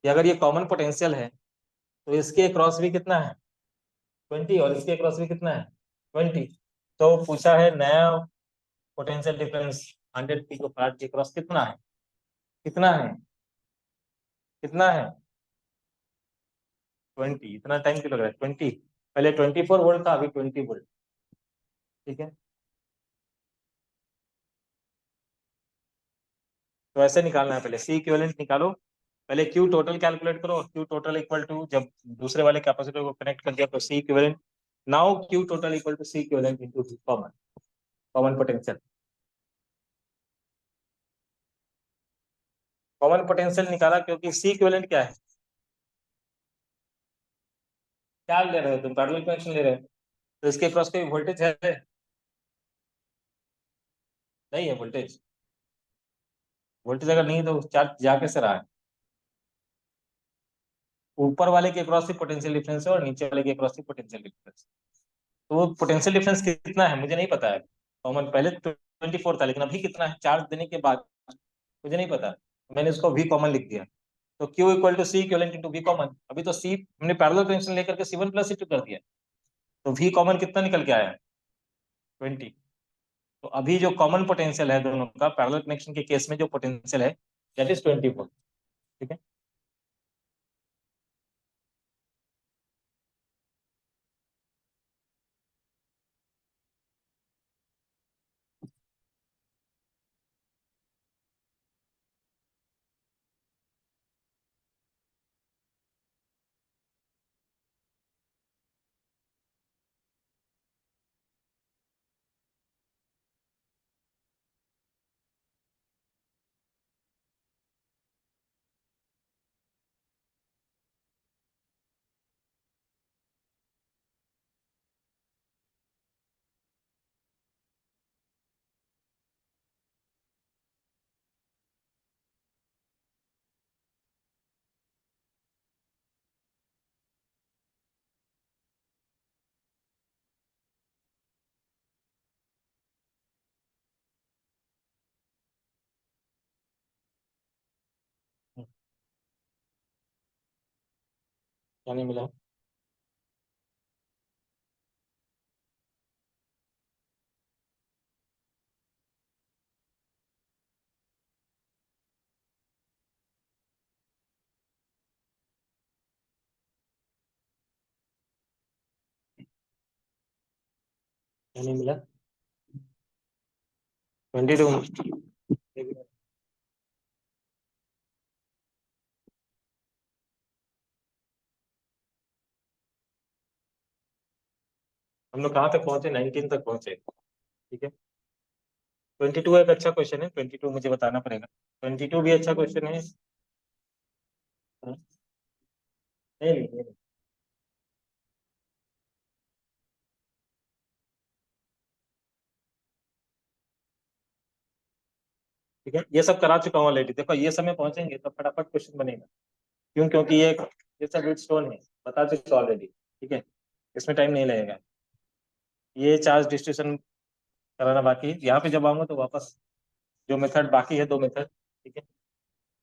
कि अगर ये कॉमन पोटेंशियल है तो इसके क्रॉस भी कितना है 20, और इसके क्रॉस भी कितना है 20, तो पूछा है नया पोटेंशियल डिफरेंस 100 पिको फैराड के क्रॉस कितना है, कितना है, कितना है 20, इतना टाइम क्यों लग रहा है 20, पहले 24 वोल्ट था, अभी 20 वोल्ट, ठीक है। तो ऐसे निकालना है, पहले सी इक्विवेलेंट निकालो, पहले क्यू टोटल कैलकुलेट करो, क्यू टोटल इक्वल टू, जब दूसरे वाले कैपेसिटर को कनेक्ट कर दिया तो C equivalent, now Q total equal to C equivalent into common, common potential. Common potential निकाला क्योंकि सी इक्विवेलेंट क्या है, क्या ले रहे हो तुम, पैरेलल कनेक्शन ले रहे हो, तो इसके क्रॉस कोई वोल्टेज है, नहीं है वोल्टेज, वोल्टेज अगर नहीं है तो चार्ज जा कैसे रहा है, ऊपर वाले के क्रॉस ही पोटेंशियल डिफरेंस है और नीचे वाले के क्रॉस ही पोटेंशियल डिफरेंस, तो वो पोटेंशियल डिफरेंस कितना है मुझे नहीं पता है, कॉमन पहले 24 था, लेकिन अभी कितना है चार्ज देने के बाद मुझे नहीं पता, मैंने उसको वी कॉमन लिख दिया। तो Q equal to C equivalent into V common, अभी तो सी हमने पैरेलल कनेक्शन लेकर के C1 + C2 कर दिया, तो वी कॉमन कितना निकल के आया 20। तो अभी जो कॉमन पोटेंशियल है दोनों का पैरेलल कनेक्शन के केस में जो पोटेंशियल है दैट इज 24, ठीक है। क्या नहीं मिला, नहीं मिला। 22। हम लोग कहाँ तक पहुंचे? 19 तक पहुंचे। ठीक है। 22 एक अच्छा क्वेश्चन है, 22 मुझे बताना पड़ेगा। 22 भी अच्छा क्वेश्चन है। हाँ, नहीं नहीं नहीं। ठीक है, ये सब करा चुका हूँ ऑलरेडी। देखो ये समय पहुंचेंगे तो फटाफट क्वेश्चन बनेगा। क्यों? क्योंकि ये सब रीड स्टोन है, बता चुका ऑलरेडी। ठीक है, इसमें टाइम नहीं लगेगा। ये चार्ज डिस्ट्रीब्यूशन कराना बाकी है। यहाँ पे जब आऊंगा तो वापस जो मेथड बाकी है, 2 मेथड, ठीक है,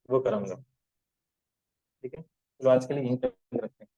वो कराऊंगा। ठीक है, चलो आज के लिए यहीं तक रखते हैं।